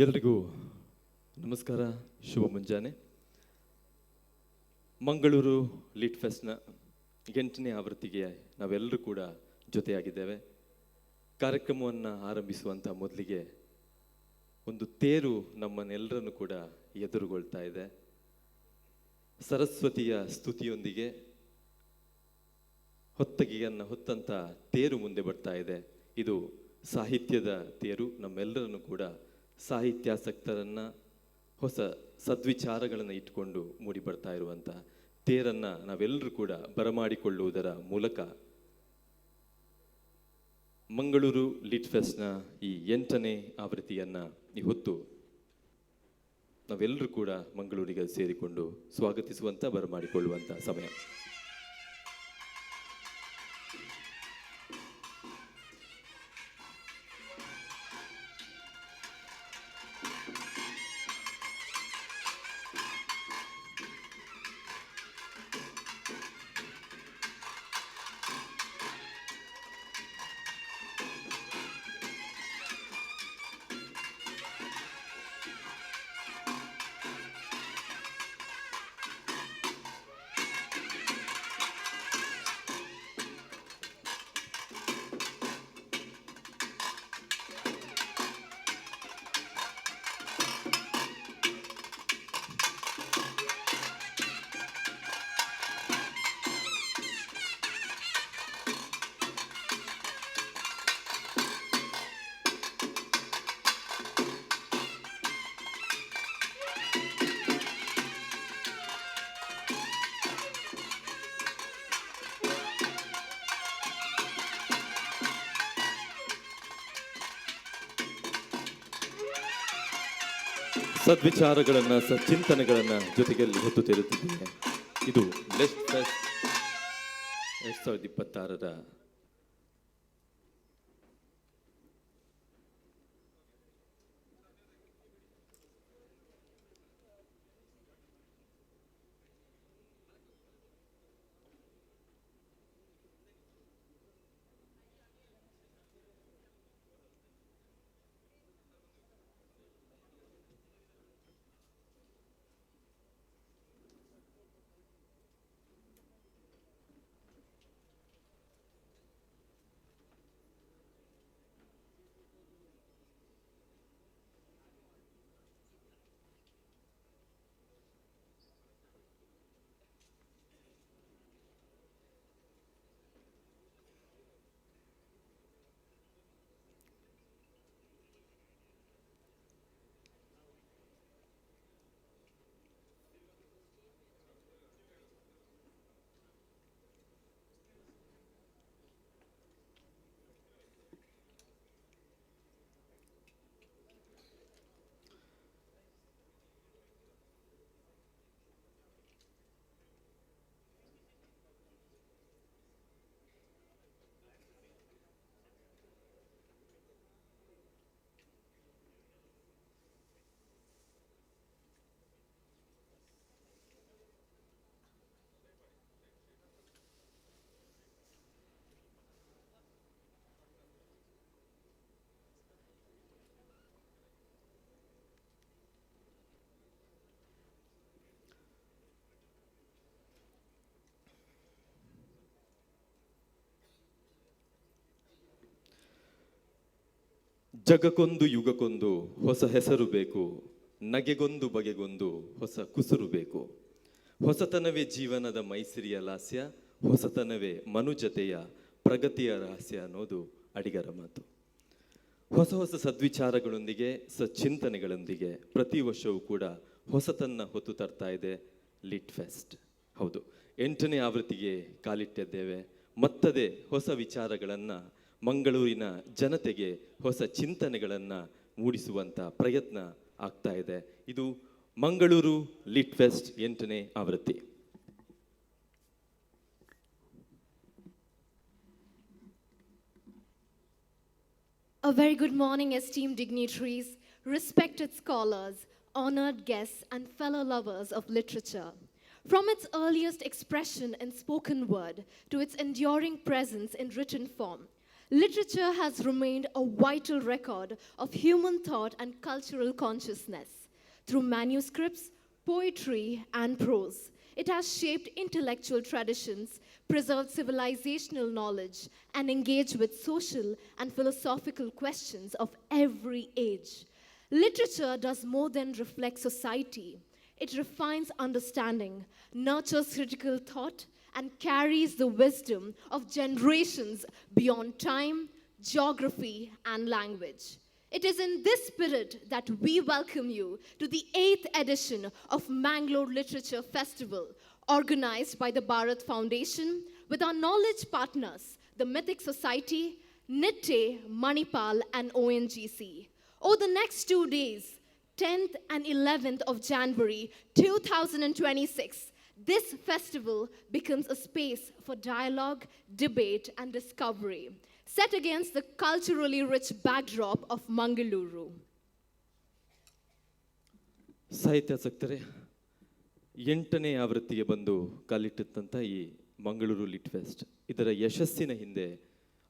ಎಲ್ರಿಗೂ ನಮಸ್ಕಾರ, ಶುಭ ಮುಂಜಾನೆ. ಮಂಗಳೂರು ಲಿಟ್ ಫೆಸ್ಟ್ನ 8ನೇ ಆವೃತ್ತಿಗೆ ನಾವೆಲ್ಲರೂ ಕೂಡ ಜೊತೆಯಾಗಿದ್ದೇವೆ. ಕಾರ್ಯಕ್ರಮವನ್ನು ಆರಂಭಿಸುವಂಥ ಮೊದಲಿಗೆ ಒಂದು ತೇರು ನಮ್ಮನ್ನೆಲ್ಲರನ್ನು ಕೂಡ ಎದುರುಗೊಳ್ತಾ ಇದೆ. ಸರಸ್ವತಿಯ ಸ್ತುತಿಯೊಂದಿಗೆ ಹೊತ್ತಗೆಯನ್ನು ಹೊತ್ತಂಥ ತೇರು ಮುಂದೆ ಬರ್ತಾ ಇದೆ. ಇದು ಸಾಹಿತ್ಯದ ತೇರು. ನಮ್ಮೆಲ್ಲರನ್ನು ಕೂಡ ಸಾಹಿತ್ಯಾಸಕ್ತರನ್ನು, ಹೊಸ ಸದ್ವಿಚಾರಗಳನ್ನು ಇಟ್ಕೊಂಡು ಮೂಡಿ ಬರ್ತಾ ಇರುವಂಥ ತೇರನ್ನು ನಾವೆಲ್ಲರೂ ಕೂಡ ಬರಮಾಡಿಕೊಳ್ಳುವುದರ ಮೂಲಕ ಮಂಗಳೂರು ಲಿಟ್ ಫೆಸ್ಟ್ನ ಈ 8ನೇ ಆವೃತ್ತಿಯನ್ನು ಇವತ್ತು ನಾವೆಲ್ಲರೂ ಕೂಡ ಮಂಗಳೂರಿಗೆ ಸೇರಿಕೊಂಡು ಸ್ವಾಗತಿಸುವಂಥ, ಬರಮಾಡಿಕೊಳ್ಳುವಂಥ ಸಮಯ. ಸದ್ವಿಚಾರಗಳನ್ನು, ಸಚ್ಚಿಂತನೆಗಳನ್ನು ಜೊತೆಯಲ್ಲಿ ಹೊತ್ತು ತರುತ್ತಿದ್ದೇನೆ. ಇದು ಲಿಟ್ ಫೆಸ್ಟ್ 2026ರ ಜಗಕ್ಕೊಂದು ಯುಗಕ್ಕೊಂದು ಹೊಸ ಹೆಸರು ಬೇಕು, ನಗೆಗೊಂದು ಬಗೆಗೊಂದು ಹೊಸ ಕುಸುರು ಬೇಕು. ಹೊಸತನವೇ ಜೀವನದ ಮೈಸಿರಿಯ ಲಾಸ್ಯ, ಹೊಸತನವೇ ಮನುಜತೆಯ ಪ್ರಗತಿಯ ರಹಸ್ಯ ಅನ್ನೋದು ಅಡಿಗರ ಮಾತು. ಹೊಸ ಹೊಸ ಸದ್ವಿಚಾರಗಳೊಂದಿಗೆ, ಸಚ್ಚಿಂತನೆಗಳೊಂದಿಗೆ ಪ್ರತಿ ವರ್ಷವೂ ಕೂಡ ಹೊಸತನ್ನ ಹೊತ್ತು ತರ್ತಾ ಇದೆ ಲಿಟ್ ಫೆಸ್ಟ್. ಹೌದು, 8ನೇ ಆವೃತ್ತಿಗೆ ಕಾಲಿಟ್ಟಿದ್ದೇವೆ. ಮತ್ತದೇ ಹೊಸ ವಿಚಾರಗಳನ್ನು, ಮಂಗಳೂರಿನ ಜನತೆಗೆ ಹೊಸ ಚಿಂತನೆಗಳನ್ನು ಮೂಡಿಸುವಂಥ ಪ್ರಯತ್ನ ಆಗ್ತಾ ಇದೆ. ಇದು ಮಂಗಳೂರು ಲಿಟ್ ಫೆಸ್ಟ್ 8ನೇ ಆವೃತ್ತಿ. A very good morning, esteemed dignitaries, respected scholars, honored guests, and fellow lovers of literature. From its earliest expression in spoken word to its enduring presence in written form, Literature has remained a vital record of human thought and cultural consciousness. Through manuscripts, poetry, and prose, it has shaped intellectual traditions, preserved civilizational knowledge, and engaged with social and philosophical questions of every age. Literature does more than reflect society. It refines understanding, nurtures critical thought, and carries the wisdom of generations beyond time, geography, and language. It is in this spirit that we welcome you to the 8th edition of Mangalore Literature Festival, organized by the Bharat Foundation with our knowledge partners, the Mythic Society, Nitte, Manipal, and ONGC. Over the next 2 days, 10th and 11th of January 2026, this festival becomes a space for dialogue, debate, and discovery, set against the culturally rich backdrop of Mangaluru. ಸಾಹಿತ್ಯಾಸಕ್ತರೇ, 8ನೇ ಆವೃತ್ತಿಗೆ ಬಂದು ಕಾಲಿಟ್ಟಂಥ ಈ Mangaluru lit fest, ಇದರ ಯಶಸ್ಸಿನ ಹಿಂದೆ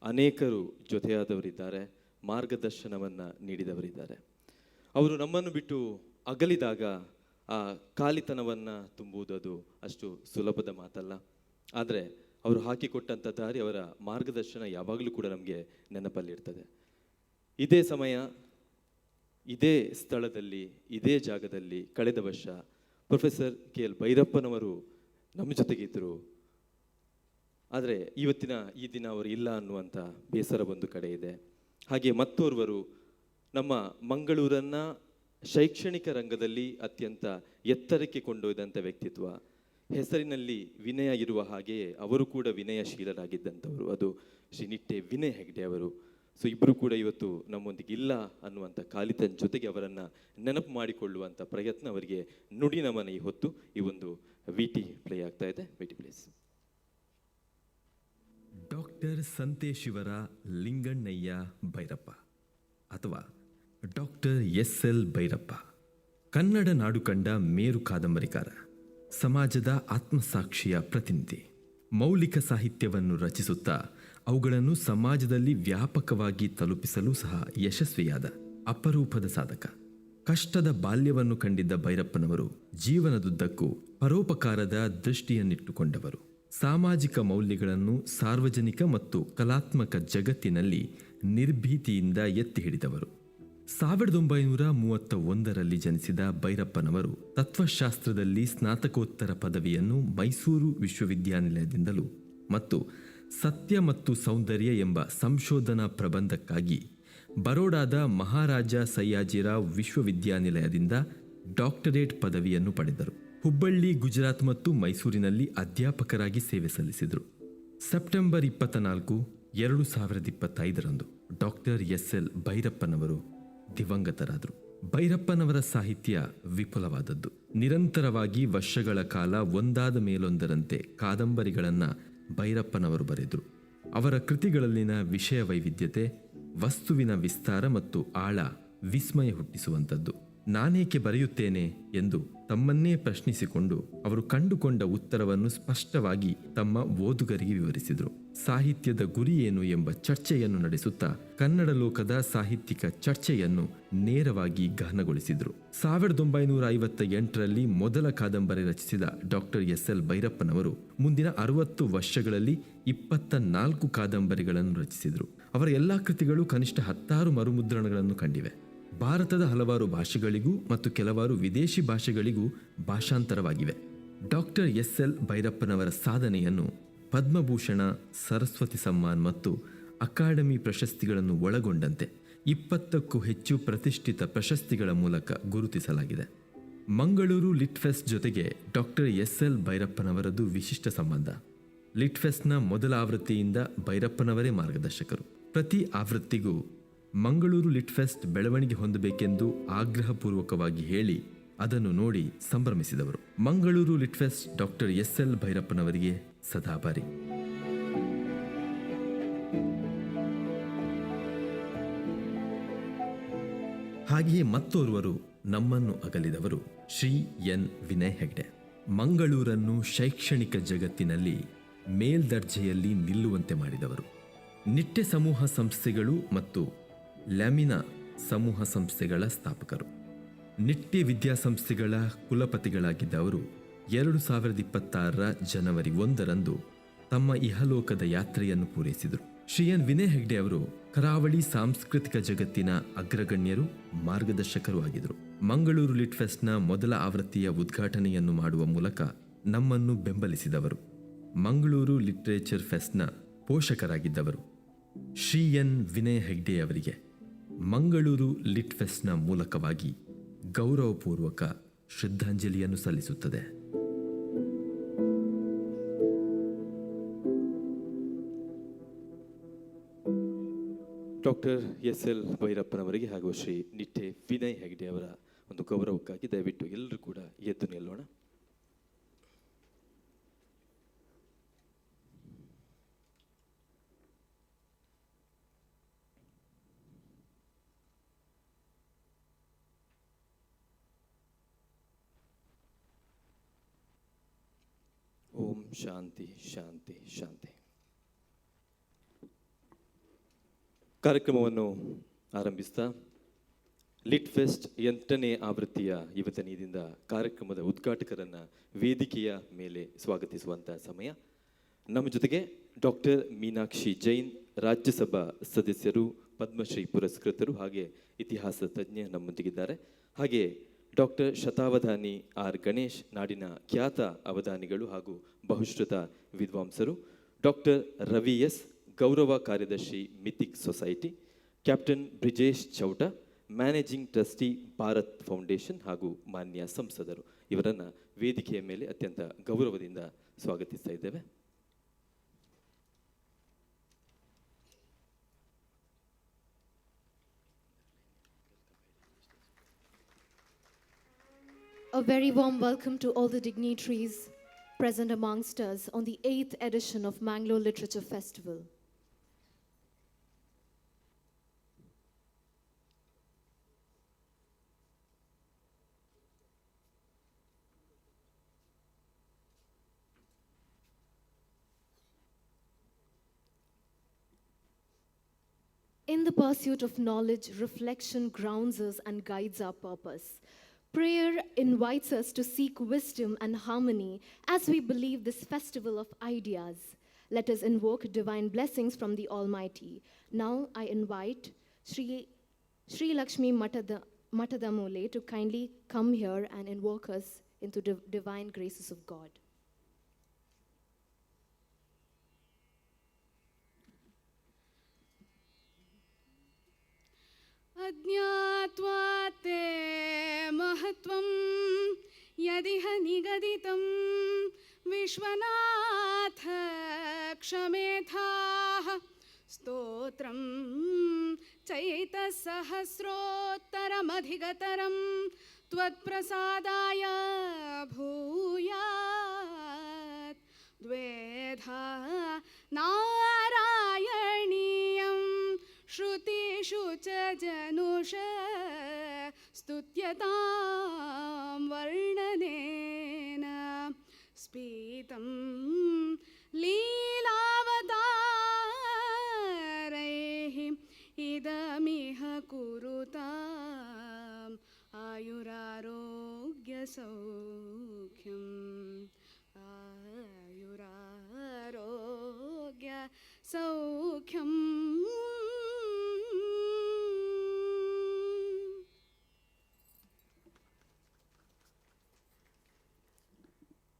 ಅನೇಕರು ಜೊತೆಯಾದವರಿದ್ದಾರೆ, ಮಾರ್ಗದರ್ಶನವನ್ನು ನೀಡಿದವರಿದ್ದಾರೆ. ಅವರು ನಮ್ಮನ್ನು ಬಿಟ್ಟು ಅಗಲಿದಾಗ ಆ ಖಾಲಿತನವನ್ನು ತುಂಬುವುದು ಅದು ಅಷ್ಟು ಸುಲಭದ ಮಾತಲ್ಲ. ಆದರೆ ಅವರು ಹಾಕಿಕೊಟ್ಟಂಥ ದಾರಿ, ಅವರ ಮಾರ್ಗದರ್ಶನ ಯಾವಾಗಲೂ ಕೂಡ ನಮಗೆ ನೆನಪಲ್ಲಿರ್ತದೆ. ಇದೇ ಸಮಯ, ಇದೇ ಸ್ಥಳದಲ್ಲಿ, ಇದೇ ಜಾಗದಲ್ಲಿ ಕಳೆದ ವರ್ಷ ಪ್ರೊಫೆಸರ್ KL ಭೈರಪ್ಪನವರು ನಮ್ಮ ಜೊತೆಗಿದ್ದರು. ಆದರೆ ಈ ದಿನ ಅವರು ಇಲ್ಲ ಅನ್ನುವಂಥ ಬೇಸರ ಒಂದು ಕಡೆ ಇದೆ. ಹಾಗೆ ಮತ್ತೋರ್ವರು ನಮ್ಮ ಮಂಗಳೂರನ್ನು ಶೈಕ್ಷಣಿಕ ರಂಗದಲ್ಲಿ ಅತ್ಯಂತ ಎತ್ತರಕ್ಕೆ ಕೊಂಡೊಯ್ದಂಥ ವ್ಯಕ್ತಿತ್ವ, ಹೆಸರಿನಲ್ಲಿ ವಿನಯ ಇರುವ ಹಾಗೆಯೇ ಅವರು ಕೂಡ ವಿನಯಶೀಲರಾಗಿದ್ದಂಥವರು, ಅದು ಶ್ರೀ ನಿಟ್ಟೆ ವಿನಯ್ ಹೆಗ್ಡೆ ಅವರು. ಸೊ ಇಬ್ಬರು ಕೂಡ ಇವತ್ತು ನಮ್ಮೊಂದಿಗೆ ಇಲ್ಲ ಅನ್ನುವಂಥ ಖಾಲಿತನ ಜೊತೆಗೆ ಅವರನ್ನು ನೆನಪು ಮಾಡಿಕೊಳ್ಳುವಂಥ ಪ್ರಯತ್ನ, ಅವರಿಗೆ ನುಡಿ ನಮನ ಈ ಹೊತ್ತು ಈ ಒಂದು VT ಪ್ಲೇ ಆಗ್ತಾ ಇದೆ. VT place. ಡಾಕ್ಟರ್ ಸಂತೇಶಿವರ ಲಿಂಗಣ್ಣಯ್ಯ ಭೈರಪ್ಪ ಅಥವಾ ಡಾಕ್ಟರ್ SL ಭೈರಪ್ಪ ಕನ್ನಡ ನಾಡು ಕಂಡ ಮೇರು ಕಾದಂಬರಿಕಾರ, ಸಮಾಜದ ಆತ್ಮಸಾಕ್ಷಿಯ ಪ್ರತಿನಿಧಿ. ಮೌಲಿಕ ಸಾಹಿತ್ಯವನ್ನು ರಚಿಸುತ್ತಾ ಅವುಗಳನ್ನು ಸಮಾಜದಲ್ಲಿ ವ್ಯಾಪಕವಾಗಿ ತಲುಪಿಸಲು ಸಹ ಯಶಸ್ವಿಯಾದ ಅಪರೂಪದ ಸಾಧಕ. ಕಷ್ಟದ ಬಾಲ್ಯವನ್ನು ಕಂಡಿದ್ದ ಭೈರಪ್ಪನವರು ಜೀವನದುದ್ದಕ್ಕೂ ಪರೋಪಕಾರದ ದೃಷ್ಟಿಯನ್ನಿಟ್ಟುಕೊಂಡವರು. ಸಾಮಾಜಿಕ ಮೌಲ್ಯಗಳನ್ನು ಸಾರ್ವಜನಿಕ ಮತ್ತು ಕಲಾತ್ಮಕ ಜಗತ್ತಿನಲ್ಲಿ ನಿರ್ಭೀತಿಯಿಂದ ಎತ್ತಿ ಹಿಡಿದವರು. 1931ರಲ್ಲಿ ಜನಿಸಿದ ಭೈರಪ್ಪನವರು ತತ್ವಶಾಸ್ತ್ರದಲ್ಲಿ ಸ್ನಾತಕೋತ್ತರ ಪದವಿಯನ್ನು ಮೈಸೂರು ವಿಶ್ವವಿದ್ಯಾನಿಲಯದಿಂದಲೂ ಮತ್ತು ಸತ್ಯ ಮತ್ತು ಸೌಂದರ್ಯ ಎಂಬ ಸಂಶೋಧನಾ ಪ್ರಬಂಧಕ್ಕಾಗಿ ಬರೋಡಾದ ಮಹಾರಾಜ ಸಯ್ಯಾಜಿರಾವ್ ವಿಶ್ವವಿದ್ಯಾನಿಲಯದಿಂದ ಡಾಕ್ಟರೇಟ್ ಪದವಿಯನ್ನು ಪಡೆದರು. ಹುಬ್ಬಳ್ಳಿ, ಗುಜರಾತ್ ಮತ್ತು ಮೈಸೂರಿನಲ್ಲಿ ಅಧ್ಯಾಪಕರಾಗಿ ಸೇವೆ ಸಲ್ಲಿಸಿದರು. ಸೆಪ್ಟೆಂಬರ್ 24, 2025ರಂದು ಡಾಕ್ಟರ್ SL ಭೈರಪ್ಪನವರು ದಿವಂಗತರಾದರು. ಭೈರಪ್ಪನವರ ಸಾಹಿತ್ಯ ವಿಪುಲವಾದದ್ದು. ನಿರಂತರವಾಗಿ ವರ್ಷಗಳ ಕಾಲ ಒಂದಾದ ಮೇಲೊಂದರಂತೆ ಕಾದಂಬರಿಗಳನ್ನು ಭೈರಪ್ಪನವರು ಬರೆದರು. ಅವರ ಕೃತಿಗಳಲ್ಲಿನ ವಿಷಯ ವೈವಿಧ್ಯತೆ, ವಸ್ತುವಿನ ವಿಸ್ತಾರ ಮತ್ತು ಆಳ ವಿಸ್ಮಯ ಹುಟ್ಟಿಸುವಂಥದ್ದು. ನಾನೇಕೆ ಬರೆಯುತ್ತೇನೆ ಎಂದು ತಮ್ಮನ್ನೇ ಪ್ರಶ್ನಿಸಿಕೊಂಡು ಅವರು ಕಂಡುಕೊಂಡ ಉತ್ತರವನ್ನು ಸ್ಪಷ್ಟವಾಗಿ ತಮ್ಮ ಓದುಗರಿಗೆ ವಿವರಿಸಿದರು. ಸಾಹಿತ್ಯದ ಗುರಿ ಏನು ಎಂಬ ಚರ್ಚೆಯನ್ನು ನಡೆಸುತ್ತಾ ಕನ್ನಡ ಲೋಕದ ಸಾಹಿತ್ಯಿಕ ಚರ್ಚೆಯನ್ನು ನೇರವಾಗಿ ಗಹನಗೊಳಿಸಿದರು. 1958ರಲ್ಲಿ ಮೊದಲ ಕಾದಂಬರಿ ರಚಿಸಿದ ಡಾಕ್ಟರ್ SL ಭೈರಪ್ಪನವರು ಮುಂದಿನ 60 ವರ್ಷಗಳಲ್ಲಿ 24 ಕಾದಂಬರಿಗಳನ್ನು ರಚಿಸಿದರು. ಅವರ ಎಲ್ಲ ಕೃತಿಗಳು ಕನಿಷ್ಠ 16 ಮರುಮುದ್ರಣಗಳನ್ನು ಕಂಡಿವೆ. ಭಾರತದ ಹಲವಾರು ಭಾಷೆಗಳಿಗೂ ಮತ್ತು ಕೆಲವಾರು ವಿದೇಶಿ ಭಾಷೆಗಳಿಗೂ ಭಾಷಾಂತರವಾಗಿವೆ. ಡಾಕ್ಟರ್ SL ಭೈರಪ್ಪನವರ ಸಾಧನೆಯನ್ನು ಪದ್ಮಭೂಷಣ, ಸರಸ್ವತಿ ಸಮ್ಮಾನ್ ಮತ್ತು ಅಕಾಡೆಮಿ ಪ್ರಶಸ್ತಿಗಳನ್ನು ಒಳಗೊಂಡಂತೆ 20ಕ್ಕೂ ಹೆಚ್ಚು ಪ್ರತಿಷ್ಠಿತ ಪ್ರಶಸ್ತಿಗಳ ಮೂಲಕ ಗುರುತಿಸಲಾಗಿದೆ. ಮಂಗಳೂರು ಲಿಟ್ ಫೆಸ್ಟ್ ಜೊತೆಗೆ ಡಾಕ್ಟರ್ SL ಭೈರಪ್ಪನವರದ್ದು ವಿಶಿಷ್ಟ ಸಂಬಂಧ. ಲಿಟ್ ಫೆಸ್ಟ್ನ ಮೊದಲ ಆವೃತ್ತಿಯಿಂದ ಭೈರಪ್ಪನವರೇ ಮಾರ್ಗದರ್ಶಕರು. ಪ್ರತಿ ಆವೃತ್ತಿಗೂ ಮಂಗಳೂರು ಲಿಟ್ ಫೆಸ್ಟ್ ಬೆಳವಣಿಗೆ ಹೊಂದಬೇಕೆಂದು ಆಗ್ರಹಪೂರ್ವಕವಾಗಿ ಹೇಳಿ ಅದನ್ನು ನೋಡಿ ಸಂಭ್ರಮಿಸಿದವರು. Mangaluru lit fest doctor SL ಭೈರಪ್ಪನವರಿಗೆ ಸದಾಭಾರಿ. ಹಾಗೆಯೇ ಮತ್ತೋರ್ವರು ನಮ್ಮನ್ನು ಅಗಲಿದವರು ಶ್ರೀ N. ವಿನಯ್ ಹೆಗ್ಡೆ. ಮಂಗಳೂರನ್ನು ಶೈಕ್ಷಣಿಕ ಜಗತ್ತಿನಲ್ಲಿ ಮೇಲ್ದರ್ಜೆಯಲ್ಲಿ ನಿಲ್ಲುವಂತೆ ಮಾಡಿದವರು. ನಿಟ್ಟೆ ಸಮೂಹ ಸಂಸ್ಥೆಗಳು ಮತ್ತು ಲ್ಯಾಮಿನಾ ಸಮೂಹ ಸಂಸ್ಥೆಗಳ ಸ್ಥಾಪಕರು. ನಿಟ್ಟೆ ವಿದ್ಯಾಸಂಸ್ಥೆಗಳ ಕುಲಪತಿಗಳಾಗಿದ್ದ ಅವರು 2026 ಜನವರಿ 1 ತಮ್ಮ ಇಹಲೋಕದ ಯಾತ್ರೆಯನ್ನು ಪೂರೈಸಿದರು. ಶ್ರೀ ಎನ್ ವಿನಯ್ ಹೆಗ್ಡೆ ಅವರು ಕರಾವಳಿ ಸಾಂಸ್ಕೃತಿಕ ಜಗತ್ತಿನ ಅಗ್ರಗಣ್ಯರು, ಮಾರ್ಗದರ್ಶಕರು ಆಗಿದ್ದರು. ಮಂಗಳೂರು ಲಿಟ್ ಫೆಸ್ಟ್ನ ಮೊದಲ ಆವೃತ್ತಿಯ ಉದ್ಘಾಟನೆಯನ್ನು ಮಾಡುವ ಮೂಲಕ ನಮ್ಮನ್ನು ಬೆಂಬಲಿಸಿದವರು. ಮಂಗಳೂರು ಲಿಟ್ರೇಚರ್ ಫೆಸ್ಟ್ನ ಪೋಷಕರಾಗಿದ್ದವರು. ಶ್ರೀ ಎನ್ ವಿನಯ್ ಹೆಗ್ಡೆ ಅವರಿಗೆ ಮಂಗಳೂರು ಲಿಟ್ ಫೆಸ್ಟ್ನ ಮೂಲಕವಾಗಿ ಗೌರವಪೂರ್ವಕ ಶ್ರದ್ಧಾಂಜಲಿಯನ್ನು ಸಲ್ಲಿಸುತ್ತದೆ. Doctor SL. ಭೈರಪ್ಪನವರಿಗೆ ಹಾಗೂ ಶ್ರೀ ನಿಟ್ಟೆ ವಿನಯ್ ಹೆಗ್ಡೆ ಅವರ ಒಂದು ಗೌರವಕ್ಕಾಗಿ ದಯವಿಟ್ಟು ಎಲ್ಲರೂ ಕೂಡ ಎದ್ದು ನಿಲ್ಲೋಣ. ಓಂ ಶಾಂತಿ ಶಾಂತಿ ಶಾಂತಿ. ಕಾರ್ಯಕ್ರಮವನ್ನು ಆರಂಭಿಸ್ತಾ ಲಿಟ್ ಫೆಸ್ಟ್ 8ನೇ ಆವೃತ್ತಿಯ ಯುವತನಿಯಿಂದ ಕಾರ್ಯಕ್ರಮದ ಉದ್ಘಾಟಕರನ್ನು ವೇದಿಕೆಯ ಮೇಲೆ ಸ್ವಾಗತಿಸುವಂತಹ ಸಮಯ. ನಮ್ಮ ಜೊತೆಗೆ ಡಾಕ್ಟರ್ ಮೀನಾಕ್ಷಿ ಜೈನ್, ರಾಜ್ಯಸಭಾ ಸದಸ್ಯರು, ಪದ್ಮಶ್ರೀ ಪುರಸ್ಕೃತರು ಹಾಗೆ ಇತಿಹಾಸ ತಜ್ಞ ನಮ್ಮೊಂದಿಗಿದ್ದಾರೆ. ಹಾಗೆ ಡಾಕ್ಟರ್ ಶತಾವಧಾನಿ ಆರ್ ಗಣೇಶ್, ನಾಡಿನ ಖ್ಯಾತ ಅವಧಾನಿಗಳು ಹಾಗೂ ಬಹುಶ್ರುತ ವಿದ್ವಾಂಸರು. ಡಾಕ್ಟರ್ ರವಿ ಎಸ್, ಗೌರವ ಕಾರ್ಯದರ್ಶಿ mythic society. Captain Brijesh Chowta, managing trustee Bharat foundation ಹಾಗೂ ಮಾನ್ಯ ಸಂಸದರು. ಇವರನ್ನು ವೇದಿಕೆಯ ಮೇಲೆ ಅತ್ಯಂತ ಗೌರವದಿಂದ ಸ್ವಾಗತಿಸ್ತಾ ಇದ್ದೇವೆ. A very warm welcome to all the dignitaries present amongst us on the 8th edition of Mangalore Literature Festival. In the pursuit of knowledge, reflection grounds us and guides our purpose. Prayer invites us to seek wisdom and harmony as we believe this festival of ideas. Let us invoke divine blessings from the Almighty. Now I invite Sri Lakshmi Matadamole to kindly come here and invoke us into divine graces of God. अज्ञात्वा ते महत्वं यदिह निगदितं विश्वनाथ क्षमेथाः. स्तोत्रं चैतसहस्रोत्तरमधिगतरं त्वत्प्रसादाय भूयात्. द्वेधा नारायणीयं श्रुतिषु च जनुष स्तुत्यतां वर्णनेन. स्फीतं लीलावतारैः इदमिह कुरुताम् आयुरारोग्यसौख्यम्. आयुरारोग्यसौख्यम्.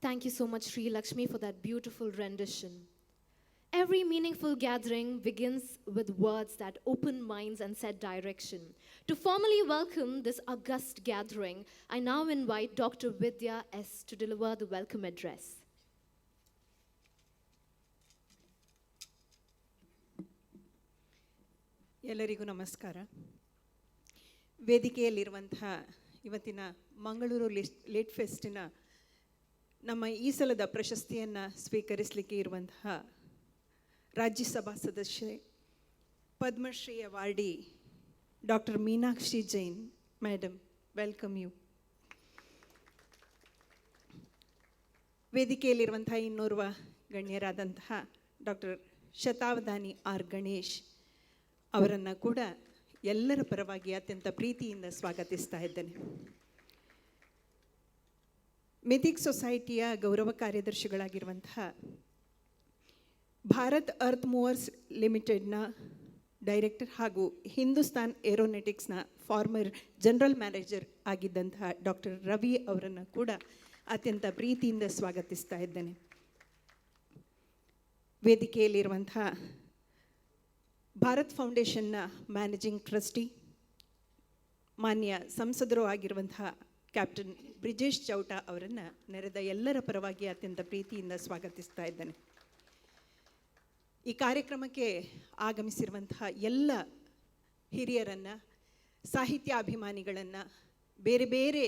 Thank you so much, Sri Lakshmi, for that beautiful rendition. Every meaningful gathering begins with words that open minds and set direction. To formally welcome this august gathering, I now invite Dr. Vidya S. to deliver the welcome address. ಎಲ್ಲರಿಗೂ ನಮಸ್ಕಾರ. ವೇದಿಕೆಯಲ್ಲಿರುವಂತಹ ಇವತ್ತಿನ Mangaluru lit ಫೆಸ್ಟಿನ ನಮ್ಮ ಈ ಸಲದ ಪ್ರಶಸ್ತಿಯನ್ನು ಸ್ವೀಕರಿಸಲಿಕ್ಕೆ ಇರುವಂತಹ ರಾಜ್ಯಸಭಾ ಸದಸ್ಯೆ, Padmashri awardee doctor Meenakshi Jain madam, welcome you. ವೇದಿಕೆಯಲ್ಲಿರುವಂತಹ ಇನ್ನೋರ್ವ ಗಣ್ಯರಾದಂತಹ ಡಾಕ್ಟರ್ ಶತಾವಧಾನಿ ಆರ್ ಗಣೇಶ್ ಅವರನ್ನು ಕೂಡ ಎಲ್ಲರ ಪರವಾಗಿ ಅತ್ಯಂತ ಪ್ರೀತಿಯಿಂದ ಸ್ವಾಗತಿಸ್ತಾ ಇದ್ದೇನೆ. ಮಿಥಿಕ್ ಸೊಸೈಟಿಯ ಗೌರವ ಕಾರ್ಯದರ್ಶಿಗಳಾಗಿರುವಂತಹ ಭಾರತ್ ಅರ್ತ್ ಮೂವರ್ಸ್ ಲಿಮಿಟೆಡ್ನ ಡೈರೆಕ್ಟರ್ ಹಾಗೂ ಹಿಂದೂಸ್ತಾನ್ ಏರೋನಾಟಿಕ್ಸ್ನ ಫಾರ್ಮರ್ ಜನರಲ್ ಮ್ಯಾನೇಜರ್ ಆಗಿದ್ದಂತಹ ಡಾಕ್ಟರ್ ರವಿ ಅವರನ್ನು ಕೂಡ ಅತ್ಯಂತ ಪ್ರೀತಿಯಿಂದ ಸ್ವಾಗತಿಸ್ತಾ ಇದ್ದೇನೆ. ವೇದಿಕೆಯಲ್ಲಿರುವಂತಹ ಭಾರತ್ ಫೌಂಡೇಶನ್ನ ಮ್ಯಾನೇಜಿಂಗ್ ಟ್ರಸ್ಟಿ, ಮಾನ್ಯ ಸಂಸದರು ಆಗಿರುವಂತಹ ಕ್ಯಾಪ್ಟನ್ ಬ್ರಿಜೇಶ್ ಚೌಟಾ ಅವರನ್ನು ನೆರೆದ ಎಲ್ಲರ ಪರವಾಗಿ ಅತ್ಯಂತ ಪ್ರೀತಿಯಿಂದ ಸ್ವಾಗತಿಸ್ತಾ ಇದ್ದೇನೆ. ಈ ಕಾರ್ಯಕ್ರಮಕ್ಕೆ ಆಗಮಿಸಿರುವಂತಹ ಎಲ್ಲ ಹಿರಿಯರನ್ನು, ಸಾಹಿತ್ಯಾಭಿಮಾನಿಗಳನ್ನು, ಬೇರೆ ಬೇರೆ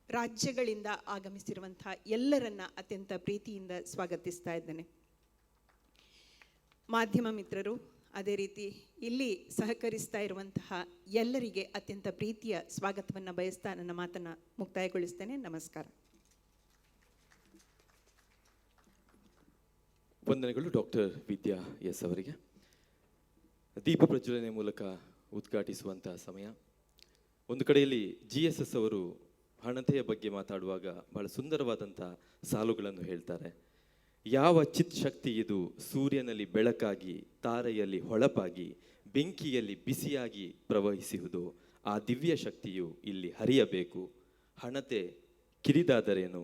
ರಾಜ್ಯಗಳಿಂದ ಆಗಮಿಸಿರುವಂಥ ಎಲ್ಲರನ್ನ ಅತ್ಯಂತ ಪ್ರೀತಿಯಿಂದ ಸ್ವಾಗತಿಸ್ತಾ ಇದ್ದೇನೆ. ಮಾಧ್ಯಮ ಮಿತ್ರರು, ಅದೇ ರೀತಿ ಇಲ್ಲಿ ಸಹಕರಿಸ್ತಾ ಇರುವಂತಹ ಎಲ್ಲರಿಗೆ ಅತ್ಯಂತ ಪ್ರೀತಿಯ ಸ್ವಾಗತವನ್ನು ಬಯಸ್ತಾ ನನ್ನ ಮಾತನ್ನು ಮುಕ್ತಾಯಗೊಳಿಸ್ತೇನೆ. ನಮಸ್ಕಾರ. ವಂದನೆಗಳು ಡಾಕ್ಟರ್ ವಿದ್ಯಾ ಎಸ್ ಅವರಿಗೆ. ದೀಪ ಪ್ರಜ್ವಲನೆ ಮೂಲಕ ಉದ್ಘಾಟಿಸುವಂತಹ ಸಮಯ. ಒಂದು ಕಡೆಯಲ್ಲಿ GSS ಅವರು ಹಣತೆಯ ಬಗ್ಗೆ ಮಾತಾಡುವಾಗ ಬಹಳ ಸುಂದರವಾದಂಥ ಸಾಲುಗಳನ್ನು ಹೇಳ್ತಾರೆ. ಯಾವ ಚಿತ್ ಶಕ್ತಿ ಇದು ಸೂರ್ಯನಲ್ಲಿ ಬೆಳಕಾಗಿ, ತಾರೆಯಲ್ಲಿ ಹೊಳಪಾಗಿ, ಬೆಂಕಿಯಲ್ಲಿ ಬಿಸಿಯಾಗಿ ಪ್ರವಹಿಸುವುದು, ಆ ದಿವ್ಯ ಶಕ್ತಿಯು ಇಲ್ಲಿ ಹರಿಯಬೇಕು. ಹಣತೆ ಕಿರಿದಾದರೇನು,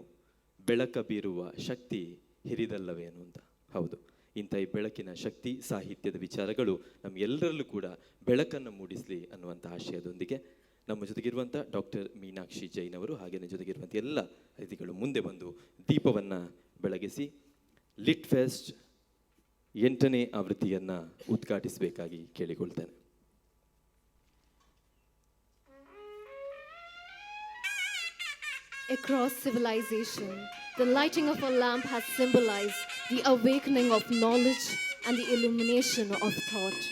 ಬೆಳಕ ಬೀರುವ ಶಕ್ತಿ ಹಿರಿದಲ್ಲವೇನು ಅಂತ. ಹೌದು, ಇಂಥ ಈ ಬೆಳಕಿನ ಶಕ್ತಿ, ಸಾಹಿತ್ಯದ ವಿಚಾರಗಳು ನಮ್ಮೆಲ್ಲರಲ್ಲೂ ಕೂಡ ಬೆಳಕನ್ನು ಮೂಡಿಸಲಿ ಅನ್ನುವಂಥ ಆಶಯದೊಂದಿಗೆ ನಮ್ಮ ಜೊತೆಗಿರುವಂಥ ಡಾಕ್ಟರ್ ಮೀನಾಕ್ಷಿ ಜೈನ್ ಅವರು, ಹಾಗೆಯೇ ಜೊತೆಗಿರುವಂಥ ಎಲ್ಲ ಅತಿಥಿಗಳು ಮುಂದೆ ಬಂದು ದೀಪವನ್ನು ಬೆಳಗಿಸಿ ಲಿಟ್ ಫೆಸ್ಟ್ 8ನೇ ಆವೃತ್ತಿಯನ್ನು ಉದ್ಘಾಟಿಸಬೇಕಾಗಿ ಕೇಳಿಕೊಳ್ತೇನೆ. Across civilization, the lighting of a lamp has symbolized the awakening of knowledge and the illumination of thought.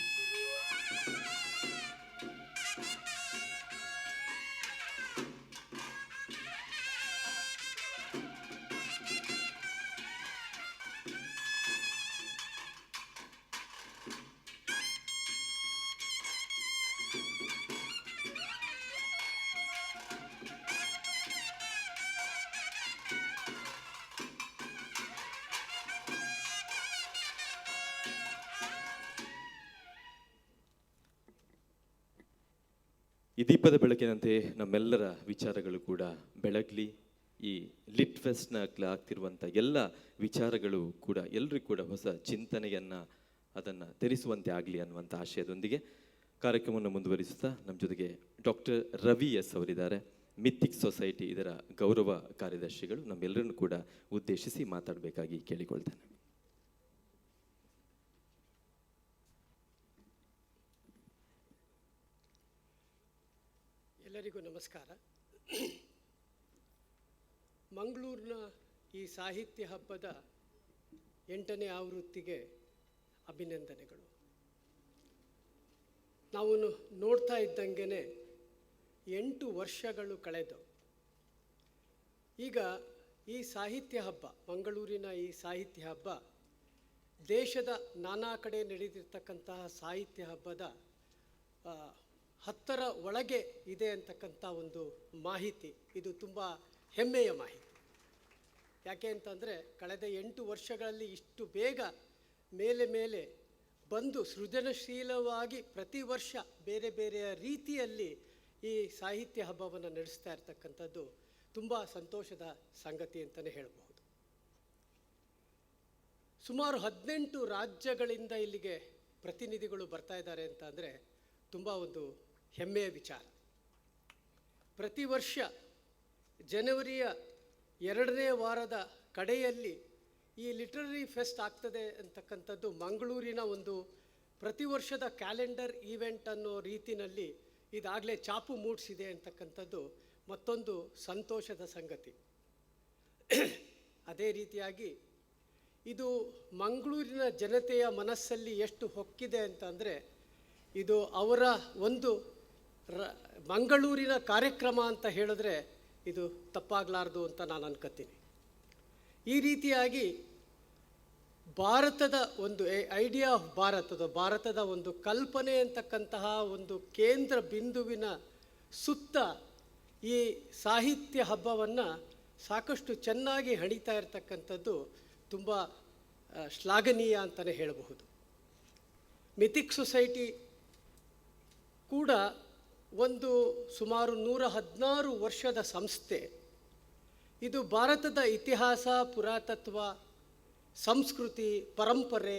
ಈ ದೀಪದ ಬೆಳಕಿನಂತೆ ನಮ್ಮೆಲ್ಲರ ವಿಚಾರಗಳು ಕೂಡ ಬೆಳಗಲಿ. ಈ ಲಿಟ್ ಫೆಸ್ಟ್ನ ಆಗ್ತಿರುವಂಥ ಎಲ್ಲ ವಿಚಾರಗಳು ಕೂಡ ಎಲ್ರಿಗೂ ಕೂಡ ಹೊಸ ಚಿಂತನೆಯನ್ನು ಅದನ್ನು ತೆರೆಸುವಂತೆ ಆಗಲಿ ಅನ್ನುವಂಥ ಆಶಯದೊಂದಿಗೆ ಕಾರ್ಯಕ್ರಮವನ್ನು ಮುಂದುವರಿಸುತ್ತಾ ನಮ್ಮ ಜೊತೆಗೆ ಡಾಕ್ಟರ್ ರವಿ ಎಸ್ ಅವರಿದ್ದಾರೆ. ಮಿಥಿಕ್ ಸೊಸೈಟಿ ಇದರ ಗೌರವ ಕಾರ್ಯದರ್ಶಿಗಳು ನಮ್ಮೆಲ್ಲರನ್ನು ಕೂಡ ಉದ್ದೇಶಿಸಿ ಮಾತಾಡಬೇಕಾಗಿ ಕೇಳಿಕೊಳ್ತೇನೆ. ಎಲ್ಲರಿಗೂ ನಮಸ್ಕಾರ. ಮಂಗಳೂರಿನ ಈ ಸಾಹಿತ್ಯ ಹಬ್ಬದ 8ನೇ ಆವೃತ್ತಿಗೆ ಅಭಿನಂದನೆಗಳು. ನಾವು ನೋಡ್ತಾ ಇದ್ದಂಗೆ 8 ವರ್ಷಗಳು ಕಳೆದು ಈಗ ಈ ಸಾಹಿತ್ಯ ಹಬ್ಬ, ಮಂಗಳೂರಿನ ಈ ಸಾಹಿತ್ಯ ಹಬ್ಬ ದೇಶದ ನಾನಾ ಕಡೆ ನಡೆದಿರ್ತಕ್ಕಂತಹ ಸಾಹಿತ್ಯ ಹಬ್ಬದ 10ರ ಒಳಗೆ ಇದೆ ಅಂತಕ್ಕಂಥ ಒಂದು ಮಾಹಿತಿ, ಇದು ತುಂಬ ಹೆಮ್ಮೆಯ ಮಾಹಿತಿ. ಯಾಕೆ ಅಂತಂದರೆ ಕಳೆದ 8 ವರ್ಷಗಳಲ್ಲಿ ಇಷ್ಟು ಬೇಗ ಮೇಲೆ ಬಂದು ಸೃಜನಶೀಲವಾಗಿ ಪ್ರತಿ ವರ್ಷ ಬೇರೆ ಬೇರೆಯ ರೀತಿಯಲ್ಲಿ ಈ ಸಾಹಿತ್ಯ ಹಬ್ಬವನ್ನು ನಡೆಸ್ತಾ ಇರ್ತಕ್ಕಂಥದ್ದು ತುಂಬ ಸಂತೋಷದ ಸಂಗತಿ ಅಂತಲೇ ಹೇಳಬಹುದು. ಸುಮಾರು 18 ರಾಜ್ಯಗಳಿಂದ ಇಲ್ಲಿಗೆ ಪ್ರತಿನಿಧಿಗಳು ಬರ್ತಾ ಇದ್ದಾರೆ ಅಂತ ಅಂದರೆ ತುಂಬ ಒಂದು ಹೆಮ್ಮೆಯ ವಿಚಾರ. ಪ್ರತಿ ವರ್ಷ ಜನವರಿಯ 2ನೇ ವಾರದ ಕಡೆಯಲ್ಲಿ ಈ ಲಿಟರರಿ ಫೆಸ್ಟ್ ಆಗ್ತದೆ ಅಂತಕ್ಕಂಥದ್ದು ಮಂಗಳೂರಿನ ಒಂದು ಪ್ರತಿ ವರ್ಷದ ಕ್ಯಾಲೆಂಡರ್ ಈವೆಂಟ್ ಅನ್ನೋ ರೀತಿಯಲ್ಲಿ ಇದಾಗಲೇ ಚಾಪು ಮೂಡಿಸಿದೆ ಅಂತಕ್ಕಂಥದ್ದು ಮತ್ತೊಂದು ಸಂತೋಷದ ಸಂಗತಿ. ಅದೇ ರೀತಿಯಾಗಿ ಇದು ಮಂಗಳೂರಿನ ಜನತೆಯ ಮನಸ್ಸಲ್ಲಿ ಎಷ್ಟು ಹೊಕ್ಕಿದೆ ಅಂತಂದರೆ ಇದು ಅವರ ಒಂದು ಮಂಗಳೂರಿನ ಕಾರ್ಯಕ್ರಮ ಅಂತ ಹೇಳಿದ್ರೆ ಇದು ತಪ್ಪಾಗಲಾರ್ದು ಅಂತ ನಾನು ಅನ್ಕೋತೀನಿ. ಈ ರೀತಿಯಾಗಿ ಭಾರತದ ಒಂದು ಐಡಿಯಾ ಆಫ್ ಭಾರತದ ಒಂದು ಕಲ್ಪನೆ ಅಂತಕ್ಕಂತಹ ಒಂದು ಕೇಂದ್ರ ಬಿಂದುವಿನ ಸುತ್ತ ಈ ಸಾಹಿತ್ಯ ಹಬ್ಬವನ್ನು ಸಾಕಷ್ಟು ಚೆನ್ನಾಗಿ ಹಣಿತಾ ಇರತಕ್ಕಂಥದ್ದು ತುಂಬ ಶ್ಲಾಘನೀಯ ಅಂತಲೇ ಹೇಳಬಹುದು. ಮಿಥಿಕ್ ಸೊಸೈಟಿ ಕೂಡ ಒಂದು ಸುಮಾರು 116 ವರ್ಷದ ಸಂಸ್ಥೆ. ಇದು ಭಾರತದ ಇತಿಹಾಸ, ಪುರಾತತ್ವ, ಸಂಸ್ಕೃತಿ, ಪರಂಪರೆ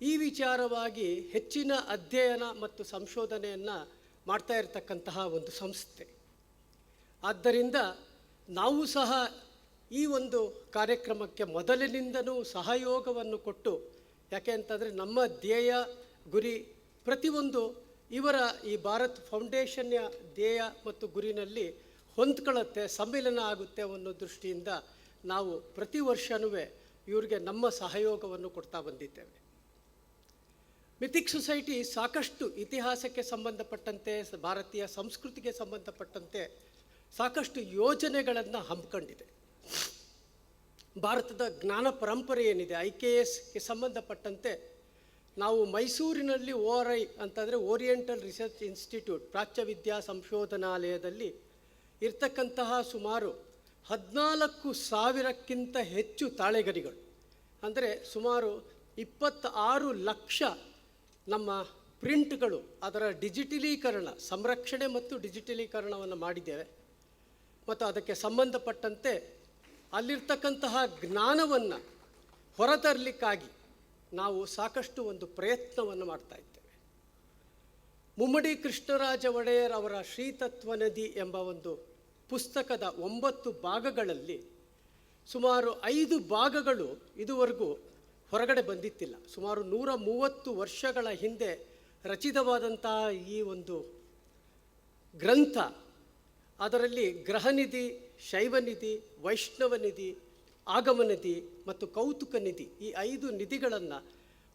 ಈ ವಿಚಾರವಾಗಿ ಹೆಚ್ಚಿನ ಅಧ್ಯಯನ ಮತ್ತು ಸಂಶೋಧನೆಯನ್ನು ಮಾಡ್ತಾ ಇರತಕ್ಕಂತಹ ಒಂದು ಸಂಸ್ಥೆ. ಆದ್ದರಿಂದ ನಾವು ಸಹ ಈ ಒಂದು ಕಾರ್ಯಕ್ರಮಕ್ಕೆ ಮೊದಲಿನಿಂದಲೂ ಸಹಯೋಗವನ್ನು ಕೊಟ್ಟು, ಯಾಕೆ ಅಂತಂದರೆ ನಮ್ಮ ಧ್ಯೇಯ ಗುರಿ ಪ್ರತಿಯೊಂದು ಇವರ ಈ ಭಾರತ್ ಫೌಂಡೇಶನ್ನ ಧ್ಯೇಯ ಮತ್ತು ಗುರಿನಲ್ಲಿ ಹೊಂದ್ಕೊಳ್ಳುತ್ತೆ, ಸಮ್ಮಿಲನ ಆಗುತ್ತೆ ಅನ್ನೋ ದೃಷ್ಟಿಯಿಂದ ನಾವು ಪ್ರತಿ ವರ್ಷವೂ ಇವ್ರಿಗೆ ನಮ್ಮ ಸಹಯೋಗವನ್ನು ಕೊಡ್ತಾ ಬಂದಿದ್ದೇವೆ. ಮಿಥಿಕ್ ಸೊಸೈಟಿ ಸಾಕಷ್ಟು ಇತಿಹಾಸಕ್ಕೆ ಸಂಬಂಧಪಟ್ಟಂತೆ, ಭಾರತೀಯ ಸಂಸ್ಕೃತಿಗೆ ಸಂಬಂಧಪಟ್ಟಂತೆ ಸಾಕಷ್ಟು ಯೋಜನೆಗಳನ್ನು ಹಮ್ಮಿಕೊಂಡಿದೆ. ಭಾರತದ ಜ್ಞಾನ ಪರಂಪರೆ ಏನಿದೆ, IKSಗೆ ಸಂಬಂಧಪಟ್ಟಂತೆ ನಾವು ಮೈಸೂರಿನಲ್ಲಿ ORI ಅಂತಂದರೆ ಓರಿಯೆಂಟಲ್ ರಿಸರ್ಚ್ ಇನ್ಸ್ಟಿಟ್ಯೂಟ್ ಪ್ರಾಚ್ಯ ವಿದ್ಯಾ ಸಂಶೋಧನಾಲಯದಲ್ಲಿ ಇರ್ತಕ್ಕಂತಹ ಸುಮಾರು 14,000ಕ್ಕಿಂತ ಹೆಚ್ಚು ತಾಳೆಗರಿಗಳು, ಅಂದರೆ ಸುಮಾರು 26 ಲಕ್ಷ ನಮ್ಮ ಪ್ರಿಂಟ್ಗಳು, ಅದರ ಡಿಜಿಟಲೀಕರಣ, ಸಂರಕ್ಷಣೆ ಮತ್ತು ಡಿಜಿಟಲೀಕರಣವನ್ನು ಮಾಡಿದ್ದೇವೆ. ಮತ್ತು ಅದಕ್ಕೆ ಸಂಬಂಧಪಟ್ಟಂತೆ ಅಲ್ಲಿರ್ತಕ್ಕಂತಹ ಜ್ಞಾನವನ್ನು ಹೊರತರಲಿಕ್ಕಾಗಿ ನಾವು ಸಾಕಷ್ಟು ಒಂದು ಪ್ರಯತ್ನವನ್ನು ಮಾಡ್ತಾ ಇದ್ದೇವೆ. ಮುಮ್ಮಡಿ ಕೃಷ್ಣರಾಜ ಒಡೆಯರ್ ಅವರ ಶ್ರೀತತ್ವ ನದಿ ಎಂಬ ಒಂದು ಪುಸ್ತಕದ 9 ಭಾಗಗಳಲ್ಲಿ ಸುಮಾರು 5 ಭಾಗಗಳು ಇದುವರೆಗೂ ಹೊರಗಡೆ ಬಂದಿತ್ತಿಲ್ಲ. ಸುಮಾರು 130 ವರ್ಷಗಳ ಹಿಂದೆ ರಚಿತವಾದಂತಹ ಈ ಒಂದು ಗ್ರಂಥ, ಅದರಲ್ಲಿ ಗ್ರಹನಿಧಿ, ಶೈವನಿಧಿ, ವೈಷ್ಣವನಿಧಿ, ಆಗಮನಿಧಿ ಮತ್ತು ಕೌತುಕ ನಿಧಿ ಈ 5 ನಿಧಿಗಳನ್ನು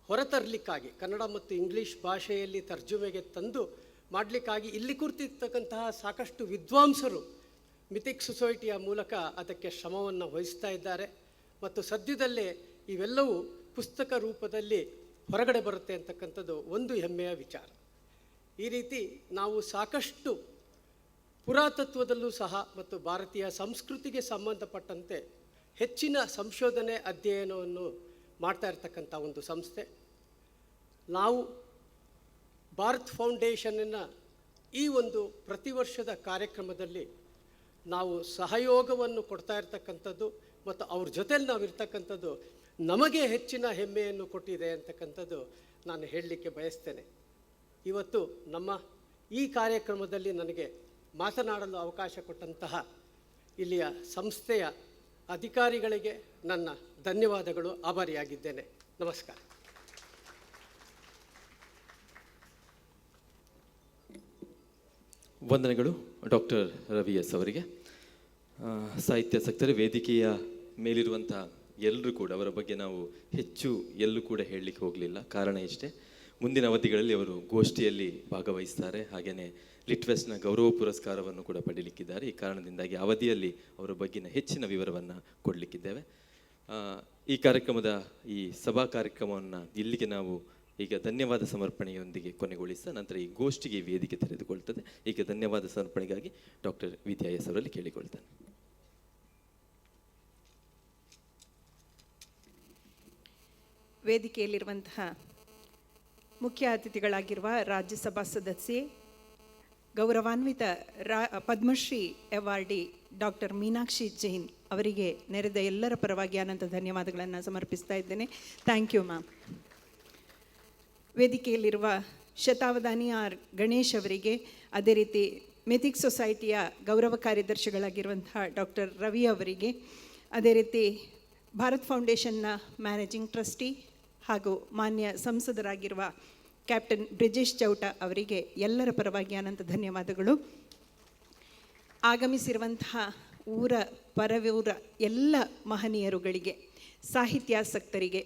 ಹೊರತರಲಿಕ್ಕಾಗಿ ಕನ್ನಡ ಮತ್ತು ಇಂಗ್ಲೀಷ್ ಭಾಷೆಯಲ್ಲಿ ತರ್ಜುಮೆಗೆ ತಂದು ಮಾಡಲಿಕ್ಕಾಗಿ ಇಲ್ಲಿ ಕುರಿತಿರ್ತಕ್ಕಂತಹ ಸಾಕಷ್ಟು ವಿದ್ವಾಂಸರು ಮಿಥಿಕ್ ಸೊಸೈಟಿಯ ಮೂಲಕ ಅದಕ್ಕೆ ಶ್ರಮವನ್ನು ವಹಿಸ್ತಾ ಇದ್ದಾರೆ. ಮತ್ತು ಸದ್ಯದಲ್ಲೇ ಇವೆಲ್ಲವೂ ಪುಸ್ತಕ ರೂಪದಲ್ಲಿ ಹೊರಗಡೆ ಬರುತ್ತೆ ಅಂತಕ್ಕಂಥದ್ದು ಒಂದು ಹೆಮ್ಮೆಯ ವಿಚಾರ. ಈ ರೀತಿ ನಾವು ಸಾಕಷ್ಟು ಪುರಾತತ್ವದಲ್ಲೂ ಸಹ ಮತ್ತು ಭಾರತೀಯ ಸಂಸ್ಕೃತಿಗೆ ಸಂಬಂಧಪಟ್ಟಂತೆ ಹೆಚ್ಚಿನ ಸಂಶೋಧನೆ ಅಧ್ಯಯನವನ್ನು ಮಾಡ್ತಾ ಇರ್ತಕ್ಕಂಥ ಒಂದು ಸಂಸ್ಥೆ. ನಾವು ಭಾರತ್ ಫೌಂಡೇಶನ್ನ ಈ ಒಂದು ಪ್ರತಿ ವರ್ಷದ ಕಾರ್ಯಕ್ರಮದಲ್ಲಿ ನಾವು ಸಹಯೋಗವನ್ನು ಕೊಡ್ತಾ ಇರ್ತಕ್ಕಂಥದ್ದು ಮತ್ತು ಅವ್ರ ಜೊತೆಲಿ ನಾವು ಇರ್ತಕ್ಕಂಥದ್ದು ನಮಗೆ ಹೆಚ್ಚಿನ ಹೆಮ್ಮೆಯನ್ನು ಕೊಟ್ಟಿದೆ ಅಂತಕ್ಕಂಥದ್ದು ನಾನು ಹೇಳಲಿಕ್ಕೆ ಬಯಸ್ತೇನೆ. ಇವತ್ತು ನಮ್ಮ ಈ ಕಾರ್ಯಕ್ರಮದಲ್ಲಿ ನನಗೆ ಮಾತನಾಡಲು ಅವಕಾಶ ಕೊಟ್ಟಂತಹ ಇಲ್ಲಿಯ ಸಂಸ್ಥೆಯ ಅಧಿಕಾರಿಗಳಿಗೆ ನನ್ನ ಧನ್ಯವಾದಗಳು, ಆಭಾರಿಯಾಗಿದ್ದೇನೆ. ನಮಸ್ಕಾರ. ವಂದನೆಗಳು ಡಾಕ್ಟರ್ ರವಿ ಎಸ್ ಅವರಿಗೆ. ಸಾಹಿತ್ಯಾಸಕ್ತರ ವೇದಿಕೆಯ ಮೇಲಿರುವಂಥ ಎಲ್ಲರೂ ಕೂಡ ಅವರ ಬಗ್ಗೆ ನಾವು ಹೆಚ್ಚು ಎಲ್ಲೂ ಕೂಡ ಹೇಳಲಿಕ್ಕೆ ಹೋಗಲಿಲ್ಲ. ಕಾರಣ ಇಷ್ಟೇ, ಮುಂದಿನ ಅವಧಿಗಳಲ್ಲಿ ಅವರು ಗೋಷ್ಠಿಯಲ್ಲಿ ಭಾಗವಹಿಸ್ತಾರೆ, ಹಾಗೆಯೇ ಲಿಟ್ವೆಸ್ಟ್ನ ಗೌರವ ಪುರಸ್ಕಾರವನ್ನು ಕೂಡ ಪಡೀಲಿಕ್ಕಿದ್ದಾರೆ. ಈ ಕಾರಣದಿಂದಾಗಿ ಅವಧಿಯಲ್ಲಿ ಅವರ ಬಗ್ಗಿನ ಹೆಚ್ಚಿನ ವಿವರವನ್ನು ಕೊಡಲಿಕ್ಕಿದ್ದೇವೆ. ಈ ಕಾರ್ಯಕ್ರಮದ ಈ ಸಭಾ ಕಾರ್ಯಕ್ರಮವನ್ನು ಇಲ್ಲಿಗೆ ನಾವು ಈಗ ಧನ್ಯವಾದ ಸಮರ್ಪಣೆಯೊಂದಿಗೆ ಕೊನೆಗೊಳಿಸ್ತಾ ನಂತರ ಈ ಗೋಷ್ಠಿಗೆ ವೇದಿಕೆ ತೆರೆದುಕೊಳ್ತದೆ. ಈಗ ಧನ್ಯವಾದ ಸಮರ್ಪಣೆಗಾಗಿ ಡಾಕ್ಟರ್ ವಿದ್ಯಾ ಎಸ್ ಅವರಲ್ಲಿ ಕೇಳಿಕೊಳ್ತೇನೆ. ವೇದಿಕೆಯಲ್ಲಿರುವಂತಹ ಮುಖ್ಯ ಅತಿಥಿಗಳಾಗಿರುವ ರಾಜ್ಯಸಭಾ ಸದಸ್ಯೆ, ಗೌರವಾನ್ವಿತ ಪದ್ಮಶ್ರೀ ಅವಾರ್ಡಿ ಡಾಕ್ಟರ್ ಮೀನಾಕ್ಷಿ ಜೈನ್ ಅವರಿಗೆ ನೆರೆದ ಎಲ್ಲರ ಪರವಾಗಿ ಅನಂತ ಧನ್ಯವಾದಗಳನ್ನು ಸಮರ್ಪಿಸ್ತಾ ಇದ್ದೇನೆ. Thank you ma'am. ವೇದಿಕೆಯಲ್ಲಿರುವ ಶತಾವಧಾನಿ ಆರ್ ಗಣೇಶ್ ಅವರಿಗೆ, ಅದೇ ರೀತಿ ಮಿಥಿಕ್ ಸೊಸೈಟಿಯ ಗೌರವ ಕಾರ್ಯದರ್ಶಿಗಳಾಗಿರುವಂತಹ ಡಾಕ್ಟರ್ ರವಿ ಅವರಿಗೆ, ಅದೇ ರೀತಿ ಭಾರತ್ ಫೌಂಡೇಶನ್ನ ಮ್ಯಾನೇಜಿಂಗ್ ಟ್ರಸ್ಟಿ ಹಾಗೂ ಮಾನ್ಯ ಸಂಸದರಾಗಿರುವ ಕ್ಯಾಪ್ಟನ್ ಬ್ರಿಜೇಶ್ ಚೌಟ ಅವರಿಗೆ ಎಲ್ಲರ ಪರವಾಗಿ ಅನಂತ ಧನ್ಯವಾದಗಳು. ಆಗಮಿಸಿರುವಂತಹ ಊರ ಪರವೂರ ಎಲ್ಲ ಮಹನೀಯರುಗಳಿಗೆ, ಸಾಹಿತ್ಯಾಸಕ್ತರಿಗೆ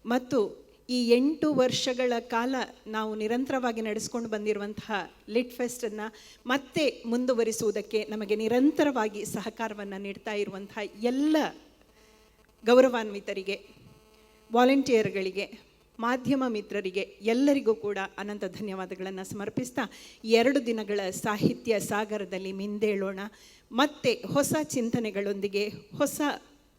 ಮತ್ತು ಈ 8 ವರ್ಷಗಳ ಕಾಲ ನಾವು ನಿರಂತರವಾಗಿ ನಡೆಸ್ಕೊಂಡು ಬಂದಿರುವಂತಹ ಲಿಟ್ ಫೆಸ್ಟನ್ನು ಮತ್ತೆ ಮುಂದುವರಿಸುವುದಕ್ಕೆ ನಮಗೆ ನಿರಂತರವಾಗಿ ಸಹಕಾರವನ್ನು ನೀಡ್ತಾ ಇರುವಂತಹ ಎಲ್ಲ ಗೌರವಾನ್ವಿತರಿಗೆ ವಾಲಂಟಿಯರ್ಗಳಿಗೆ, ಮಾಧ್ಯಮ ಮಿತ್ರರಿಗೆ ಎಲ್ಲರಿಗೂ ಕೂಡ ಅನಂತ ಧನ್ಯವಾದಗಳನ್ನು ಸಮರ್ಪಿಸ್ತಾ 2 ದಿನಗಳ ಸಾಹಿತ್ಯ ಸಾಗರದಲ್ಲಿ ಮಿಂದೇಳೋಣ. ಮತ್ತೆ ಹೊಸ ಚಿಂತನೆಗಳೊಂದಿಗೆ, ಹೊಸ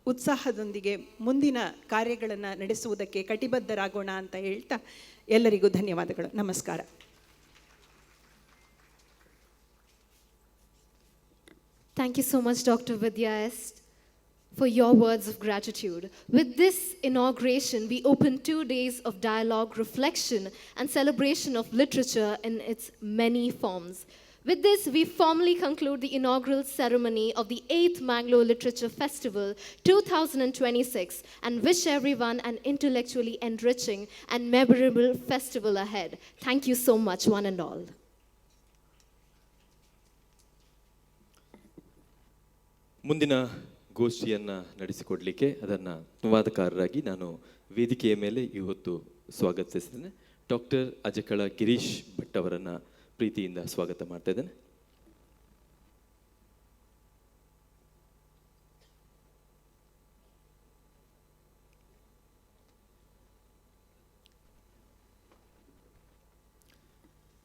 ಉತ್ಸಾಹದೊಂದಿಗೆ ಮುಂದಿನ ಕಾರ್ಯಗಳನ್ನು ನಡೆಸುವುದಕ್ಕೆ ಕಟಿಬದ್ಧರಾಗೋಣ ಅಂತ ಹೇಳ್ತಾ ಎಲ್ಲರಿಗೂ ಧನ್ಯವಾದಗಳು. ನಮಸ್ಕಾರ. Thank you so much, Dr. Vidya S., for your words of gratitude. With this inauguration, we open 2 days of dialogue, reflection, and celebration of literature in its many forms. With this, we formally conclude the inaugural ceremony of the 8th Mangalore Literature Festival 2026 and wish everyone an intellectually enriching and memorable festival ahead. Thank you so much, one and all. ಮುಂದಿನ ಗೋಷ್ಠಿಯನ್ನು ನಡೆಸಿಕೊಡಲಿಕ್ಕೆ ಅದನ್ನು ಸಂವಾದಕಾರರಾಗಿ ನಾನು ವೇದಿಕೆಯ ಮೇಲೆ ಇವತ್ತು ಸ್ವಾಗತಿಸಿದ್ದೇನೆ. Doctor ಅಜಕಳ Girish Bhat ಅವರನ್ನು ಪ್ರೀತಿಯಿಂದ ಸ್ವಾಗತ ಮಾಡ್ತಾ ಇದ್ದೇನೆ.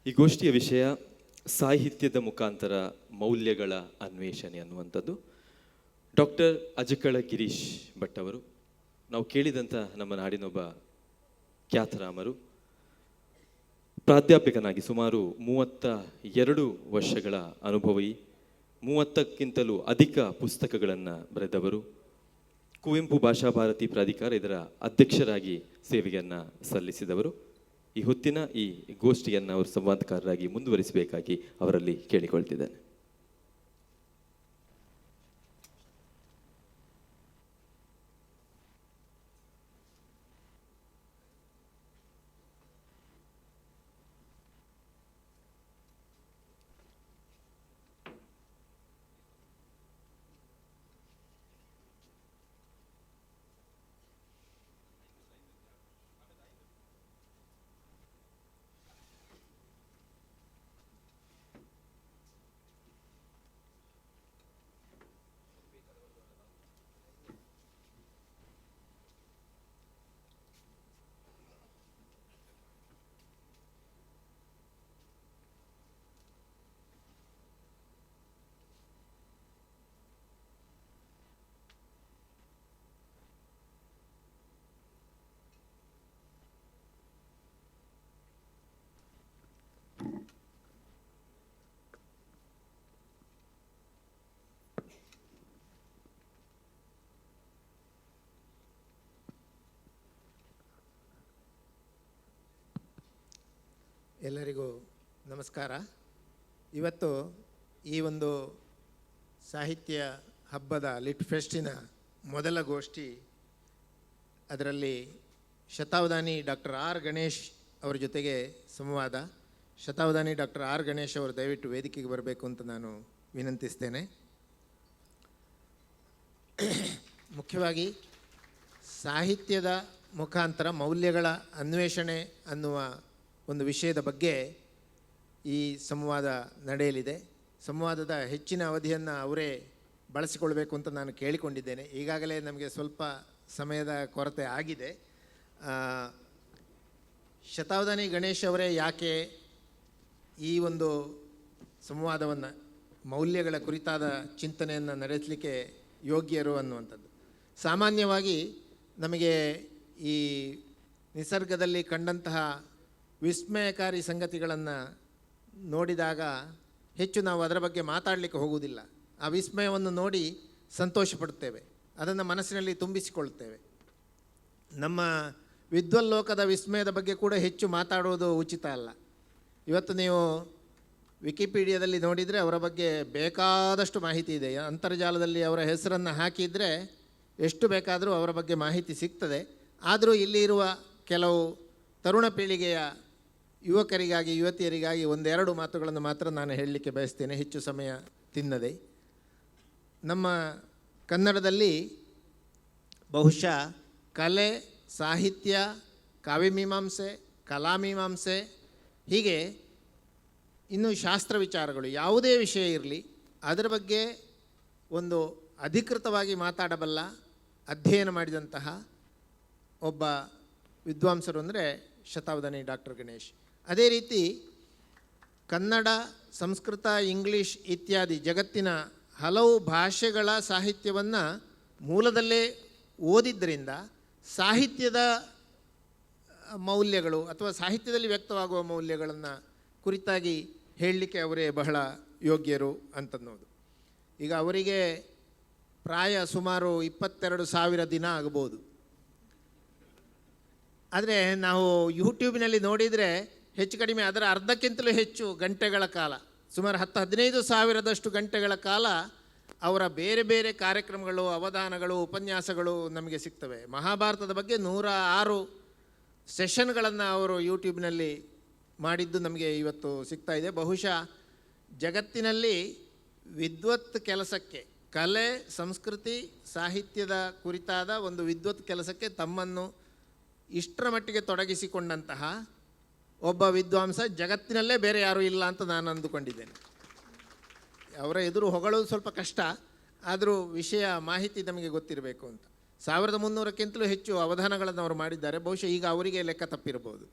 ಈ ಗೋಷ್ಠಿಯ ವಿಷಯ ಸಾಹಿತ್ಯದ ಮುಖಾಂತರ ಮೌಲ್ಯಗಳ ಅನ್ವೇಷಣೆ ಅನ್ನುವಂಥದ್ದು. ಡಾಕ್ಟರ್ ಅಜಕಳ ಗಿರೀಶ್ ಭಟ್ ಅವರು ನಾವು ಕೇಳಿದಂಥ ನಮ್ಮ ನಾಡಿನೊಬ್ಬ ಖ್ಯಾತರಾಮರು, ಪ್ರಾಧ್ಯಾಪಕನಾಗಿ ಸುಮಾರು 32 ವರ್ಷಗಳ ಅನುಭವಿ, 30ಕ್ಕಿಂತಲೂ ಅಧಿಕ ಪುಸ್ತಕಗಳನ್ನು ಬರೆದವರು, ಕುವೆಂಪು ಭಾಷಾ ಭಾರತಿ ಪ್ರಾಧಿಕಾರ ಇದರ ಅಧ್ಯಕ್ಷರಾಗಿ ಸೇವೆಯನ್ನು ಸಲ್ಲಿಸಿದವರು. ಈ ಹೊತ್ತಿನ ಈ ಗೋಷ್ಠಿಯನ್ನು ಅವರು ಸಂವಾದಕಾರರಾಗಿ ಮುಂದುವರಿಸಬೇಕಾಗಿ ಅವರಲ್ಲಿ ಕೇಳಿಕೊಳ್ತಿದ್ದೇನೆ. ಎಲ್ಲರಿಗೂ ನಮಸ್ಕಾರ. ಇವತ್ತು ಈ ಒಂದು ಸಾಹಿತ್ಯ ಹಬ್ಬದ ಲಿಟ್ ಫೆಸ್ಟಿನ ಮೊದಲ ಗೋಷ್ಠಿ, ಅದರಲ್ಲಿ ಶತಾವಧಾನಿ ಡಾಕ್ಟರ್ ಆರ್ ಗಣೇಶ್ ಅವರ ಜೊತೆಗೆ ಸಂವಾದ. ಶತಾವಧಾನಿ ಡಾಕ್ಟರ್ ಆರ್ ಗಣೇಶ್ ಅವರು ದಯವಿಟ್ಟು ವೇದಿಕೆಗೆ ಬರಬೇಕು ಅಂತ ನಾನು ವಿನಂತಿಸ್ತೇನೆ. ಮುಖ್ಯವಾಗಿ ಸಾಹಿತ್ಯದ ಮುಖಾಂತರ ಮೌಲ್ಯಗಳ ಅನ್ವೇಷಣೆ ಅನ್ನುವ ಒಂದು ವಿಷಯದ ಬಗ್ಗೆ ಈ ಸಂವಾದ ನಡೆಯಲಿದೆ. ಸಂವಾದದ ಹೆಚ್ಚಿನ ಅವಧಿಯನ್ನು ಅವರೇ ಬಳಸಿಕೊಳ್ಬೇಕು ಅಂತ ನಾನು ಕೇಳಿಕೊಂಡಿದ್ದೇನೆ. ಈಗಾಗಲೇ ನಮಗೆ ಸ್ವಲ್ಪ ಸಮಯದ ಕೊರತೆ ಆಗಿದೆ. ಶತಾವಧಾನಿ ಗಣೇಶ್ ಅವರೇ ಯಾಕೆ ಈ ಒಂದು ಸಂವಾದವನ್ನು, ಮೌಲ್ಯಗಳ ಕುರಿತಾದ ಚಿಂತನೆಯನ್ನು ನಡೆಸಲಿಕ್ಕೆ ಯೋಗ್ಯರು ಅನ್ನುವಂಥದ್ದು. ಸಾಮಾನ್ಯವಾಗಿ ನಮಗೆ ಈ ನಿಸರ್ಗದಲ್ಲಿ ಕಂಡಂತಹ ವಿಸ್ಮಯಕಾರಿ ಸಂಗತಿಗಳನ್ನು ನೋಡಿದಾಗ ಹೆಚ್ಚು ನಾವು ಅದರ ಬಗ್ಗೆ ಮಾತಾಡಲಿಕ್ಕೆ ಹೋಗುವುದಿಲ್ಲ. ಆ ವಿಸ್ಮಯವನ್ನು ನೋಡಿ ಸಂತೋಷಪಡುತ್ತೇವೆ, ಅದನ್ನು ಮನಸ್ಸಿನಲ್ಲಿ ತುಂಬಿಸಿಕೊಳ್ಳುತ್ತೇವೆ. ನಮ್ಮ ವಿದ್ವಲ್ಲೋಕದ ವಿಸ್ಮಯದ ಬಗ್ಗೆ ಕೂಡ ಹೆಚ್ಚು ಮಾತಾಡುವುದು ಉಚಿತ ಅಲ್ಲ. ಇವತ್ತು ನೀವು ವಿಕಿಪೀಡಿಯಾದಲ್ಲಿ ನೋಡಿದರೆ ಅವರ ಬಗ್ಗೆ ಬೇಕಾದಷ್ಟು ಮಾಹಿತಿ ಇದೆ. ಅಂತರ್ಜಾಲದಲ್ಲಿ ಅವರ ಹೆಸರನ್ನು ಹಾಕಿದರೆ ಎಷ್ಟು ಬೇಕಾದರೂ ಅವರ ಬಗ್ಗೆ ಮಾಹಿತಿ ಸಿಗ್ತದೆ. ಆದರೂ ಇಲ್ಲಿ ಇರುವ ಕೆಲವು ತರುಣ ಪೀಳಿಗೆಯ ಯುವಕರಿಗಾಗಿ, ಯುವತಿಯರಿಗಾಗಿ 1-2 ಮಾತುಗಳನ್ನು ಮಾತ್ರ ನಾನು ಹೇಳಲಿಕ್ಕೆ ಬಯಸ್ತೇನೆ, ಹೆಚ್ಚು ಸಮಯ ತಿನ್ನದೆ. ನಮ್ಮ ಕನ್ನಡದಲ್ಲಿ ಬಹುಶಃ ಕಲೆ, ಸಾಹಿತ್ಯ, ಕಾವ್ಯಮೀಮಾಂಸೆ, ಕಲಾಮೀಮಾಂಸೆ, ಹೀಗೆ ಇನ್ನು ಶಾಸ್ತ್ರ ವಿಚಾರಗಳು ಯಾವುದೇ ವಿಷಯ ಇರಲಿ ಅದರ ಬಗ್ಗೆ ಒಂದು ಅಧಿಕೃತವಾಗಿ ಮಾತಾಡಬಲ್ಲ, ಅಧ್ಯಯನ ಮಾಡಿದಂತಹ ಒಬ್ಬ ವಿದ್ವಾಂಸರು ಅಂದರೆ ಶತಾವಧಾನಿ ಡಾಕ್ಟರ್ ಗಣೇಶ್. ಅದೇ ರೀತಿ ಕನ್ನಡ, ಸಂಸ್ಕೃತ, ಇಂಗ್ಲೀಷ್ ಇತ್ಯಾದಿ ಜಗತ್ತಿನ ಹಲವು ಭಾಷೆಗಳ ಸಾಹಿತ್ಯವನ್ನು ಮೂಲದಲ್ಲೇ ಓದಿದ್ದರಿಂದ ಸಾಹಿತ್ಯದ ಮೌಲ್ಯಗಳು ಅಥವಾ ಸಾಹಿತ್ಯದಲ್ಲಿ ವ್ಯಕ್ತವಾಗುವ ಮೌಲ್ಯಗಳನ್ನು ಕುರಿತಾಗಿ ಹೇಳಲಿಕ್ಕೆ ಅವರೇ ಬಹಳ ಯೋಗ್ಯರು ಅಂತನ್ನೋದು. ಈಗ ಅವರಿಗೆ ಪ್ರಾಯ ಸುಮಾರು 22,000 ದಿನ ಆಗಬಹುದು. ಆದರೆ ನಾವು ಯೂಟ್ಯೂಬ್ನಲ್ಲಿ ನೋಡಿದರೆ ಹೆಚ್ಚು ಕಡಿಮೆ ಅದರ ಅರ್ಧಕ್ಕಿಂತಲೂ ಹೆಚ್ಚು ಗಂಟೆಗಳ ಕಾಲ, ಸುಮಾರು 10-15 ಸಾವಿರದಷ್ಟು ಗಂಟೆಗಳ ಕಾಲ ಅವರ ಬೇರೆ ಬೇರೆ ಕಾರ್ಯಕ್ರಮಗಳು, ಅವಧಾನಗಳು, ಉಪನ್ಯಾಸಗಳು ನಮಗೆ ಸಿಗ್ತವೆ. ಮಹಾಭಾರತದ ಬಗ್ಗೆ 106 ಸೆಷನ್ಗಳನ್ನು ಅವರು ಯೂಟ್ಯೂಬ್ನಲ್ಲಿ ಮಾಡಿದ್ದು ನಮಗೆ ಇವತ್ತು ಸಿಗ್ತಾ ಇದೆ. ಬಹುಶಃ ಜಗತ್ತಿನಲ್ಲಿ ವಿದ್ವತ್ ಕೆಲಸಕ್ಕೆ, ಕಲೆ, ಸಂಸ್ಕೃತಿ, ಸಾಹಿತ್ಯದ ಕುರಿತಾದ ಒಂದು ವಿದ್ವತ್ ಕೆಲಸಕ್ಕೆ ತಮ್ಮನ್ನು ಇಷ್ಟರ ಮಟ್ಟಿಗೆ ತೊಡಗಿಸಿಕೊಂಡಂತಹ ಒಬ್ಬ ವಿದ್ವಾಂಸ ಜಗತ್ತಿನಲ್ಲೇ ಬೇರೆ ಯಾರೂ ಇಲ್ಲ ಅಂತ ನಾನು ಅಂದುಕೊಂಡಿದ್ದೇನೆ. ಅವರ ಎದುರು ಹೊಗಳೋದು ಸ್ವಲ್ಪ ಕಷ್ಟ, ಆದರೂ ವಿಷಯ ಮಾಹಿತಿ ನಮಗೆ ಗೊತ್ತಿರಬೇಕು ಅಂತ. 1300ಕ್ಕಿಂತಲೂ ಹೆಚ್ಚು ಅವಧಾನಗಳನ್ನು ಅವರು ಮಾಡಿದ್ದಾರೆ. ಬಹುಶಃ ಈಗ ಅವರಿಗೆ ಲೆಕ್ಕ ತಪ್ಪಿರಬಹುದು.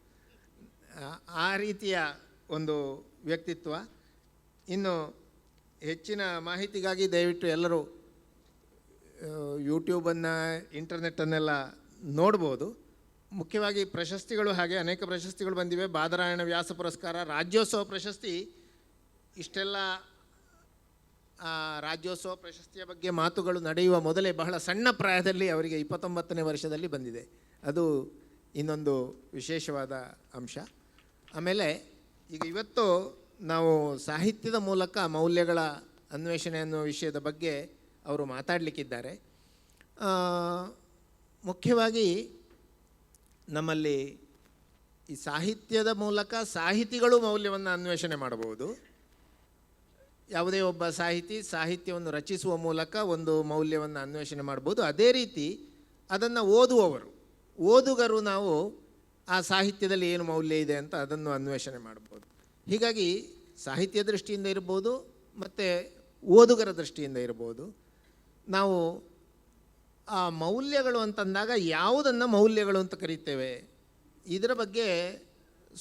ಆ ರೀತಿಯ ಒಂದು ವ್ಯಕ್ತಿತ್ವ. ಇನ್ನು ಹೆಚ್ಚಿನ ಮಾಹಿತಿಗಾಗಿ ದಯವಿಟ್ಟು ಎಲ್ಲರೂ ಯೂಟ್ಯೂಬನ್ನು, ಇಂಟರ್ನೆಟ್ಟನ್ನೆಲ್ಲ ನೋಡ್ಬೋದು. ಮುಖ್ಯವಾಗಿ ಪ್ರಶಸ್ತಿಗಳು ಹಾಗೆ ಅನೇಕ ಪ್ರಶಸ್ತಿಗಳು ಬಂದಿವೆ. ಬಾದರಾಯಣ ವ್ಯಾಸ ಪುರಸ್ಕಾರ, ರಾಜ್ಯೋತ್ಸವ ಪ್ರಶಸ್ತಿ. ಇಷ್ಟೆಲ್ಲ ರಾಜ್ಯೋತ್ಸವ ಪ್ರಶಸ್ತಿಯ ಬಗ್ಗೆ ಮಾತುಗಳು ನಡೆಯುವ ಮೊದಲೇ ಬಹಳ ಸಣ್ಣ ಪ್ರಾಯದಲ್ಲಿ ಅವರಿಗೆ 29ನೇ ವರ್ಷದಲ್ಲಿ ಬಂದಿದೆ. ಅದು ಇನ್ನೊಂದು ವಿಶೇಷವಾದ ಅಂಶ. ಆಮೇಲೆ ಈಗ ಇವತ್ತು ನಾವು ಸಾಹಿತ್ಯದ ಮೂಲಕ ಮೌಲ್ಯಗಳ ಅನ್ವೇಷಣೆ ಅನ್ನುವ ವಿಷಯದ ಬಗ್ಗೆ ಅವರು ಮಾತಾಡಲಿಕ್ಕಿದ್ದಾರೆ. ಮುಖ್ಯವಾಗಿ ನಮ್ಮಲ್ಲಿ ಈ ಸಾಹಿತ್ಯದ ಮೂಲಕ ಸಾಹಿತಿಗಳು ಮೌಲ್ಯವನ್ನು ಅನ್ವೇಷಣೆ ಮಾಡಬಹುದು. ಯಾವುದೇ ಒಬ್ಬ ಸಾಹಿತ್ಯವನ್ನು ರಚಿಸುವ ಮೂಲಕ ಒಂದು ಮೌಲ್ಯವನ್ನು ಅನ್ವೇಷಣೆ ಮಾಡ್ಬೋದು. ಅದೇ ರೀತಿ ಅದನ್ನು ಓದುಗರು ನಾವು ಆ ಸಾಹಿತ್ಯದಲ್ಲಿ ಏನು ಮೌಲ್ಯ ಇದೆ ಅಂತ ಅದನ್ನು ಅನ್ವೇಷಣೆ ಮಾಡ್ಬೋದು. ಹೀಗಾಗಿ ಸಾಹಿತ್ಯ ದೃಷ್ಟಿಯಿಂದ ಇರ್ಬೋದು ಮತ್ತು ಓದುಗರ ದೃಷ್ಟಿಯಿಂದ ಇರ್ಬೋದು. ನಾವು ಆ ಮೌಲ್ಯಗಳು ಅಂತಂದಾಗ ಯಾವುದನ್ನು ಮೌಲ್ಯಗಳು ಅಂತ ಕರೀತೇವೆ, ಇದರ ಬಗ್ಗೆ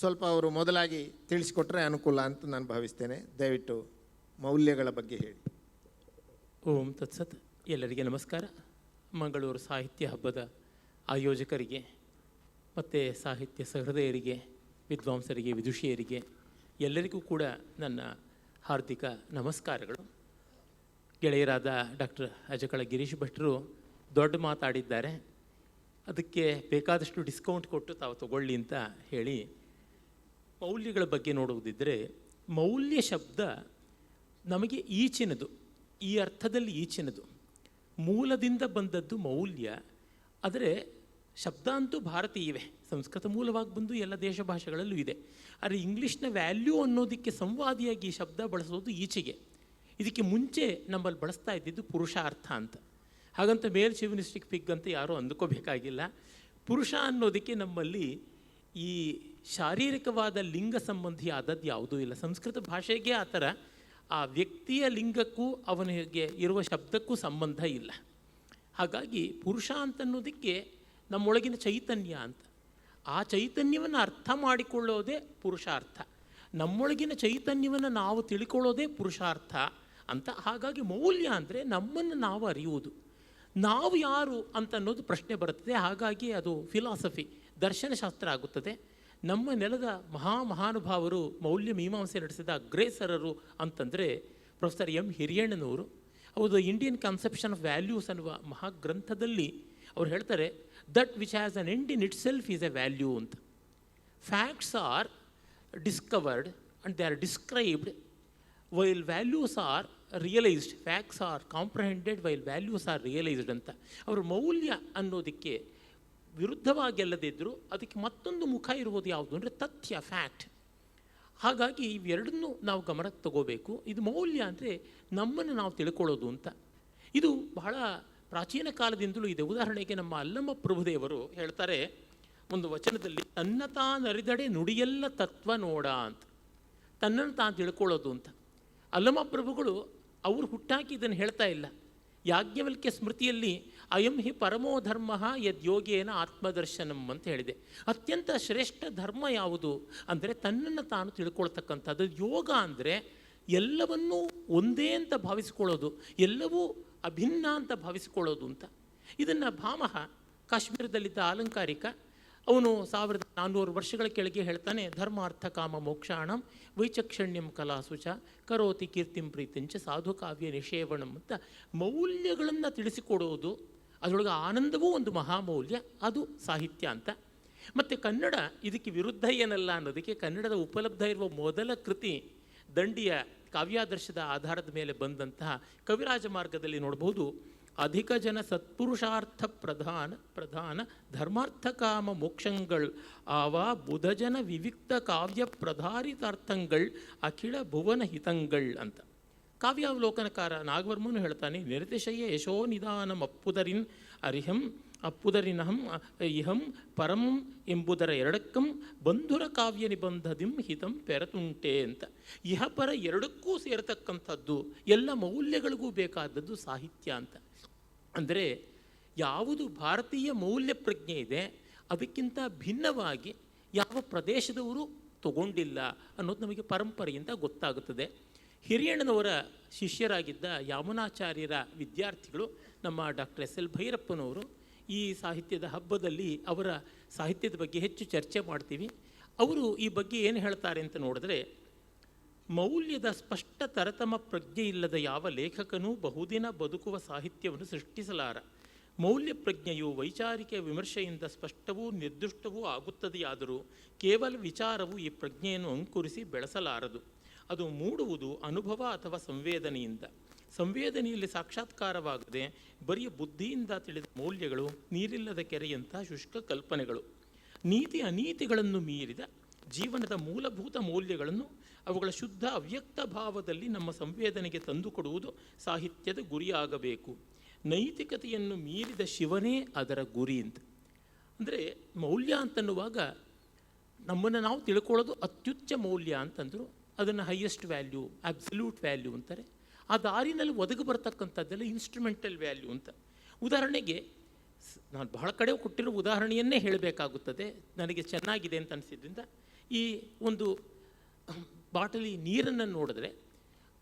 ಸ್ವಲ್ಪ ಅವರು ಮೊದಲಾಗಿ ತಿಳಿಸಿಕೊಟ್ರೆ ಅನುಕೂಲ ಅಂತ ನಾನು ಭಾವಿಸ್ತೇನೆ. ದಯವಿಟ್ಟು ಮೌಲ್ಯಗಳ ಬಗ್ಗೆ ಹೇಳಿ. ಓಂ ತತ್ಸತ್. ಎಲ್ಲರಿಗೆ ನಮಸ್ಕಾರ. ಮಂಗಳೂರು ಸಾಹಿತ್ಯ ಹಬ್ಬದ ಆಯೋಜಕರಿಗೆ ಮತ್ತು ಸಾಹಿತ್ಯ ಸಹೃದಯರಿಗೆ, ವಿದ್ವಾಂಸರಿಗೆ, ವಿದುಷಿಯರಿಗೆ ಎಲ್ಲರಿಗೂ ಕೂಡ ನನ್ನ ಹಾರ್ದಿಕ ನಮಸ್ಕಾರಗಳು. ಗೆಳೆಯರಾದ ಡಾಕ್ಟರ್ ಅಜಕಳ ಗಿರೀಶ್ ಭಟ್ರು ದೊಡ್ಡ ಮಾತಾಡಿದ್ದಾರೆ, ಅದಕ್ಕೆ ಬೇಕಾದಷ್ಟು ಡಿಸ್ಕೌಂಟ್ ಕೊಟ್ಟು ತಾವು ತಗೊಳ್ಳಿ ಅಂತ ಹೇಳಿ. ಮೌಲ್ಯಗಳ ಬಗ್ಗೆ ನೋಡುವುದಿದ್ದರೆ, ಮೌಲ್ಯ ಶಬ್ದ ನಮಗೆ ಈಚಿನದು, ಈ ಅರ್ಥದಲ್ಲಿ ಈಚಿನದು, ಮೂಲದಿಂದ ಬಂದದ್ದು ಮೌಲ್ಯ. ಆದರೆ ಶಬ್ದ ಅಂತೂ ಭಾರತೀಯವೇ, ಸಂಸ್ಕೃತ ಮೂಲವಾಗಿ ಬಂದು ಎಲ್ಲ ದೇಶ ಭಾಷೆಗಳಲ್ಲೂ ಇದೆ. ಆದರೆ ಇಂಗ್ಲೀಷ್ನ ವ್ಯಾಲ್ಯೂ ಅನ್ನೋದಕ್ಕೆ ಸಂವಾದಿಯಾಗಿ ಈ ಶಬ್ದ ಬಳಸೋದು ಈಚೆಗೆ. ಇದಕ್ಕೆ ಮುಂಚೆ ನಮ್ಮಲ್ಲಿ ಬಳಸ್ತಾ ಇದ್ದಿದ್ದು ಪುರುಷಾರ್ಥ ಅಂತ. ಹಾಗಂತ ಮೇಲ್ ಶಿವನಿಸ್ಟಿಕ್ ಪಿಗ್ ಅಂತ ಯಾರೂ ಅಂದುಕೋಬೇಕಾಗಿಲ್ಲ. ಪುರುಷ ಅನ್ನೋದಕ್ಕೆ ನಮ್ಮಲ್ಲಿ ಈ ಶಾರೀರಿಕವಾದ ಲಿಂಗ ಸಂಬಂಧಿ ಆದದ್ದು ಯಾವುದೂ ಇಲ್ಲ. ಸಂಸ್ಕೃತ ಭಾಷೆಗೆ ಆ ಥರ ಆ ವ್ಯಕ್ತಿಯ ಲಿಂಗಕ್ಕೂ ಅವನಿಗೆ ಇರುವ ಶಬ್ದಕ್ಕೂ ಸಂಬಂಧ ಇಲ್ಲ. ಹಾಗಾಗಿ ಪುರುಷ ಅಂತನ್ನೋದಕ್ಕೆ ನಮ್ಮೊಳಗಿನ ಚೈತನ್ಯ ಅಂತ, ಆ ಚೈತನ್ಯವನ್ನು ಅರ್ಥ ಮಾಡಿಕೊಳ್ಳೋದೇ ಪುರುಷಾರ್ಥ. ನಮ್ಮೊಳಗಿನ ಚೈತನ್ಯವನ್ನು ನಾವು ತಿಳ್ಕೊಳ್ಳೋದೇ ಪುರುಷಾರ್ಥ ಅಂತ. ಹಾಗಾಗಿ ಮೌಲ್ಯ ಅಂದರೆ ನಮ್ಮನ್ನು ನಾವು ಅರಿಯುವುದು, ನಾವು ಯಾರು ಅಂತನ್ನೋದು ಪ್ರಶ್ನೆ ಬರುತ್ತದೆ. ಹಾಗಾಗಿ ಅದು ಫಿಲಾಸಫಿ, ದರ್ಶನಶಾಸ್ತ್ರ ಆಗುತ್ತದೆ. ನಮ್ಮ ನೆಲದ ಮಹಾನುಭಾವರು ಮೌಲ್ಯ ಮೀಮಾಂಸೆ ನಡೆಸಿದ ಅಗ್ರೇಸರರು ಅಂತಂದರೆ ಪ್ರೊಫೆಸರ್ ಎಂ ಹಿರಿಯಣ್ಣನವರು. ಅವರು ಇಂಡಿಯನ್ ಕನ್ಸೆಪ್ಷನ್ ಆಫ್ ವ್ಯಾಲ್ಯೂಸ್ ಅನ್ನುವ ಮಹಾಗ್ರಂಥದಲ್ಲಿ ಅವ್ರು ಹೇಳ್ತಾರೆ, that which has an end in itself is a value ಅಂತ. Facts are discovered and they are described while values are realised. Facts are comprehended while values are realised ಅಂತ. ಅವರು ಮೌಲ್ಯ ಅನ್ನೋದಕ್ಕೆ ವಿರುದ್ಧವಾಗೆಲ್ಲದಿದ್ದರೂ ಅದಕ್ಕೆ ಮತ್ತೊಂದು ಮುಖ ಇರುವುದು ಯಾವುದು ಅಂದರೆ ತಥ್ಯ, ಫ್ಯಾಕ್ಟ್. ಹಾಗಾಗಿ ಇವೆರಡನ್ನೂ ನಾವು ಗಮನಕ್ಕೆ ತಗೋಬೇಕು. ಇದು ಮೌಲ್ಯ ಅಂದರೆ ನಮ್ಮನ್ನು ನಾವು ತಿಳ್ಕೊಳ್ಳೋದು ಅಂತ. ಇದು ಬಹಳ ಪ್ರಾಚೀನ ಕಾಲದಿಂದಲೂ ಇದೆ. ಉದಾಹರಣೆಗೆ ನಮ್ಮ ಅಲ್ಲಮ ಪ್ರಭುದೇವರು ಹೇಳ್ತಾರೆ ಒಂದು ವಚನದಲ್ಲಿ, ತನ್ನ ತಾನರಿದಡೆ ನುಡಿಯೆಲ್ಲ ತತ್ವ ನೋಡ ಅಂತ. ತನ್ನನ್ನು ತಾನು ತಿಳ್ಕೊಳ್ಳೋದು ಅಂತ. ಅಲ್ಲಮ ಪ್ರಭುಗಳು ಅವರು ಹುಟ್ಟಾಕಿ ಇದನ್ನು ಹೇಳ್ತಾ ಇಲ್ಲ. ಯಾಜ್ಞವಲ್ಕ್ಯ ಸ್ಮೃತಿಯಲ್ಲಿ ಅಯಂ ಹಿ ಪರಮೋ ಧರ್ಮ ಯದ್ಯೋಗೇನ ಆತ್ಮದರ್ಶನಂ ಅಂತ ಹೇಳಿದೆ. ಅತ್ಯಂತ ಶ್ರೇಷ್ಠ ಧರ್ಮ ಯಾವುದು ಅಂದರೆ ತನ್ನನ್ನು ತಾನು ತಿಳ್ಕೊಳ್ತಕ್ಕಂಥದ್ದು. ಯೋಗ ಅಂದರೆ ಎಲ್ಲವನ್ನೂ ಒಂದೇ ಅಂತ ಭಾವಿಸಿಕೊಳ್ಳೋದು, ಎಲ್ಲವೂ ಅಭಿನ್ನ ಅಂತ ಭಾವಿಸಿಕೊಳ್ಳೋದು ಅಂತ. ಇದನ್ನು ಭಾಮಹ ಕಾಶ್ಮೀರದಲ್ಲಿದ್ದ ಅಲಂಕಾರಿಕ, ಅವನು 1400 ವರ್ಷಗಳ ಕೆಳಗೆ ಹೇಳ್ತಾನೆ, ಧರ್ಮಾರ್ಥ ಕಾಮ ಮೋಕ್ಷಾಣಂ ವೈಚಕ್ಷಣ್ಯಂ ಕಲಾಸುಚ ಕರೋತಿ ಕೀರ್ತಿಂ ಪ್ರೀತಿಂಚ ಸಾಧು ಕಾವ್ಯ ನಿಷೇವಣಂ ಅಂತ ಮೌಲ್ಯಗಳನ್ನು ತಿಳಿಸಿಕೊಡೋದು, ಅದರೊಳಗೆ ಆನಂದವೂ ಒಂದು ಮಹಾಮೌಲ್ಯ, ಅದು ಸಾಹಿತ್ಯ ಅಂತ. ಮತ್ತು ಕನ್ನಡ ಇದಕ್ಕೆ ವಿರುದ್ಧ ಏನಲ್ಲ ಅನ್ನೋದಕ್ಕೆ ಕನ್ನಡದ ಉಪಲಬ್ಧ ಇರುವ ಮೊದಲ ಕೃತಿ ದಂಡಿಯ ಕಾವ್ಯಾದರ್ಶದ ಆಧಾರದ ಮೇಲೆ ಬಂದಂತಹ ಕವಿರಾಜ ಮಾರ್ಗದಲ್ಲಿ ನೋಡಬಹುದು. ಅಧಿಕ ಜನ ಸತ್ಪುರುಷಾರ್ಥ ಪ್ರಧಾನ ಧರ್ಮಾರ್ಥ ಕಾಮ ಮೋಕ್ಷಂಗಳ್ ಆವಾ ಬುಧಜನ ವಿವಿಕ್ತ ಕಾವ್ಯ ಪ್ರಧಾರಿತಾರ್ಥಂಗಳ್ ಅಖಿಳ ಭುವನ ಹಿತಂಗಳ್ ಅಂತ. ಕಾವ್ಯಾವಲೋಕನಕಾರ ನಾಗವರ್ಮನು ಹೇಳ್ತಾನೆ, ನಿರತಿಶಯ ಯಶೋ ನಿಧಾನಂ ಅಪ್ಪುದರಿನ್ ಅರಿಹಂ ಅಪ್ಪುದರಿನಹಂ ಇಹಂ ಪರಂ ಎಂಬುದರ ಎರಡಕ್ಕಂ ಬಂಧುರ ಕಾವ್ಯ ನಿಬಂಧದಿಂ ಹಿತಂ ಪೆರತುಂಟೆ ಅಂತ. ಇಹಪರ ಎರಡಕ್ಕೂ ಸೇರತಕ್ಕಂಥದ್ದು, ಎಲ್ಲ ಮೌಲ್ಯಗಳಿಗೂ ಬೇಕಾದದ್ದು ಸಾಹಿತ್ಯ ಅಂತ. ಅಂದರೆ ಯಾವುದು ಭಾರತೀಯ ಮೌಲ್ಯ ಪ್ರಜ್ಞೆ ಇದೆ ಅದಕ್ಕಿಂತ ಭಿನ್ನವಾಗಿ ಯಾವ ಪ್ರದೇಶದವರು ತಗೊಂಡಿಲ್ಲ ಅನ್ನೋದು ನಮಗೆ ಪರಂಪರೆಯಿಂದ ಗೊತ್ತಾಗುತ್ತದೆ. ಹಿರಿಯಣ್ಣನವರ ಶಿಷ್ಯರಾಗಿದ್ದ ಯಾಮುನಾಚಾರ್ಯರ ವಿದ್ಯಾರ್ಥಿಗಳು ನಮ್ಮ ಡಾಕ್ಟರ್ ಎಸ್ ಎಲ್ ಭೈರಪ್ಪನವರು. ಈ ಸಾಹಿತ್ಯದ ಹಬ್ಬದಲ್ಲಿ ಅವರ ಸಾಹಿತ್ಯದ ಬಗ್ಗೆ ಹೆಚ್ಚು ಚರ್ಚೆ ಮಾಡ್ತೀವಿ. ಅವರು ಈ ಬಗ್ಗೆ ಏನು ಹೇಳ್ತಾರೆ ಅಂತ ನೋಡಿದ್ರೆ, ಮೌಲ್ಯದ ಸ್ಪಷ್ಟ ತರತಮ ಪ್ರಜ್ಞೆ ಇಲ್ಲದ ಯಾವ ಲೇಖಕನೂ ಬಹುದಿನ ಬದುಕುವ ಸಾಹಿತ್ಯವನ್ನು ಸೃಷ್ಟಿಸಲಾರ. ಮೌಲ್ಯ ಪ್ರಜ್ಞೆಯು ವೈಚಾರಿಕ ವಿಮರ್ಶೆಯಿಂದ ಸ್ಪಷ್ಟವೂ ನಿರ್ದಿಷ್ಟವೂ ಆಗುತ್ತದೆಯಾದರೂ ಕೇವಲ ವಿಚಾರವು ಈ ಪ್ರಜ್ಞೆಯನ್ನು ಅಂಕುರಿಸಿ ಬೆಳೆಸಲಾರದು. ಅದು ಮೂಡುವುದು ಅನುಭವ ಅಥವಾ ಸಂವೇದನೆಯಿಂದ. ಸಂವೇದನೆಯಲ್ಲಿ ಸಾಕ್ಷಾತ್ಕಾರವಾಗದೆ ಬರಿಯ ಬುದ್ಧಿಯಿಂದ ತಿಳಿದ ಮೌಲ್ಯಗಳು ನೀರಿಲ್ಲದ ಕೆರೆಯಂಥ ಶುಷ್ಕ ಕಲ್ಪನೆಗಳು. ನೀತಿ ಅನೀತಿಗಳನ್ನು ಮೀರಿದ ಜೀವನದ ಮೂಲಭೂತ ಮೌಲ್ಯಗಳನ್ನು ಅವುಗಳ ಶುದ್ಧ ಅವ್ಯಕ್ತ ಭಾವದಲ್ಲಿ ನಮ್ಮ ಸಂವೇದನೆಗೆ ತಂದುಕೊಡುವುದು ಸಾಹಿತ್ಯದ ಗುರಿಯಾಗಬೇಕು. ನೈತಿಕತೆಯನ್ನು ಮೀರಿದ ಶಿವನೇ ಅದರ ಗುರಿ ಅಂತ. ಅಂದರೆ ಮೌಲ್ಯ ಅಂತನ್ನುವಾಗ ನಮ್ಮನ್ನು ನಾವು ತಿಳ್ಕೊಳ್ಳೋದು ಅತ್ಯುಚ್ಚ ಮೌಲ್ಯ ಅಂತಂದರು, ಅದನ್ನು ಹೈಯೆಸ್ಟ್ ವ್ಯಾಲ್ಯೂ, ಅಬ್ಸಲ್ಯೂಟ್ ವ್ಯಾಲ್ಯೂ ಅಂತಾರೆ. ಆ ದಾರಿನಲ್ಲಿ ಒದಗಿ ಬರ್ತಕ್ಕಂಥದ್ದೆಲ್ಲ ಇನ್ಸ್ಟ್ರುಮೆಂಟಲ್ ವ್ಯಾಲ್ಯೂ ಅಂತ. ಉದಾಹರಣೆಗೆ ನಾನು ಬಹಳ ಕಡೆ ಕೊಟ್ಟಿರೋ ಉದಾಹರಣೆಯನ್ನೇ ಹೇಳಬೇಕಾಗುತ್ತದೆ, ನನಗೆ ಚೆನ್ನಾಗಿದೆ ಅಂತ ಅನಿಸಿದ್ರಿಂದ. ಈ ಒಂದು ಬಾಟಲಿ ನೀರನ್ನು ನೋಡಿದ್ರೆ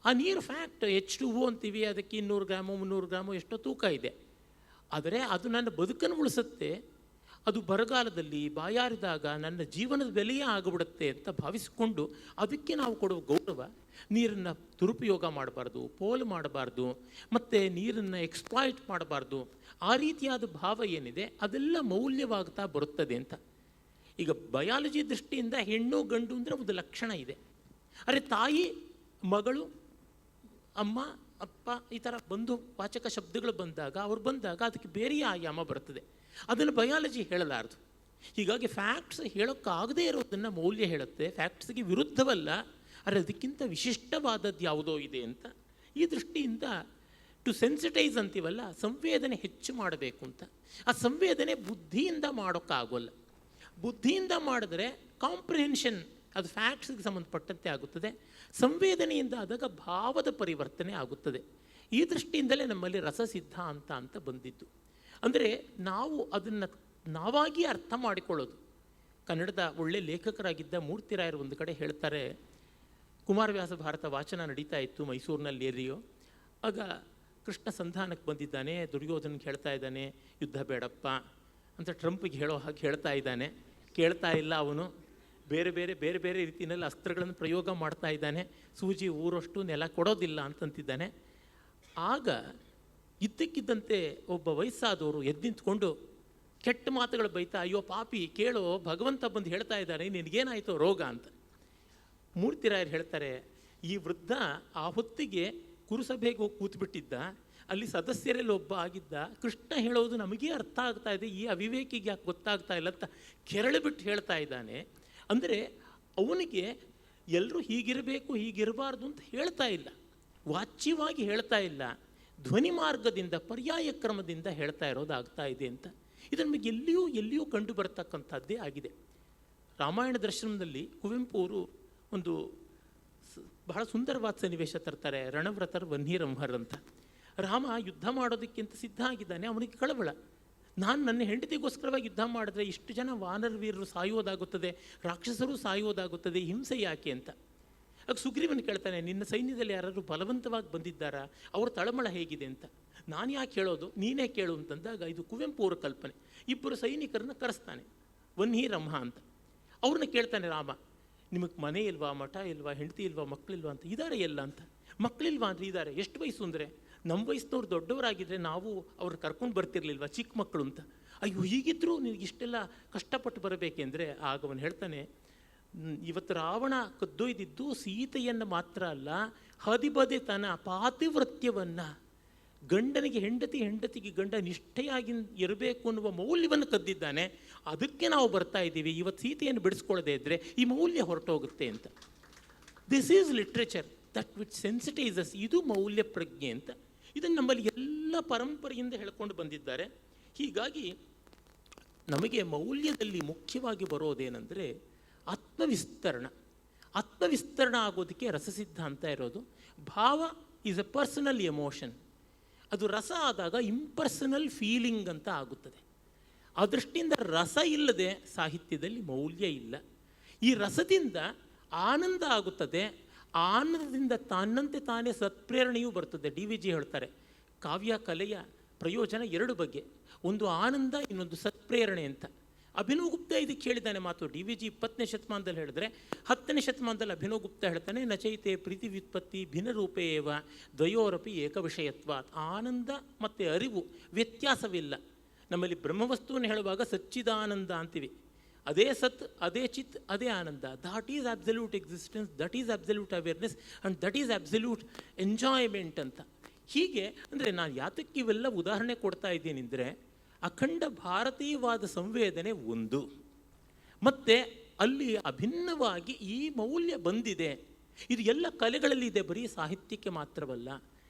ಆ ನೀರು ಫ್ಯಾಕ್ಟ್ H2O ಅಂತೀವಿ, ಅದಕ್ಕೆ 200 ಗ್ರಾಮು 300 ಗ್ರಾಮು ಎಷ್ಟೋ ತೂಕ ಇದೆ. ಆದರೆ ಅದು ನನ್ನ ಬದುಕನ್ನು ಉಳಿಸುತ್ತೆ, ಅದು ಬರಗಾಲದಲ್ಲಿ ಬಾಯಾರಿದಾಗ ನನ್ನ ಜೀವನದ ಬೆಲೆಯೇ ಆಗಿಬಿಡುತ್ತೆ ಅಂತ ಭಾವಿಸಿಕೊಂಡು ಅದಕ್ಕೆ ನಾವು ಕೊಡುವ ಗೌರವ. ನೀರನ್ನು ದುರುಪಯೋಗ ಮಾಡಬಾರ್ದು, ಪೋಲು ಮಾಡಬಾರ್ದು, ಮತ್ತು ನೀರನ್ನು ಎಕ್ಸ್ಪ್ಲಾಯ್ಟ್ ಮಾಡಬಾರ್ದು. ಆ ರೀತಿಯಾದ ಭಾವ ಏನಿದೆ ಅದೆಲ್ಲ ಮೌಲ್ಯವಾಗ್ತಾ ಬರುತ್ತದೆ ಅಂತ. ಈಗ ಬಯಾಲಜಿ ದೃಷ್ಟಿಯಿಂದ ಹೆಣ್ಣು ಗಂಡು ಅಂದರೆ ಒಂದು ಲಕ್ಷಣ ಇದೆ. ಅರೆ ತಾಯಿ ಮಗಳು ಅಮ್ಮ ಅಪ್ಪ ಈ ಥರ ಬಂಧು ವಾಚಕ ಶಬ್ದಗಳು ಬಂದಾಗ ಅದಕ್ಕೆ ಬೇರೆಯೇ ಆಯಾಮ ಬರ್ತದೆ. ಅದನ್ನು ಬಯಾಲಜಿ ಹೇಳಲಾರದು. ಹೀಗಾಗಿ ಫ್ಯಾಕ್ಟ್ಸ್ ಹೇಳೋಕ್ಕಾಗದೇ ಇರೋದನ್ನು ಮೌಲ್ಯ ಹೇಳುತ್ತೆ. ಫ್ಯಾಕ್ಟ್ಸ್ಗೆ ವಿರುದ್ಧವಲ್ಲ, ಆದರೆ ಅದಕ್ಕಿಂತ ವಿಶಿಷ್ಟವಾದದ್ದು ಯಾವುದೋ ಇದೆ ಅಂತ. ಈ ದೃಷ್ಟಿಯಿಂದ ಟು ಸೆನ್ಸಿಟೈಸ್ ಅಂತೀವಲ್ಲ, ಸಂವೇದನೆ ಹೆಚ್ಚು ಮಾಡಬೇಕು ಅಂತ. ಆ ಸಂವೇದನೆ ಬುದ್ಧಿಯಿಂದ ಮಾಡೋಕ್ಕಾಗೋಲ್ಲ. ಬುದ್ಧಿಯಿಂದ ಮಾಡಿದ್ರೆ ಕಾಂಪ್ರಿಹೆನ್ಷನ್ ಅದು ಫ್ಯಾಕ್ಟ್ಸ್ಗೆ ಸಂಬಂಧಪಟ್ಟಂತೆ ಆಗುತ್ತದೆ. ಸಂವೇದನೆಯಿಂದ ಆದಾಗ ಭಾವದ ಪರಿವರ್ತನೆ ಆಗುತ್ತದೆ. ಈ ದೃಷ್ಟಿಯಿಂದಲೇ ನಮ್ಮಲ್ಲಿ ರಸಸಿದ್ಧಾಂತ ಅಂತ ಬಂದಿದ್ದು. ಅಂದರೆ ನಾವು ಅದನ್ನು ನಾವಾಗಿ ಅರ್ಥ ಮಾಡಿಕೊಳ್ಳೋದು. ಕನ್ನಡದ ಒಳ್ಳೆ ಲೇಖಕರಾಗಿದ್ದ ಮೂರ್ತಿರಾಯರು ಒಂದು ಕಡೆ ಹೇಳ್ತಾರೆ, ಕುಮಾರವ್ಯಾಸ ಭಾರತ ವಾಚನ ನಡೀತಾ ಇತ್ತು ಮೈಸೂರಿನಲ್ಲಿ ಏರಿಯೋ. ಆಗ ಕೃಷ್ಣ ಸಂಧಾನಕ್ಕೆ ಬಂದಿದ್ದಾನೆ, ದುರ್ಯೋಧನಿಗೆ ಹೇಳ್ತಾ ಇದ್ದಾನೆ ಯುದ್ಧ ಬೇಡಪ್ಪ ಅಂತ ಟ್ರಂಪಿಗೆ ಹೇಳೋ ಹಾಗೆ ಹೇಳ್ತಾ ಇದ್ದಾನೆ. ಕೇಳ್ತಾ ಇಲ್ಲ ಅವನು. ಬೇರೆ ಬೇರೆ ರೀತಿಯಲ್ಲಿ ಅಸ್ತ್ರಗಳನ್ನು ಪ್ರಯೋಗ ಮಾಡ್ತಾ ಇದ್ದಾನೆ. ಸೂಜಿ ಊರಷ್ಟು ನೆಲ ಕೊಡೋದಿಲ್ಲ ಅಂತಂತಿದ್ದಾನೆ. ಆಗ ಇದ್ದಕ್ಕಿದ್ದಂತೆ ಒಬ್ಬ ವಯಸ್ಸಾದವರು ಎದ್ದು ನಿಂತ್ಕೊಂಡು ಕೆಟ್ಟ ಮಾತುಗಳು ಬೈತಾ, ಅಯ್ಯೋ ಪಾಪಿ ಕೇಳೋ, ಭಗವಂತ ಬಂದು ಹೇಳ್ತಾ ಇದ್ದಾನೆ ನಿನಗೇನಾಯಿತೋ ರೋಗ ಅಂತ. ಮೂರ್ತಿರಾಯರು ಹೇಳ್ತಾರೆ, ಈ ವೃದ್ಧ ಆ ಹೊತ್ತಿಗೆ ಕುರುಸಭೆಗೆ ಹೋಗಿ ಕೂತ್ಬಿಟ್ಟಿದ್ದ, ಅಲ್ಲಿ ಸದಸ್ಯರಲ್ಲಿ ಒಬ್ಬ ಆಗಿದ್ದ. ಕೃಷ್ಣ ಹೇಳೋದು ನಮಗೇ ಅರ್ಥ ಆಗ್ತಾ ಇದೆ, ಈ ಅವಿವೇಕಿಗೆ ಯಾಕೆ ಗೊತ್ತಾಗ್ತಾ ಇಲ್ಲ ಅಂತ ಕೆರಳಿಬಿಟ್ಟು ಹೇಳ್ತಾ ಇದ್ದಾನೆ. ಅಂದರೆ ಅವನಿಗೆ ಎಲ್ಲರೂ ಹೀಗಿರಬೇಕು ಹೀಗಿರಬಾರ್ದು ಅಂತ ಹೇಳ್ತಾ ಇಲ್ಲ, ವಾಚ್ಯವಾಗಿ ಹೇಳ್ತಾ ಇಲ್ಲ, ಧ್ವನಿ ಮಾರ್ಗದಿಂದ ಪರ್ಯಾಯ ಕ್ರಮದಿಂದ ಹೇಳ್ತಾ ಇರೋದಾಗ್ತಾ ಇದೆ ಅಂತ. ಇದು ನಮಗೆ ಎಲ್ಲಿಯೂ ಕಂಡು ಬರತಕ್ಕಂಥದ್ದೇ ಆಗಿದೆ. ರಾಮಾಯಣ ದರ್ಶನದಲ್ಲಿ ಕುವೆಂಪು ಅವರು ಒಂದು ಬಹಳ ಸುಂದರವಾದ ಸನ್ನಿವೇಶ ತರ್ತಾರೆ, ರಣವ್ರತರ್ ವನ್ಹೀರಂಹರ್ ಅಂತ. ರಾಮ ಯುದ್ಧ ಮಾಡೋದಕ್ಕಿಂತ ಸಿದ್ಧ ಆಗಿದ್ದಾನೆ, ಅವನಿಗೆ ಕಳವಳ. ನಾನು ನನ್ನ ಹೆಂಡತಿಗೋಸ್ಕರವಾಗಿ ಯುದ್ಧ ಮಾಡಿದ್ರೆ ಇಷ್ಟು ಜನ ವಾನರ ವೀರರು ಸಾಯುವುದಾಗುತ್ತದೆ, ರಾಕ್ಷಸರು ಸಾಯುವುದಾಗುತ್ತದೆ, ಹಿಂಸೆ ಯಾಕೆ ಅಂತ. ಆಗ ಸುಗ್ರೀವನ್ ಕೇಳ್ತಾನೆ, ನಿನ್ನ ಸೈನ್ಯದಲ್ಲಿ ಯಾರಾದರೂ ಬಲವಂತವಾಗಿ ಬಂದಿದ್ದಾರಾ, ಅವ್ರ ತಳಮಳ ಹೇಗಿದೆ ಅಂತ. ನಾನು ಯಾಕೆ ಹೇಳೋದು, ನೀನೇ ಕೇಳು ಅಂತಂದಾಗ ಇದು ಕುವೆಂಪು ಅವರ ಕಲ್ಪನೆ. ಇಬ್ಬರು ಸೈನಿಕರನ್ನ ಕರೆಸ್ತಾನೆ, ವನ್ಹಿ ರಂಹ ಅಂತ. ಅವ್ರನ್ನ ಕೇಳ್ತಾನೆ ರಾಮ, ನಿಮಗೆ ಮನೆ ಇಲ್ವಾ, ಮಠ ಇಲ್ವಾ, ಹೆಂಡತಿ ಇಲ್ವಾ, ಮಕ್ಕಳಿಲ್ವಾ ಅಂತ. ಇದ್ದಾರೆ ಎಲ್ಲ ಅಂತ. ಮಕ್ಕಳಿಲ್ವಾ ಅಂದರೆ ಇದ್ದಾರೆ. ಎಷ್ಟು ವಯಸ್ಸು ಅಂದರೆ ನಮ್ಮ ವಯಸ್ಸಿನವ್ರು ದೊಡ್ಡವರಾಗಿದ್ದರೆ ನಾವು ಅವ್ರು ಕರ್ಕೊಂಡು ಬರ್ತಿರ್ಲಿಲ್ವ, ಚಿಕ್ಕ ಮಕ್ಕಳು ಅಂತ. ಅಯ್ಯೋ ಹೀಗಿದ್ದರೂ ನಿನಗೆ ಇಷ್ಟೆಲ್ಲ ಕಷ್ಟಪಟ್ಟು ಬರಬೇಕೆಂದರೆ ಆಗ ಅವನು ಹೇಳ್ತಾನೆ, ಇವತ್ತು ರಾವಣ ಕದ್ದೊಯ್ದಿದ್ದು ಸೀತೆಯನ್ನು ಮಾತ್ರ ಅಲ್ಲ, ಹದಿಬದೆತನ ಪಾತಿವೃತ್ಯವನ್ನು, ಗಂಡನಿಗೆ ಹೆಂಡತಿ, ಹೆಂಡತಿಗೆ ಗಂಡ ನಿಷ್ಠೆಯಾಗಿ ಇರಬೇಕು ಅನ್ನುವ ಮೌಲ್ಯವನ್ನು ಕದ್ದಿದ್ದಾನೆ. ಅದಕ್ಕೆ ನಾವು ಬರ್ತಾ ಇದ್ದೀವಿ. ಇವತ್ತು ಸೀತೆಯನ್ನು ಬಿಡಿಸ್ಕೊಳ್ಳದೆ ಇದ್ದರೆ ಈ ಮೌಲ್ಯ ಹೊರಟೋಗುತ್ತೆ ಅಂತ. This is literature that which sensitises. ಇದು ಮೌಲ್ಯ ಪ್ರಜ್ಞೆ ಅಂತ. ಇದನ್ನು ನಮ್ಮಲ್ಲಿ ಎಲ್ಲ ಪರಂಪರೆಯಿಂದ ಹೇಳ್ಕೊಂಡು ಬಂದಿದ್ದಾರೆ. ಹೀಗಾಗಿ ನಮಗೆ ಮೌಲ್ಯದಲ್ಲಿ ಮುಖ್ಯವಾಗಿ ಬರೋದೇನೆಂದರೆ ಆತ್ಮವಿಸ್ತರಣ. ಆತ್ಮವಿಸ್ತರಣ ಆಗೋದಕ್ಕೆ ರಸಸಿದ್ಧಾಂತ ಇರೋದು. ಭಾವ ಈಸ್ ಎ ಪರ್ಸನಲ್ ಎಮೋಷನ್. ಅದು ರಸ ಆದಾಗ ಇಂಪರ್ಸನಲ್ ಫೀಲಿಂಗ್ ಅಂತ ಆಗುತ್ತದೆ. ಆ ದೃಷ್ಟಿಯಿಂದ ರಸ ಇಲ್ಲದೆ ಸಾಹಿತ್ಯದಲ್ಲಿ ಮೌಲ್ಯ ಇಲ್ಲ. ಈ ರಸದಿಂದ ಆನಂದ ಆಗುತ್ತದೆ. ಆನಂದದಿಂದ ತನ್ನಂತೆ ತಾನೇ ಸತ್ಪ್ರೇರಣೆಯೂ ಬರ್ತದೆ. DVG ಹೇಳ್ತಾರೆ, ಕಾವ್ಯ ಕಲೆಯ ಪ್ರಯೋಜನ ಎರಡು ಬಗ್ಗೆ, ಒಂದು ಆನಂದ, ಇನ್ನೊಂದು ಸತ್ಪ್ರೇರಣೆ ಅಂತ. ಅಭಿನವ್ ಗುಪ್ತ ಇದಕ್ಕೆ ಹೇಳಿದ್ದಾನೆ ಮಾತು. DVG 20ನೇ ಶತಮಾನದಲ್ಲಿ ಹೇಳಿದ್ರೆ 10ನೇ ಶತಮಾನದಲ್ಲಿ ಅಭಿನವ್ ಗುಪ್ತ ಹೇಳ್ತಾನೆ, ನಚೈತೆ ಪ್ರೀತಿ ವ್ಯುತ್ಪತ್ತಿ ಭಿನ್ನರೂಪೇವ ದ್ವಯೋರಪಿ ಏಕವಿಷಯತ್ವ. ಆನಂದ ಮತ್ತು ಅರಿವು ವ್ಯತ್ಯಾಸವಿಲ್ಲ. ನಮ್ಮಲ್ಲಿ ಬ್ರಹ್ಮವಸ್ತುವನ್ನು ಹೇಳುವಾಗ ಸಚ್ಚಿದಾನಂದ ಅಂತೀವಿ. ಅದೇ ಸತ್, ಅದೇ ಚಿತ್, ಅದೇ ಆನಂದ. That is absolute existence, that is absolute awareness and that is absolute enjoyment ಅಂತ. ಹೀಗೆ ಅಂದರೆ ನಾನು ಯಾತಕ್ಕೆ ಇವೆಲ್ಲ ಉದಾಹರಣೆ ಕೊಡ್ತಾ ಇದ್ದೀನಿ ಅಂದರೆ, ಅಖಂಡ ಭಾರತೀಯವಾದ ಸಂವೇದನೆ ಒಂದು, ಮತ್ತು ಅಲ್ಲಿ ಅಭಿನ್ನವಾಗಿ ಈ ಮೌಲ್ಯ ಬಂದಿದೆ. ಇದು ಎಲ್ಲ ಕಲೆಗಳಲ್ಲಿದೆ, ಬರೀ ಸಾಹಿತ್ಯಕ್ಕೆ ಮಾತ್ರವಲ್ಲ,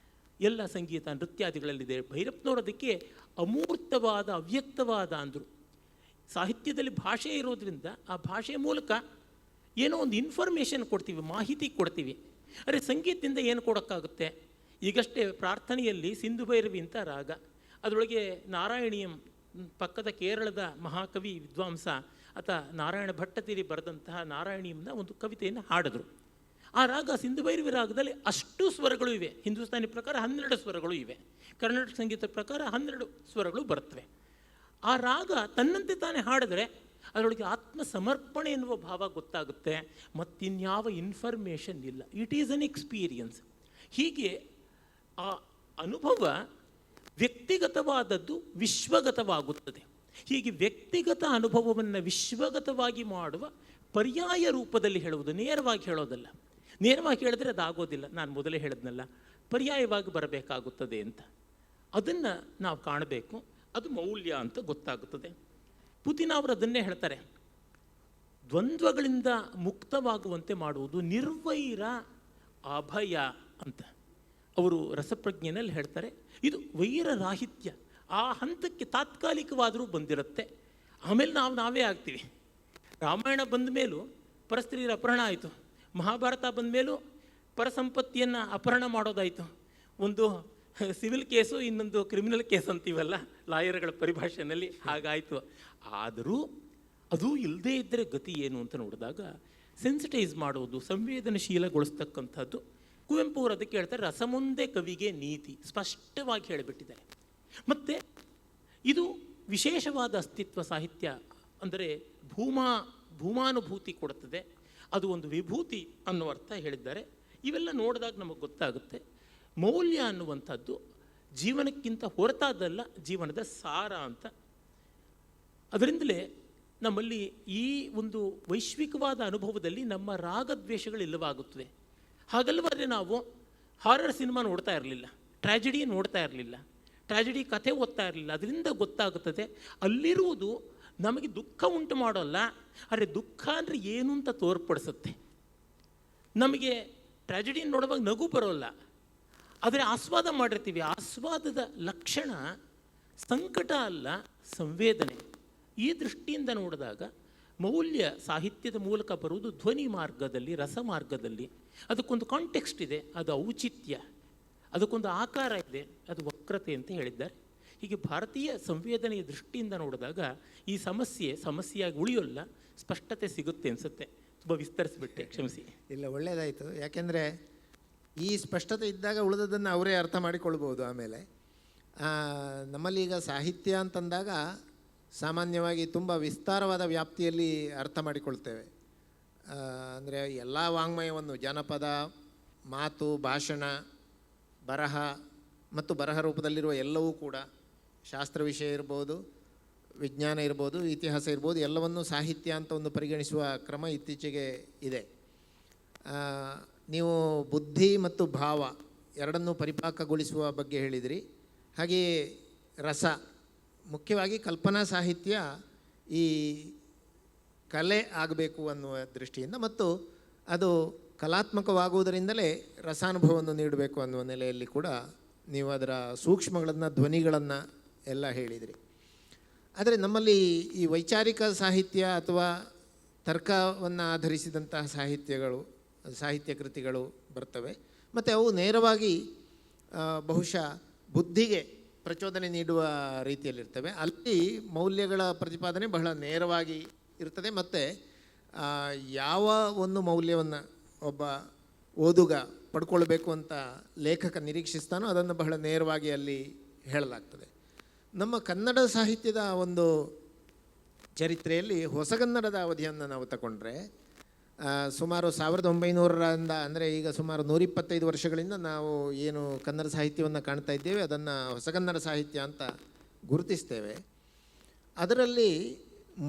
ಎಲ್ಲ ಸಂಗೀತ ನೃತ್ಯಾದಿಗಳಲ್ಲಿದೆ. ಭೈರಪ್ಪನವರು ಅದಕ್ಕೆ ಅಮೂರ್ತವಾದ ಅವ್ಯಕ್ತವಾದ ಅಂದರು. ಸಾಹಿತ್ಯದಲ್ಲಿ ಭಾಷೆ ಇರೋದ್ರಿಂದ ಆ ಭಾಷೆಯ ಮೂಲಕ ಏನೋ ಒಂದು ಇನ್ಫಾರ್ಮೇಷನ್ ಕೊಡ್ತೀವಿ, ಮಾಹಿತಿ ಕೊಡ್ತೀವಿ. ಅರೆ ಸಂಗೀತದಿಂದ ಏನು ಕೊಡೋಕ್ಕಾಗುತ್ತೆ? ಈಗಷ್ಟೇ ಪ್ರಾರ್ಥನೆಯಲ್ಲಿ ಸಿಂಧು ಭೈರವಿ ಅಂತ ರಾಗ, ಅದರೊಳಗೆ ನಾರಾಯಣೀಯಂ, ಪಕ್ಕದ ಕೇರಳದ ಮಹಾಕವಿ ವಿದ್ವಾಂಸ ಆತ ನಾರಾಯಣ ಭಟ್ಟತಿರಿ ಬರೆದಂತಹ ನಾರಾಯಣೀಯಂನ ಒಂದು ಕವಿತೆಯನ್ನು ಹಾಡಿದ್ರು. ಆ ರಾಗ ಸಿಂಧು ಭೈರವಿ ರಾಗದಲ್ಲಿ ಅಷ್ಟು ಸ್ವರಗಳು ಇವೆ. ಹಿಂದೂಸ್ತಾನಿ ಪ್ರಕಾರ 12 ಸ್ವರಗಳು ಇವೆ, ಕರ್ನಾಟಕ ಸಂಗೀತ ಪ್ರಕಾರ 12 ಸ್ವರಗಳು ಬರ್ತವೆ. ಆ ರಾಗ ತನ್ನಂತೆ ತಾನೇ ಹಾಡಿದ್ರೆ ಅದರೊಳಗೆ ಆತ್ಮ ಸಮರ್ಪಣೆ ಎನ್ನುವ ಭಾವ ಗೊತ್ತಾಗುತ್ತೆ, ಮತ್ತಿನ್ಯಾವ ಇನ್ಫಾರ್ಮೇಷನ್ ಇಲ್ಲ. It is an experience. ಹೀಗೆ ಆ ಅನುಭವ ವ್ಯಕ್ತಿಗತವಾದದ್ದು ವಿಶ್ವಗತವಾಗುತ್ತದೆ. ಹೀಗೆ ವ್ಯಕ್ತಿಗತ ಅನುಭವವನ್ನು ವಿಶ್ವಗತವಾಗಿ ಮಾಡುವ ಪರ್ಯಾಯ ರೂಪದಲ್ಲಿ ಹೇಳುವುದು, ನೇರವಾಗಿ ಹೇಳೋದಲ್ಲ. ನೇರವಾಗಿ ಹೇಳಿದ್ರೆ ಅದಾಗೋದಿಲ್ಲ. ನಾನು ಮೊದಲೇ ಹೇಳಿದ್ನಲ್ಲ, ಪರ್ಯಾಯವಾಗಿ ಬರಬೇಕಾಗುತ್ತದೆ ಅಂತ. ಅದನ್ನು ನಾವು ಕಾಣಬೇಕು. ಅದು ಮೌಲ್ಯ ಅಂತ ಗೊತ್ತಾಗುತ್ತದೆ. ಪುತಿನ ಅವರು ಅದನ್ನೇ ಹೇಳ್ತಾರೆ, ದ್ವಂದ್ವಗಳಿಂದ ಮುಕ್ತವಾಗುವಂತೆ ಮಾಡುವುದು ನಿರ್ವೈರ ಅಭಯ ಅಂತ. ಅವರು ರಸಪ್ರಜ್ಞೆಯಲ್ಲಿ ಹೇಳ್ತಾರೆ, ಇದು ವೈರರಾಹಿತ್ಯ. ಆ ಹಂತಕ್ಕೆ ತಾತ್ಕಾಲಿಕವಾದರೂ ಬಂದಿರುತ್ತೆ, ಆಮೇಲೆ ನಾವೇ ಆಗ್ತೀವಿ. ರಾಮಾಯಣ ಬಂದ ಮೇಲೂ ಪರಸ್ತ್ರೀಯರ ಅಪಹರಣ ಆಯಿತು, ಮಹಾಭಾರತ ಬಂದ ಮೇಲೂ ಪರಸಂಪತ್ತಿಯನ್ನು ಅಪಹರಣ ಮಾಡೋದಾಯಿತು. ಒಂದು ಸಿವಿಲ್ ಕೇಸು, ಇನ್ನೊಂದು ಕ್ರಿಮಿನಲ್ ಕೇಸ್ ಅಂತೀವಲ್ಲ ಲಾಯರ್ಗಳ ಪರಿಭಾಷೆಯಲ್ಲಿ, ಹಾಗಾಯಿತು. ಆದರೂ ಅದು ಇಲ್ಲದೇ ಇದ್ದರೆ ಗತಿ ಏನು ಅಂತ ನೋಡಿದಾಗ ಸೆನ್ಸಿಟೈಸ್ ಮಾಡೋದು, ಸಂವೇದನಶೀಲಗೊಳಿಸ್ತಕ್ಕಂಥದ್ದು. ಕುವೆಂಪು ಅವರು ಅದಕ್ಕೆ ಹೇಳ್ತಾರೆ, ರಸಮುಂದೆ ಕವಿಗೆ ನೀತಿ, ಸ್ಪಷ್ಟವಾಗಿ ಹೇಳಿಬಿಟ್ಟಿದ್ದಾರೆ. ಮತ್ತು ಇದು ವಿಶೇಷವಾದ ಅಸ್ತಿತ್ವ ಸಾಹಿತ್ಯ ಅಂದರೆ ಭೂಮಾನುಭೂತಿ ಕೊಡುತ್ತದೆ, ಅದು ಒಂದು ವಿಭೂತಿ ಅನ್ನೋ ಅರ್ಥ ಹೇಳಿದ್ದಾರೆ. ಇವೆಲ್ಲ ನೋಡಿದಾಗ ನಮಗೆ ಗೊತ್ತಾಗುತ್ತೆ, ಮೌಲ್ಯ ಅನ್ನುವಂಥದ್ದು ಜೀವನಕ್ಕಿಂತ ಹೊರತಾದಲ್ಲ, ಜೀವನದ ಸಾರ ಅಂತ. ಅದರಿಂದಲೇ ನಮ್ಮಲ್ಲಿ ಈ ಒಂದು ವೈಶ್ವಿಕವಾದ ಅನುಭವದಲ್ಲಿ ನಮ್ಮ ರಾಗದ್ವೇಷಗಳಿಲ್ಲವಾಗುತ್ತದೆ. ಹಾಗಲ್ಲವಾದರೆ ನಾವು ಹಾರರ್ ಸಿನಿಮಾ ನೋಡ್ತಾ ಇರಲಿಲ್ಲ, ಟ್ರ್ಯಾಜಿಡಿ ನೋಡ್ತಾ ಇರಲಿಲ್ಲ, ಟ್ರ್ಯಾಜಿಡಿ ಕಥೆ ಓದ್ತಾ ಇರಲಿಲ್ಲ. ಅದರಿಂದ ಗೊತ್ತಾಗುತ್ತದೆ ಅಲ್ಲಿರುವುದು ನಮಗೆ ದುಃಖ ಉಂಟು ಮಾಡೋಲ್ಲ, ಆದರೆ ದುಃಖ ಅಂದರೆ ಏನು ಅಂತ ತೋರ್ಪಡಿಸುತ್ತೆ. ನಮಗೆ ಟ್ರ್ಯಾಜಿಡಿ ನೋಡುವಾಗ ನಗು ಬರೋಲ್ಲ, ಆದರೆ ಆಸ್ವಾದ ಮಾಡಿರ್ತೀವಿ. ಆಸ್ವಾದದ ಲಕ್ಷಣ ಸಂಕಟ ಅಲ್ಲ, ಸಂವೇದನೆ. ಈ ದೃಷ್ಟಿಯಿಂದ ನೋಡಿದಾಗ ಮೌಲ್ಯ ಸಾಹಿತ್ಯದ ಮೂಲಕ ಬರುವುದು ಧ್ವನಿ ಮಾರ್ಗದಲ್ಲಿ, ರಸ ಮಾರ್ಗದಲ್ಲಿ. ಅದಕ್ಕೊಂದು ಕಾಂಟೆಕ್ಸ್ಟ್ ಇದೆ, ಅದು ಔಚಿತ್ಯ. ಅದಕ್ಕೊಂದು ಆಕಾರ ಇದೆ, ಅದು ವಕ್ರತೆ ಅಂತ ಹೇಳಿದ್ದಾರೆ. ಹೀಗೆ ಭಾರತೀಯ ಸಂವೇದನೆಯ ದೃಷ್ಟಿಯಿಂದ ನೋಡಿದಾಗ ಈ ಸಮಸ್ಯೆಯಾಗಿ ಉಳಿಯೋಲ್ಲ, ಸ್ಪಷ್ಟತೆ ಸಿಗುತ್ತೆ ಅನಿಸುತ್ತೆ. ತುಂಬ ವಿಸ್ತರಿಸಿಬಿಟ್ಟೆ, ಕ್ಷಮಿಸಿ. ಇಲ್ಲ, ಒಳ್ಳೆಯದಾಯಿತು. ಯಾಕೆಂದರೆ ಈ ಸ್ಪಷ್ಟತೆ ಇದ್ದಾಗ ಉಳಿದದನ್ನು ಅವರೇ ಅರ್ಥ ಮಾಡಿಕೊಳ್ಬೋದು. ಆಮೇಲೆ ನಮ್ಮಲ್ಲಿ ಈಗ ಸಾಹಿತ್ಯ ಅಂತಂದಾಗ ಸಾಮಾನ್ಯವಾಗಿ ತುಂಬ ವಿಸ್ತಾರವಾದ ವ್ಯಾಪ್ತಿಯಲ್ಲಿ ಅರ್ಥ ಮಾಡಿಕೊಳ್ತೇವೆ. ಅಂದರೆ ಎಲ್ಲ ವಾಂಗ್ಮಯವನ್ನು, ಜನಪದ, ಮಾತು, ಭಾಷಣ, ಬರಹ ಮತ್ತು ಬರಹ ರೂಪದಲ್ಲಿರುವ ಎಲ್ಲವೂ ಕೂಡ, ಶಾಸ್ತ್ರ ವಿಷಯ ಇರ್ಬೋದು, ವಿಜ್ಞಾನ ಇರ್ಬೋದು, ಇತಿಹಾಸ ಇರ್ಬೋದು, ಎಲ್ಲವನ್ನೂ ಸಾಹಿತ್ಯ ಅಂತ ಒಂದು ಪರಿಗಣಿಸುವ ಕ್ರಮ ಇತ್ತೀಚೆಗೆ ಇದೆ. ನೀವು ಬುದ್ಧಿ ಮತ್ತು ಭಾವ ಎರಡನ್ನೂ ಪರಿಪಾಕಗೊಳಿಸುವ ಬಗ್ಗೆ ಹೇಳಿದಿರಿ. ಹಾಗೆಯೇ ರಸ, ಮುಖ್ಯವಾಗಿ ಕಲ್ಪನಾ ಸಾಹಿತ್ಯ ಈ ಕಲೆ ಆಗಬೇಕು ಅನ್ನುವ ದೃಷ್ಟಿಯಿಂದ, ಮತ್ತು ಅದು ಕಲಾತ್ಮಕವಾಗುವುದರಿಂದಲೇ ರಸಾನುಭವವನ್ನು ನೀಡಬೇಕು ಅನ್ನುವ ನೆಲೆಯಲ್ಲಿ ಕೂಡ ನೀವು ಅದರ ಸೂಕ್ಷ್ಮಗಳನ್ನು, ಧ್ವನಿಗಳನ್ನು ಎಲ್ಲ ಹೇಳಿದಿರಿ. ಆದರೆ ನಮ್ಮಲ್ಲಿ ಈ ವೈಚಾರಿಕ ಸಾಹಿತ್ಯ ಅಥವಾ ತರ್ಕವನ್ನು ಆಧರಿಸಿದಂತಹ ಸಾಹಿತ್ಯ ಕೃತಿಗಳು ಬರ್ತವೆ, ಮತ್ತು ಅವು ನೇರವಾಗಿ ಬಹುಶಃ ಬುದ್ಧಿಗೆ ಪ್ರಚೋದನೆ ನೀಡುವ ರೀತಿಯಲ್ಲಿರ್ತವೆ. ಅಲ್ಲಿ ಮೌಲ್ಯಗಳ ಪ್ರತಿಪಾದನೆ ಬಹಳ ನೇರವಾಗಿ ಇರ್ತದೆ, ಮತ್ತು ಯಾವ ಒಂದು ಮೌಲ್ಯವನ್ನು ಒಬ್ಬ ಓದುಗ ಪಡ್ಕೊಳ್ಬೇಕು ಅಂತ ಲೇಖಕ ನಿರೀಕ್ಷಿಸ್ತಾನೋ ಅದನ್ನು ಬಹಳ ನೇರವಾಗಿ ಅಲ್ಲಿ ಹೇಳಲಾಗ್ತದೆ. ನಮ್ಮ ಕನ್ನಡ ಸಾಹಿತ್ಯದ ಒಂದು ಚರಿತ್ರೆಯಲ್ಲಿ ಹೊಸಗನ್ನಡದ ಅವಧಿಯನ್ನು ನಾವು ತಗೊಂಡ್ರೆ ಸುಮಾರು 1900ರಿಂದ, ಅಂದರೆ ಈಗ ಸುಮಾರು 125 ವರ್ಷಗಳಿಂದ ನಾವು ಏನು ಕನ್ನಡ ಸಾಹಿತ್ಯವನ್ನು ಕಾಣ್ತಾ ಇದ್ದೇವೆ ಅದನ್ನು ಹೊಸಗನ್ನಡ ಸಾಹಿತ್ಯ ಅಂತ ಗುರುತಿಸ್ತೇವೆ. ಅದರಲ್ಲಿ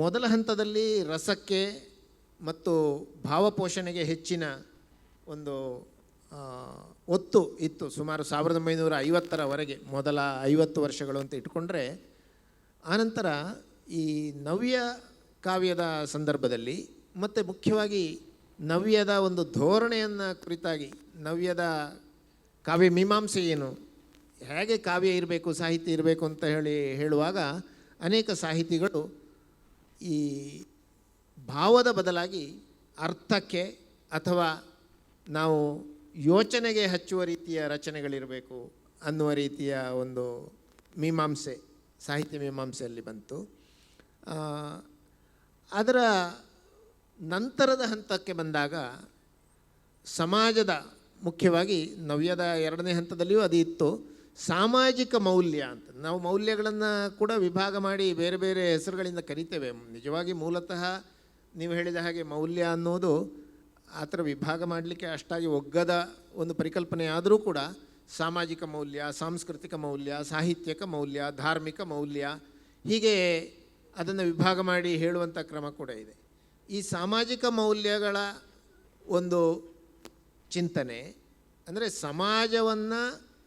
ಮೊದಲ ಹಂತದಲ್ಲಿ ರಸಕ್ಕೆ ಮತ್ತು ಭಾವಪೋಷಣೆಗೆ ಹೆಚ್ಚಿನ ಒಂದು ಒತ್ತು ಇತ್ತು. ಸುಮಾರು 1950ರವರೆಗೆ ಮೊದಲ 50 ವರ್ಷಗಳು ಅಂತ ಇಟ್ಕೊಂಡ್ರೆ, ಆನಂತರ ಈ ನವ್ಯ ಕಾವ್ಯದ ಸಂದರ್ಭದಲ್ಲಿ ಮತ್ತು ಮುಖ್ಯವಾಗಿ ನವ್ಯದ ಒಂದು ಧೋರಣೆಯನ್ನು ಕುರಿತಾಗಿ, ನವ್ಯದ ಕಾವ್ಯ ಮೀಮಾಂಸೆ ಏನು, ಹೇಗೆ ಕಾವ್ಯ ಇರಬೇಕು, ಸಾಹಿತ್ಯ ಇರಬೇಕು ಅಂತ ಹೇಳುವಾಗ ಅನೇಕ ಸಾಹಿತಿಗಳು ಈ ಭಾವದ ಬದಲಾಗಿ ಅರ್ಥಕ್ಕೆ ಅಥವಾ ನಾವು ಯೋಚನೆಗೆ ಹಚ್ಚುವ ರೀತಿಯ ರಚನೆಗಳಿರಬೇಕು ಅನ್ನುವ ರೀತಿಯ ಒಂದು ಮೀಮಾಂಸೆ, ಸಾಹಿತ್ಯ ಮೀಮಾಂಸೆಯಲ್ಲಿ ಬಂತು. ಅದರ ನಂತರದ ಹಂತಕ್ಕೆ ಬಂದಾಗ ಸಮಾಜದ, ಮುಖ್ಯವಾಗಿ ನವ್ಯದ 2ನೇ ಹಂತದಲ್ಲಿಯೂ ಅದು ಇತ್ತು, ಸಾಮಾಜಿಕ ಮೌಲ್ಯ ಅಂತ. ನಾವು ಮೌಲ್ಯಗಳನ್ನು ಕೂಡ ವಿಭಾಗ ಮಾಡಿ ಬೇರೆ ಬೇರೆ ಹೆಸರುಗಳಿಂದ ಕರಿತೇವೆ. ನಿಜವಾಗಿ ಮೂಲತಃ ನೀವು ಹೇಳಿದ ಹಾಗೆ ಮೌಲ್ಯ ಅನ್ನೋದು ಆ ಥರ ವಿಭಾಗ ಮಾಡಲಿಕ್ಕೆ ಅಷ್ಟಾಗಿ ಒಗ್ಗದ ಒಂದು ಪರಿಕಲ್ಪನೆ ಆದರೂ ಕೂಡ ಸಾಮಾಜಿಕ ಮೌಲ್ಯ, ಸಾಂಸ್ಕೃತಿಕ ಮೌಲ್ಯ, ಸಾಹಿತ್ಯಿಕ ಮೌಲ್ಯ, ಧಾರ್ಮಿಕ ಮೌಲ್ಯ, ಹೀಗೆ ಅದನ್ನು ವಿಭಾಗ ಮಾಡಿ ಹೇಳುವಂಥ ಕ್ರಮ ಕೂಡ ಇದೆ. ಈ ಸಾಮಾಜಿಕ ಮೌಲ್ಯಗಳ ಒಂದು ಚಿಂತನೆ ಅಂದರೆ ಸಮಾಜವನ್ನು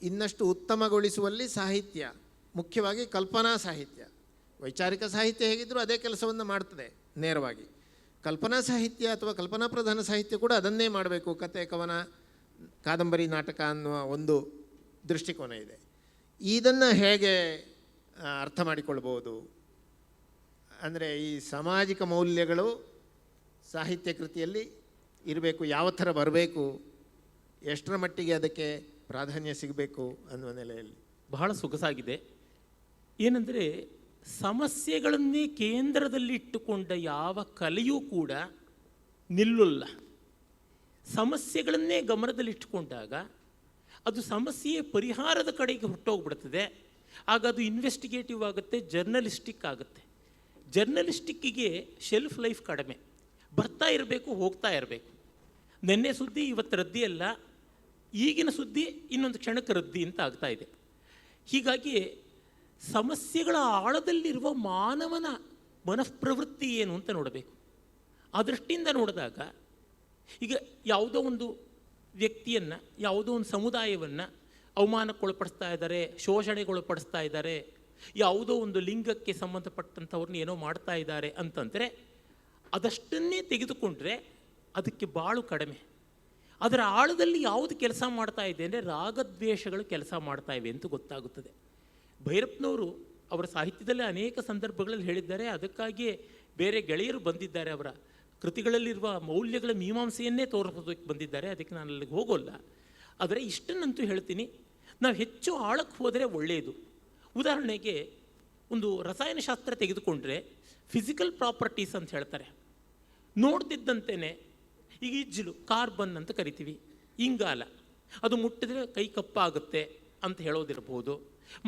ಇನ್ನಷ್ಟು ಉತ್ತಮಗೊಳಿಸುವಲ್ಲಿ ಸಾಹಿತ್ಯ, ಮುಖ್ಯವಾಗಿ ಕಲ್ಪನಾ ಸಾಹಿತ್ಯ, ವೈಚಾರಿಕ ಸಾಹಿತ್ಯ ಹೇಗಿದ್ದರೂ ಅದೇ ಕೆಲಸವನ್ನು ಮಾಡ್ತದೆ ನೇರವಾಗಿ. ಕಲ್ಪನಾ ಸಾಹಿತ್ಯ ಅಥವಾ ಕಲ್ಪನಾ ಪ್ರಧಾನ ಸಾಹಿತ್ಯ ಕೂಡ ಅದನ್ನೇ ಮಾಡಬೇಕು, ಕತೆ, ಕವನ, ಕಾದಂಬರಿ, ನಾಟಕ ಅನ್ನುವ ಒಂದು ದೃಷ್ಟಿಕೋನ ಇದೆ. ಇದನ್ನು ಹೇಗೆ ಅರ್ಥ ಮಾಡಿಕೊಳ್ಬೋದು ಅಂದರೆ, ಈ ಸಾಮಾಜಿಕ ಮೌಲ್ಯಗಳು ಸಾಹಿತ್ಯ ಕೃತಿಯಲ್ಲಿ ಇರಬೇಕು, ಯಾವ ಥರ ಬರಬೇಕು, ಎಷ್ಟರ ಮಟ್ಟಿಗೆ ಅದಕ್ಕೆ ಪ್ರಾಧಾನ್ಯ ಸಿಗಬೇಕು ಅನ್ನುವ ನೆಲೆಯಲ್ಲಿ ಬಹಳ ಸೊಗಸಾಗಿದೆ. ಏನಂದರೆ, ಸಮಸ್ಯೆಗಳನ್ನೇ ಕೇಂದ್ರದಲ್ಲಿಟ್ಟುಕೊಂಡ ಯಾವ ಕಲೆಯೂ ಕೂಡ ನಿಲ್ಲಲ್ಲ. ಸಮಸ್ಯೆಗಳನ್ನೇ ಗಮನದಲ್ಲಿಟ್ಟುಕೊಂಡಾಗ ಅದು ಸಮಸ್ಯೆಯ ಪರಿಹಾರದ ಕಡೆಗೆ ಹೊರಟೋಗ್ಬಿಡ್ತದೆ. ಆಗ ಅದು ಇನ್ವೆಸ್ಟಿಗೇಟಿವ್ ಆಗುತ್ತೆ, ಜರ್ನಲಿಸ್ಟಿಕ್ ಆಗುತ್ತೆ. ಜರ್ನಲಿಸ್ಟಿಕ್ಕಿಗೆ ಶೆಲ್ಫ್ ಲೈಫ್ ಕಡಿಮೆ, ಬರ್ತಾ ಇರಬೇಕು, ಹೋಗ್ತಾ ಇರಬೇಕು. ನೆನ್ನೆ ಸುದ್ದಿ ಇವತ್ತು ರದ್ದಿ ಅಲ್ಲ, ಈಗಿನ ಸುದ್ದಿ ಇನ್ನೊಂದು ಕ್ಷಣಕ್ಕೆ ರದ್ದಿ ಅಂತ ಆಗ್ತಾ ಇದೆ. ಹೀಗಾಗಿ ಸಮಸ್ಯೆಗಳ ಆಳದಲ್ಲಿರುವ ಮಾನವನ ಮನಃಪ್ರವೃತ್ತಿ ಏನು ಅಂತ ನೋಡಬೇಕು. ಆ ದೃಷ್ಟಿಯಿಂದ ನೋಡಿದಾಗ ಈಗ ಯಾವುದೋ ಒಂದು ವ್ಯಕ್ತಿಯನ್ನು, ಯಾವುದೋ ಒಂದು ಸಮುದಾಯವನ್ನು ಅವಮಾನಕ್ಕೊಳಪಡಿಸ್ತಾ ಇದ್ದಾರೆ, ಶೋಷಣೆಗೊಳಪಡಿಸ್ತಾ ಇದ್ದಾರೆ, ಯಾವುದೋ ಒಂದು ಲಿಂಗಕ್ಕೆ ಸಂಬಂಧಪಟ್ಟಂಥವ್ರನ್ನ ಏನೋ ಮಾಡ್ತಾ ಇದ್ದಾರೆ ಅಂತಂದರೆ ಅದಷ್ಟನ್ನೇ ತೆಗೆದುಕೊಂಡ್ರೆ ಅದಕ್ಕೆ ಬಾಳು ಕಡಿಮೆ. ಅದರ ಆಳದಲ್ಲಿ ಯಾವುದು ಕೆಲಸ ಮಾಡ್ತಾ ಇದೆ ಅಂದರೆ ರಾಗದ್ವೇಷಗಳು ಕೆಲಸ ಮಾಡ್ತಾ ಇವೆ ಅಂತ ಗೊತ್ತಾಗುತ್ತದೆ. ಭೈರಪ್ಪನವರು ಅವರ ಸಾಹಿತ್ಯದಲ್ಲಿ ಅನೇಕ ಸಂದರ್ಭಗಳಲ್ಲಿ ಹೇಳಿದ್ದಾರೆ. ಅದಕ್ಕಾಗಿಯೇ ಬೇರೆ ಗೆಳೆಯರು ಬಂದಿದ್ದಾರೆ, ಅವರ ಕೃತಿಗಳಲ್ಲಿರುವ ಮೌಲ್ಯಗಳ ಮೀಮಾಂಸೆಯನ್ನೇ ತೋರಿಸೋದಕ್ಕೆ ಬಂದಿದ್ದಾರೆ. ಅದಕ್ಕೆ ನಾನು ಅಲ್ಲಿಗೆ ಹೋಗೋಲ್ಲ. ಆದರೆ ಇಷ್ಟನ್ನಂತೂ ಹೇಳ್ತೀನಿ, ನಾವು ಹೆಚ್ಚು ಆಳಕ್ಕೆ ಹೋದರೆ ಒಳ್ಳೆಯದು. ಉದಾಹರಣೆಗೆ ಒಂದು ರಸಾಯನಶಾಸ್ತ್ರ ತೆಗೆದುಕೊಂಡ್ರೆ ಫಿಸಿಕಲ್ ಪ್ರಾಪರ್ಟೀಸ್ ಅಂತ ಹೇಳ್ತಾರೆ. ನೋಡ್ತಿದ್ದಂತೆಯೇ ಈಗ ಇಜ್ಜಲು ಕಾರ್ಬನ್ ಅಂತ ಕರಿತೀವಿ, ಇಂಗಾಲ, ಅದು ಮುಟ್ಟಿದ್ರೆ ಕೈ ಕಪ್ಪಾಗುತ್ತೆ ಅಂತ ಹೇಳೋದಿರ್ಬೋದು.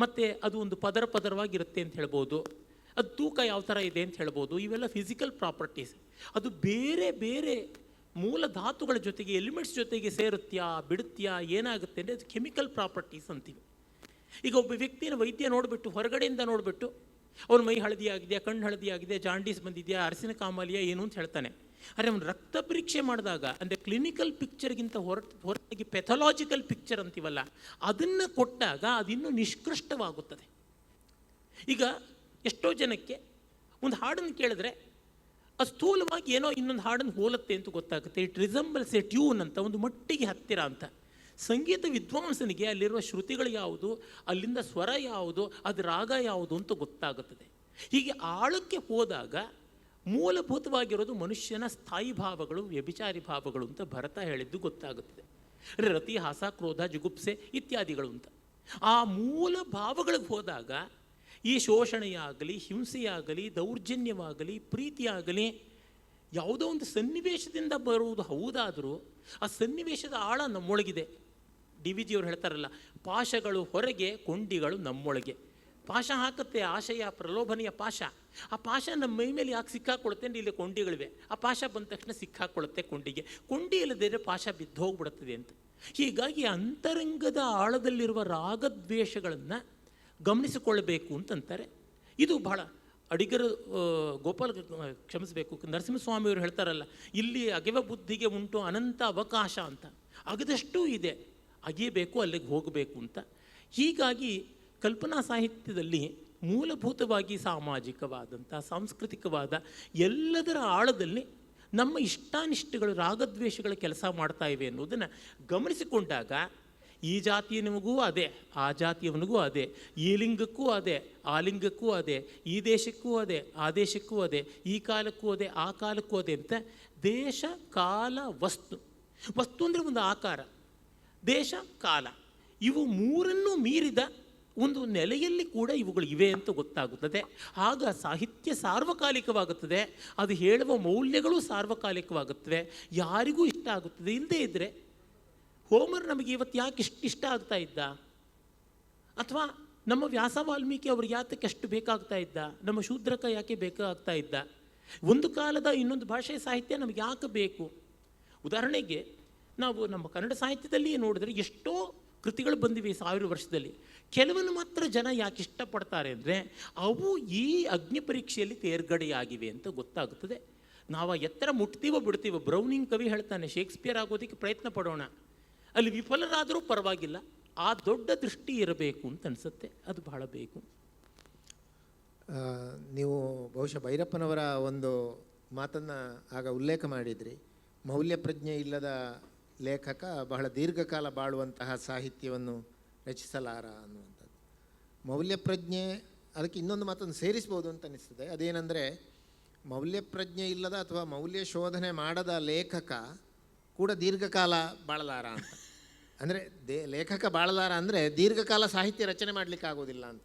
ಮತ್ತು ಅದು ಒಂದು ಪದರವಾಗಿರುತ್ತೆ ಅಂತ ಹೇಳ್ಬೋದು. ಅದು ತೂಕ ಯಾವ ಥರ ಇದೆ ಅಂತ ಹೇಳ್ಬೋದು. ಇವೆಲ್ಲ ಫಿಸಿಕಲ್ ಪ್ರಾಪರ್ಟೀಸ್. ಅದು ಬೇರೆ ಬೇರೆ ಮೂಲ ಧಾತುಗಳ ಜೊತೆಗೆ, ಎಲಿಮೆಂಟ್ಸ್ ಜೊತೆಗೆ ಸೇರುತ್ತಾ ಬಿಡುತ್ತಾ ಏನಾಗುತ್ತೆ ಅಂದರೆ ಅದು ಕೆಮಿಕಲ್ ಪ್ರಾಪರ್ಟೀಸ್ ಅಂತೀವಿ. ಈಗ ಒಬ್ಬ ವ್ಯಕ್ತಿನ ವೈದ್ಯ ನೋಡಿಬಿಟ್ಟು, ಹೊರಗಡೆಯಿಂದ ನೋಡಿಬಿಟ್ಟು ಅವ್ರ ಮೈ ಹಳದಿ ಆಗಿದೆ, ಕಣ್ಣು ಹಳದಿ ಆಗಿದೆ, ಜಾಂಡೀಸ್ ಬಂದಿದೆಯಾ, ಅರಸಿನ ಕಾಮಾಲಿಯಾ ಏನು ಅಂತ ಹೇಳ್ತಾನೆ. ಆದರೆ ಅವನು ರಕ್ತ ಪರೀಕ್ಷೆ ಮಾಡಿದಾಗ, ಅಂದರೆ ಕ್ಲಿನಿಕಲ್ ಪಿಕ್ಚರ್ಗಿಂತ ಹೊರತಾಗಿ ಪೆಥಾಲಜಿಕಲ್ ಪಿಕ್ಚರ್ ಅಂತೀವಲ್ಲ, ಅದನ್ನು ಕೊಟ್ಟಾಗ ಅದಿನ್ನೂ ನಿಷ್ಕೃಷ್ಟವಾಗುತ್ತದೆ. ಈಗ ಎಷ್ಟೋ ಜನಕ್ಕೆ ಒಂದು ಹಾಡನ್ನು ಕೇಳಿದ್ರೆ ಅದು ಸ್ಥೂಲವಾಗಿ ಏನೋ ಇನ್ನೊಂದು ಹಾಡನ್ನು ಹೋಲುತ್ತೆ ಅಂತ ಗೊತ್ತಾಗುತ್ತೆ. ಇಟ್ ರಿಸಂಬಲ್ಸ್ ಎ ಟ್ಯೂನ್ ಅಂತ, ಒಂದು ಮಟ್ಟಿಗೆ ಹತ್ತಿರ ಅಂತ. ಸಂಗೀತ ವಿದ್ವಾಂಸನಿಗೆ ಅಲ್ಲಿರುವ ಶ್ರುತಿಗಳು ಯಾವುದು, ಅಲ್ಲಿಂದ ಸ್ವರ ಯಾವುದು, ಅದು ರಾಗ ಯಾವುದು ಅಂತ ಗೊತ್ತಾಗುತ್ತದೆ. ಹೀಗೆ ಆಳಕ್ಕೆ ಹೋದಾಗ ಮೂಲಭೂತವಾಗಿರೋದು ಮನುಷ್ಯನ ಸ್ಥಾಯಿ ಭಾವಗಳು, ವ್ಯಭಿಚಾರಿ ಭಾವಗಳು ಅಂತ ಭರತ ಹೇಳಿದ್ದು ಗೊತ್ತಾಗುತ್ತದೆ. ರತಿ, ಹಾಸ, ಕ್ರೋಧ, ಜುಗುಪ್ಸೆ ಇತ್ಯಾದಿಗಳು ಅಂತ. ಆ ಮೂಲ ಭಾವಗಳಿಗೆ ಹೋದಾಗ ಈ ಶೋಷಣೆಯಾಗಲಿ, ಹಿಂಸೆಯಾಗಲಿ, ದೌರ್ಜನ್ಯವಾಗಲಿ, ಪ್ರೀತಿಯಾಗಲಿ ಯಾವುದೋ ಒಂದು ಸನ್ನಿವೇಶದಿಂದ ಬರುವುದು ಹೌದಾದರೂ ಆ ಸನ್ನಿವೇಶದ ಆಳ ನಮ್ಮೊಳಗಿದೆ. ಡಿ ವಿ ಜಿಯವರು ಹೇಳ್ತಾರಲ್ಲ, ಪಾಶಗಳು ಹೊರಗೆ, ಕೊಂಡಿಗಳು ನಮ್ಮೊಳಗೆ. ಪಾಶ ಹಾಕುತ್ತೆ ಆಶಯ ಪ್ರಲೋಭನೆಯ ಪಾಶ. ಆ ಪಾಶ ನಮ್ಮ ಮೈ ಮೇಲೆ ಯಾಕೆ ಸಿಕ್ಕಾಕೊಳುತ್ತೆ ಅಂದರೆ ಇಲ್ಲಿ ಕೊಂಡಿಗಳಿವೆ. ಆ ಪಾಶ ಬಂದ ತಕ್ಷಣ ಸಿಕ್ಕಾಕೊಳ್ಳುತ್ತೆ ಕೊಂಡಿಗೆ. ಕೊಂಡಿ ಇಲ್ಲದೇ ಪಾಶ ಬಿದ್ದು ಹೋಗ್ಬಿಡುತ್ತದೆ ಅಂತ. ಹೀಗಾಗಿ ಅಂತರಂಗದ ಆಳದಲ್ಲಿರುವ ರಾಗದ್ವೇಷಗಳನ್ನು ಗಮನಿಸಿಕೊಳ್ಳಬೇಕು ಅಂತಂತಾರೆ. ಇದು ಬಹಳ ಅಡಿಗರ ಗೋಪಾಲ ಕ್ಷಮಿಸಬೇಕು, ನರಸಿಂಹಸ್ವಾಮಿಯವರು ಹೇಳ್ತಾರಲ್ಲ, ಇಲ್ಲಿ ಅಗೆವ ಬುದ್ಧಿಗೆ ಉಂಟು ಅನಂತ ಅವಕಾಶ ಅಂತ. ಅಗದಷ್ಟೂ ಇದೆ, ಅಗೆಯಬೇಕು, ಅಲ್ಲಿಗೆ ಹೋಗಬೇಕು ಅಂತ. ಹೀಗಾಗಿ ಕಲ್ಪನಾ ಸಾಹಿತ್ಯದಲ್ಲಿ ಮೂಲಭೂತವಾಗಿ ಸಾಮಾಜಿಕವಾದಂಥ, ಸಾಂಸ್ಕೃತಿಕವಾದ ಎಲ್ಲದರ ಆಳದಲ್ಲಿ ನಮ್ಮ ಇಷ್ಟಾನಿಷ್ಟಗಳು, ರಾಗದ್ವೇಷಗಳ ಕೆಲಸ ಮಾಡ್ತಾ ಇವೆ ಅನ್ನೋದನ್ನು ಗಮನಿಸಿಕೊಂಡಾಗ ಈ ಜಾತಿಯವನಿಗೂ ಅದೇ, ಆ ಜಾತಿಯವನಿಗೂ ಅದೇ, ಈ ಲಿಂಗಕ್ಕೂ ಅದೇ, ಆ ಲಿಂಗಕ್ಕೂ ಅದೇ, ಈ ದೇಶಕ್ಕೂ ಅದೇ, ಆ ದೇಶಕ್ಕೂ ಅದೇ, ಈ ಕಾಲಕ್ಕೂ ಅದೇ, ಆ ಕಾಲಕ್ಕೂ ಅದೇ ಅಂತ ದೇಶ, ಕಾಲ, ವಸ್ತು. ವಸ್ತು ಅಂದರೆ ಒಂದು ಆಕಾರ, ದೇಶ, ಕಾಲ, ಇವು ಮೂರನ್ನೂ ಮೀರಿದ ಒಂದು ನೆಲೆಯಲ್ಲಿ ಕೂಡ ಇವುಗಳು ಇವೆ ಅಂತ ಗೊತ್ತಾಗುತ್ತದೆ. ಆಗ ಸಾಹಿತ್ಯ ಸಾರ್ವಕಾಲಿಕವಾಗುತ್ತದೆ, ಅದು ಹೇಳುವ ಮೌಲ್ಯಗಳು ಸಾರ್ವಕಾಲಿಕವಾಗುತ್ತವೆ, ಯಾರಿಗೂ ಇಷ್ಟ ಆಗುತ್ತದೆ. ಇಲ್ಲದೇ ಇದ್ದರೆ ಹೋಮರ್ ನಮಗೆ ಇವತ್ತು ಯಾಕೆ ಇಷ್ಟ ಆಗ್ತಾ ಇದ್ದ, ಅಥವಾ ನಮ್ಮ ವ್ಯಾಸ ವಾಲ್ಮೀಕಿ ಅವ್ರಿಗೆ ಯಾತಕ್ಕೆ ಅಷ್ಟು ಬೇಕಾಗ್ತಾ ಇದ್ದ, ನಮ್ಮ ಶೂದ್ರಕ ಯಾಕೆ ಬೇಕಾಗ್ತಾ ಇದ್ದ, ಒಂದು ಕಾಲದ ಇನ್ನೊಂದು ಭಾಷೆಯ ಸಾಹಿತ್ಯ ನಮಗೆ ಯಾಕೆ ಬೇಕು. ಉದಾಹರಣೆಗೆ ನಾವು ನಮ್ಮ ಕನ್ನಡ ಸಾಹಿತ್ಯದಲ್ಲಿ ನೋಡಿದ್ರೆ ಎಷ್ಟೋ ಕೃತಿಗಳು ಬಂದಿವೆ 1000 ವರ್ಷದಲ್ಲಿ. ಕೆಲವನ್ನು ಮಾತ್ರ ಜನ ಯಾಕೆ ಇಷ್ಟಪಡ್ತಾರೆ ಅಂದರೆ ಅವು ಈ ಅಗ್ನಿ ಪರೀಕ್ಷೆಯಲ್ಲಿ ತೇರ್ಗಡೆಯಾಗಿವೆ ಅಂತ ಗೊತ್ತಾಗುತ್ತದೆ. ನಾವು ಎತ್ತರ ಮುಟ್ತೀವೋ ಬಿಡ್ತೀವೋ. ಬ್ರೌನಿಂಗ್ ಕವಿ ಹೇಳ್ತಾನೆ, ಶೇಕ್ಸ್ಪಿಯರ್ ಆಗೋದಕ್ಕೆ ಪ್ರಯತ್ನ ಪಡೋಣ, ಅಲ್ಲಿ ವಿಫಲರಾದರೂ ಪರವಾಗಿಲ್ಲ, ಆ ದೊಡ್ಡ ದೃಷ್ಟಿ ಇರಬೇಕು ಅಂತ ಅನಿಸುತ್ತೆ. ಅದು ಬಹಳ ಬೇಕು. ನೀವು ಬಹುಶಃ ಭೈರಪ್ಪನವರ ಒಂದು ಮಾತನ್ನು ಆಗ ಉಲ್ಲೇಖ ಮಾಡಿದ್ರಿ, ಮೌಲ್ಯ ಪ್ರಜ್ಞೆ ಇಲ್ಲದ ಲೇಖಕ ಬಹಳ ದೀರ್ಘಕಾಲ ಬಾಳುವಂತಹ ಸಾಹಿತ್ಯವನ್ನು ರಚಿಸಲಾರ ಅನ್ನುವಂಥದ್ದು. ಮೌಲ್ಯ ಪ್ರಜ್ಞೆ, ಅದಕ್ಕೆ ಇನ್ನೊಂದು ಮಾತನ್ನು ಸೇರಿಸ್ಬೋದು ಅಂತ ಅನಿಸ್ತದೆ. ಅದೇನೆಂದರೆ, ಮೌಲ್ಯ ಪ್ರಜ್ಞೆ ಇಲ್ಲದ ಅಥವಾ ಮೌಲ್ಯ ಶೋಧನೆ ಮಾಡದ ಲೇಖಕ ಕೂಡ ದೀರ್ಘಕಾಲ ಬಾಳಲಾರ ಅಂತ. ಅಂದರೆ ಲೇಖಕ ಬಾಳಲಾರ ಅಂದರೆ ದೀರ್ಘಕಾಲ ಸಾಹಿತ್ಯ ರಚನೆ ಮಾಡಲಿಕ್ಕೆ ಆಗೋದಿಲ್ಲ ಅಂತ.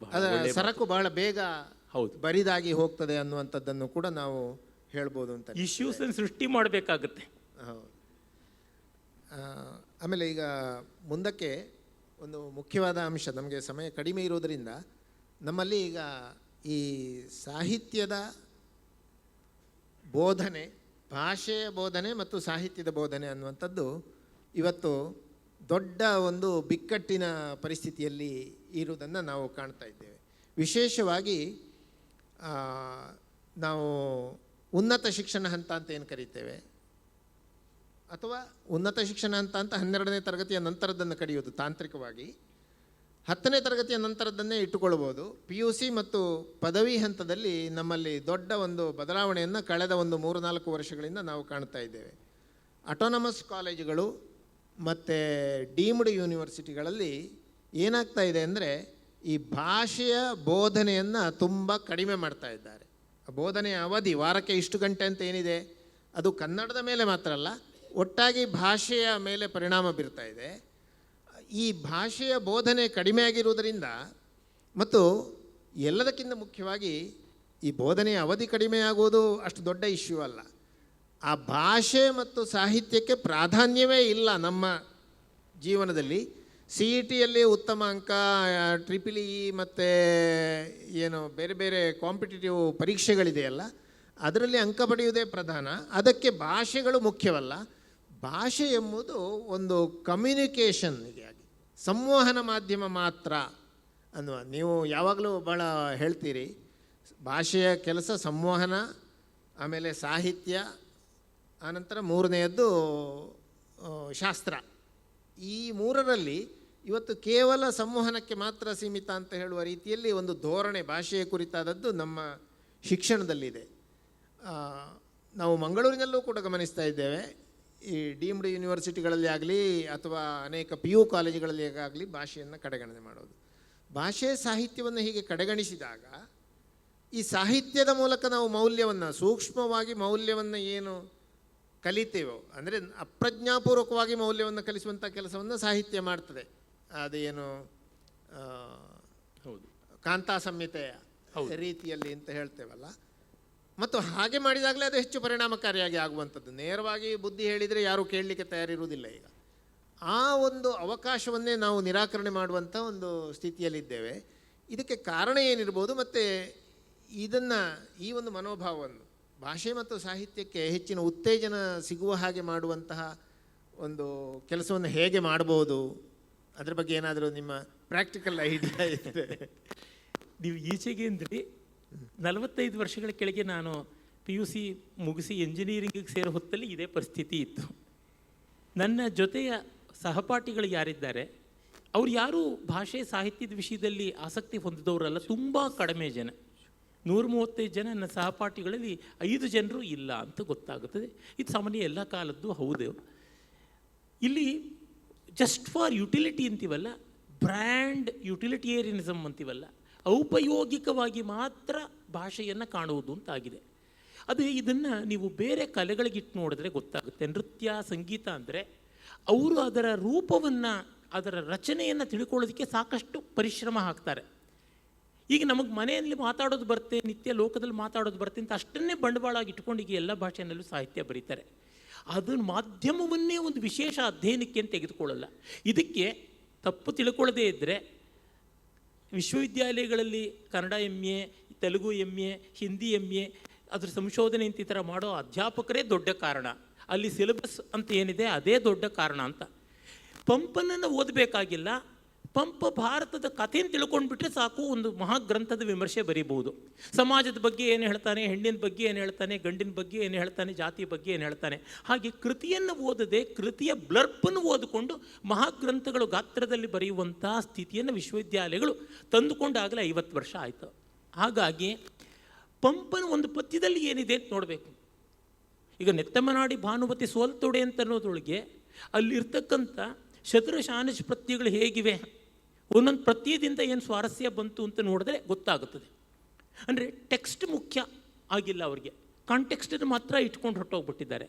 ಅದರ ಸರಕು ಬಹಳ ಬೇಗ ಬರಿದಾಗಿ ಹೋಗ್ತದೆ ಅನ್ನುವಂಥದ್ದನ್ನು ಕೂಡ ನಾವು ಹೇಳ್ಬೋದು ಅಂತ. ಇಶ್ಯೂಸ್ ಸೃಷ್ಟಿ ಮಾಡಬೇಕಾಗುತ್ತೆ. ಹೌದು. ಆಮೇಲೆ ಈಗ ಮುಂದಕ್ಕೆ ಒಂದು ಮುಖ್ಯವಾದ ಅಂಶ, ನಮಗೆ ಸಮಯ ಕಡಿಮೆ ಇರೋದರಿಂದ ನಮ್ಮಲ್ಲಿ ಈಗ ಈ ಸಾಹಿತ್ಯದ ಬೋಧನೆ, ಭಾಷೆಯ ಬೋಧನೆ ಮತ್ತು ಸಾಹಿತ್ಯದ ಬೋಧನೆ ಅನ್ನುವಂಥದ್ದು ಇವತ್ತು ದೊಡ್ಡ ಒಂದು ಬಿಕ್ಕಟ್ಟಿನ ಪರಿಸ್ಥಿತಿಯಲ್ಲಿ ಇರುವುದನ್ನು ನಾವು ಕಾಣ್ತಾ ಇದ್ದೇವೆ. ವಿಶೇಷವಾಗಿ ನಾವು ಉನ್ನತ ಶಿಕ್ಷಣ ಹಂತ ಅಂತ ಏನು ಕರೀತೇವೆ, ಅಥವಾ ಉನ್ನತ ಶಿಕ್ಷಣ ಹಂತ ಅಂತ 12ನೇ ತರಗತಿಯ ನಂತರದನ್ನು ಕರೆಯೋದು ತಾಂತ್ರಿಕವಾಗಿ, 10ನೇ ತರಗತಿಯ ನಂತರದನ್ನೇ ಇಟ್ಟುಕೊಳ್ಬೋದು. PUC ಮತ್ತು ಪದವಿ ಹಂತದಲ್ಲಿ ನಮ್ಮಲ್ಲಿ ದೊಡ್ಡ ಒಂದು ಬದಲಾವಣೆಯನ್ನು ಕಳೆದ ಒಂದು 3-4 ವರ್ಷಗಳಿಂದ ನಾವು ಕಾಣ್ತಾ ಇದ್ದೇವೆ. ಅಟೋನಮಸ್ ಕಾಲೇಜುಗಳು ಮತ್ತು ಡೀಮ್ಡ್ ಯೂನಿವರ್ಸಿಟಿಗಳಲ್ಲಿ ಏನಾಗ್ತಾ ಇದೆ ಅಂದರೆ, ಈ ಭಾಷೆಯ ಬೋಧನೆಯನ್ನು ತುಂಬ ಕಡಿಮೆ ಮಾಡ್ತಾ ಇದ್ದಾರೆ. ಬೋಧನೆಯ ಅವಧಿ ವಾರಕ್ಕೆ ಇಷ್ಟು ಗಂಟೆ ಅಂತ ಏನಿದೆ, ಅದು ಕನ್ನಡದ ಮೇಲೆ ಮಾತ್ರ ಅಲ್ಲ, ಒಟ್ಟಾಗಿ ಭಾಷೆಯ ಮೇಲೆ ಪರಿಣಾಮ ಬೀರ್ತಾ ಇದೆ. ಈ ಭಾಷೆಯ ಬೋಧನೆ ಕಡಿಮೆ ಆಗಿರುವುದರಿಂದ ಮತ್ತು ಎಲ್ಲದಕ್ಕಿಂತ ಮುಖ್ಯವಾಗಿ ಈ ಬೋಧನೆಯ ಅವಧಿ ಕಡಿಮೆ ಆಗುವುದು ಅಷ್ಟು ದೊಡ್ಡ ಇಶ್ಯೂ ಅಲ್ಲ. ಆ ಭಾಷೆ ಮತ್ತು ಸಾಹಿತ್ಯಕ್ಕೆ ಪ್ರಾಧಾನ್ಯವೇ ಇಲ್ಲ ನಮ್ಮ ಜೀವನದಲ್ಲಿ. ಸಿ ಇ ಟಿಯಲ್ಲಿ ಉತ್ತಮ ಅಂಕ, ಟ್ರಿಪಲ್ ಇ ಮತ್ತು ಏನು ಬೇರೆ ಬೇರೆ ಕಾಂಪಿಟೇಟಿವ್ ಪರೀಕ್ಷೆಗಳಿದೆಯಲ್ಲ, ಅದರಲ್ಲಿ ಅಂಕ ಪಡೆಯುವುದೇ ಪ್ರಧಾನ. ಅದಕ್ಕೆ ಭಾಷೆಗಳು ಮುಖ್ಯವಲ್ಲ. ಭಾಷೆ ಎಂಬುದು ಒಂದು ಕಮ್ಯುನಿಕೇಷನ್ಗೆ ಆಗಿ ಸಂವಹನ ಮಾಧ್ಯಮ ಮಾತ್ರ ಅನ್ನುವ, ನೀವು ಯಾವಾಗಲೂ ಭಾಳ ಹೇಳ್ತೀರಿ ಭಾಷೆಯ ಕೆಲಸ ಸಂವಹನ, ಆಮೇಲೆ ಸಾಹಿತ್ಯ, ಆನಂತರ ಮೂರನೆಯದ್ದು ಶಾಸ್ತ್ರ. ಈ ಮೂರರಲ್ಲಿ ಇವತ್ತು ಕೇವಲ ಸಂವಹನಕ್ಕೆ ಮಾತ್ರ ಸೀಮಿತ ಅಂತ ಹೇಳುವ ರೀತಿಯಲ್ಲಿ ಒಂದು ಧೋರಣೆ ಭಾಷೆಯ ಕುರಿತಾದದ್ದು ನಮ್ಮ ಶಿಕ್ಷಣದಲ್ಲಿದೆ. ನಾವು ಮಂಗಳೂರಿನಲ್ಲೂ ಕೂಡ ಗಮನಿಸ್ತಾ ಇದ್ದೇವೆ. ಈ ಡೀಮ್ಡ್ ಯೂನಿವರ್ಸಿಟಿಗಳಲ್ಲಿ ಆಗಲಿ ಅಥವಾ ಅನೇಕ PU ಕಾಲೇಜುಗಳಲ್ಲಿ ಆಗಲಿ ಭಾಷೆಯನ್ನು ಕಡೆಗಣನೆ ಮಾಡೋದು. ಭಾಷೆ ಸಾಹಿತ್ಯವನ್ನು ಹೀಗೆ ಕಡೆಗಣಿಸಿದಾಗ ಈ ಸಾಹಿತ್ಯದ ಮೂಲಕ ನಾವು ಮೌಲ್ಯವನ್ನು, ಸೂಕ್ಷ್ಮವಾಗಿ ಮೌಲ್ಯವನ್ನು ಏನು ಕಲಿತೇವೋ, ಅಂದರೆ ಅಪ್ರಜ್ಞಾಪೂರ್ವಕವಾಗಿ ಮೌಲ್ಯವನ್ನು ಕಲಿಸುವಂಥ ಕೆಲಸವನ್ನು ಸಾಹಿತ್ಯ ಮಾಡ್ತದೆ. ಅದೇನು ಹೌದು, ಕಾಂತಾ ಸಂಹಿತೆಯ ರೀತಿಯಲ್ಲಿ ಅಂತ ಹೇಳ್ತೇವಲ್ಲ, ಮತ್ತು ಹಾಗೆ ಮಾಡಿದಾಗಲೇ ಅದು ಹೆಚ್ಚು ಪರಿಣಾಮಕಾರಿಯಾಗಿ ಆಗುವಂಥದ್ದು. ನೇರವಾಗಿ ಬುದ್ಧಿ ಹೇಳಿದರೆ ಯಾರೂ ಕೇಳಲಿಕ್ಕೆ ತಯಾರಿರುವುದಿಲ್ಲ. ಈಗ ಆ ಒಂದು ಅವಕಾಶವನ್ನೇ ನಾವು ನಿರಾಕರಣೆ ಮಾಡುವಂಥ ಒಂದು ಸ್ಥಿತಿಯಲ್ಲಿದ್ದೇವೆ. ಇದಕ್ಕೆ ಕಾರಣ ಏನಿರ್ಬೋದು, ಮತ್ತು ಇದನ್ನು, ಈ ಒಂದು ಮನೋಭಾವವನ್ನು ಭಾಷೆ ಮತ್ತು ಸಾಹಿತ್ಯಕ್ಕೆ ಹೆಚ್ಚಿನ ಉತ್ತೇಜನ ಸಿಗುವ ಹಾಗೆ ಮಾಡುವಂತಹ ಒಂದು ಕೆಲಸವನ್ನು ಹೇಗೆ ಮಾಡ್ಬೋದು, ಅದರ ಬಗ್ಗೆ ಏನಾದರೂ ನಿಮ್ಮ ಪ್ರಾಕ್ಟಿಕಲ್ ಐಡಿಯಾ ಇದೆ? ನೀವು ಈಚೆಗೆ ಅಂದರೆ 45 ವರ್ಷಗಳ ಕೆಳಗೆ ನಾನು PUC ಮುಗಿಸಿ ಎಂಜಿನಿಯರಿಂಗಿಗೆ ಸೇರೋ ಹೊತ್ತಲ್ಲಿ ಇದೇ ಪರಿಸ್ಥಿತಿ ಇತ್ತು. ನನ್ನ ಜೊತೆಯ ಸಹಪಾಠಿಗಳು ಯಾರಿದ್ದಾರೆ ಅವ್ರು ಯಾರೂ ಭಾಷೆ ಸಾಹಿತ್ಯದ ವಿಷಯದಲ್ಲಿ ಆಸಕ್ತಿ ಹೊಂದಿದವರಲ್ಲ, ತುಂಬ ಕಡಿಮೆ ಜನ. 135 ಜನ ನನ್ನ ಸಹಪಾಠಿಗಳಲ್ಲಿ 5 ಜನರು ಇಲ್ಲ ಅಂತ ಗೊತ್ತಾಗುತ್ತದೆ. ಇದು ಸಾಮಾನ್ಯ ಎಲ್ಲ ಕಾಲದ್ದು ಹೌದು. ಇಲ್ಲಿ ಜಸ್ಟ್ ಫಾರ್ ಯುಟಿಲಿಟಿ ಅಂತೀವಲ್ಲ, ಬ್ರ್ಯಾಂಡ್ ಯುಟಿಲಿಟೇರಿಯನಿಸಮ್ ಅಂತೀವಲ್ಲ, ಔಪಯೋಗಿಕವಾಗಿ ಮಾತ್ರ ಭಾಷೆಯನ್ನು ಕಾಣುವುದು ಅಂತಾಗಿದೆ. ಅದು ಇದನ್ನು ನೀವು ಬೇರೆ ಕಲೆಗಳಿಗಿಟ್ಟು ನೋಡಿದ್ರೆ ಗೊತ್ತಾಗುತ್ತೆ. ನೃತ್ಯ, ಸಂಗೀತ ಅಂದರೆ ಅವರು ಅದರ ರೂಪವನ್ನು, ಅದರ ರಚನೆಯನ್ನು ತಿಳ್ಕೊಳ್ಳೋದಕ್ಕೆ ಸಾಕಷ್ಟು ಪರಿಶ್ರಮ ಹಾಕ್ತಾರೆ. ಈಗ ನಮಗೆ ಮನೆಯಲ್ಲಿ ಮಾತಾಡೋದು ಬರುತ್ತೆ, ನಿತ್ಯ ಲೋಕದಲ್ಲಿ ಮಾತಾಡೋದು ಬರುತ್ತೆ ಅಂತ ಅಷ್ಟನ್ನೇ ಬಂಡವಾಳಾಗಿ ಇಟ್ಕೊಂಡು ಈಗ ಎಲ್ಲ ಭಾಷೆಯಲ್ಲೂ ಸಾಹಿತ್ಯ ಬರೀತಾರೆ. ಅದನ್ನು ಮಾಧ್ಯಮವನ್ನೇ ಒಂದು ವಿಶೇಷ ಅಧ್ಯಯನಕ್ಕೆ ತೆಗೆದುಕೊಳ್ಳಲ್ಲ. ಇದಕ್ಕೆ ತಪ್ಪು ತಿಳ್ಕೊಳ್ಳದೇ ಇದ್ದರೆ ವಿಶ್ವವಿದ್ಯಾಲಯಗಳಲ್ಲಿ Kannada MA, Telugu MA, Hindi MA ಅದ್ರ ಸಂಶೋಧನೆ ಅಂತ ಈ ಥರ ಮಾಡೋ ಅಧ್ಯಾಪಕರೇ ದೊಡ್ಡ ಕಾರಣ. ಅಲ್ಲಿ ಸಿಲೆಬಸ್ ಅಂತ ಏನಿದೆ ಅದೇ ದೊಡ್ಡ ಕಾರಣ ಅಂತ. ಪಂಪನನ್ನು ಓದಬೇಕಾಗಿಲ್ಲ, ಪಂಪ ಭಾರತದ ಕಥೆಯನ್ನು ತಿಳ್ಕೊಂಡ್ಬಿಟ್ರೆ ಸಾಕು, ಒಂದು ಮಹಾಗ್ರಂಥದ ವಿಮರ್ಶೆ ಬರೀಬಹುದು. ಸಮಾಜದ ಬಗ್ಗೆ ಏನು ಹೇಳ್ತಾನೆ, ಹೆಣ್ಣಿನ ಬಗ್ಗೆ ಏನು ಹೇಳ್ತಾನೆ, ಗಂಡಿನ ಬಗ್ಗೆ ಏನು ಹೇಳ್ತಾನೆ, ಜಾತಿಯ ಬಗ್ಗೆ ಏನು ಹೇಳ್ತಾನೆ. ಹಾಗೆ ಕೃತಿಯನ್ನು ಓದದೆ ಕೃತಿಯ ಬ್ಲರ್ಪನ್ನು ಓದಿಕೊಂಡು ಮಹಾಗ್ರಂಥಗಳು ಗಾತ್ರದಲ್ಲಿ ಬರೆಯುವಂಥ ಸ್ಥಿತಿಯನ್ನು ವಿಶ್ವವಿದ್ಯಾಲಯಗಳು ತಂದುಕೊಂಡಾಗಲೇ 50 ವರ್ಷ ಆಯಿತು. ಹಾಗಾಗಿ ಪಂಪನ ಒಂದು ಪದ್ಯದಲ್ಲಿ ಏನಿದೆ ಅಂತ ನೋಡಬೇಕು. ಈಗ ನೆತ್ತಮನಾಡಿ ಭಾನುಮತಿ ಸೋಲ್ತೊಡೆ ಅಂತ ಅನ್ನೋದ್ರೊಳಗೆ ಅಲ್ಲಿರ್ತಕ್ಕಂಥ ಶತೃಶಾನಜ್ ಪ್ರತ್ಯಗಳು ಹೇಗಿವೆ, ಒಂದೊಂದು ಪ್ರತ್ಯಯದಿಂದ ಏನು ಸ್ವಾರಸ್ಯ ಬಂತು ಅಂತ ನೋಡಿದ್ರೆ ಗೊತ್ತಾಗುತ್ತದೆ. ಅಂದರೆ ಟೆಕ್ಸ್ಟ್ ಮುಖ್ಯ ಆಗಿಲ್ಲ ಅವರಿಗೆ, ಕಾಂಟೆಕ್ಸ್ಟನ್ನು ಮಾತ್ರ ಇಟ್ಕೊಂಡು ಹೊರಟೋಗ್ಬಿಟ್ಟಿದ್ದಾರೆ.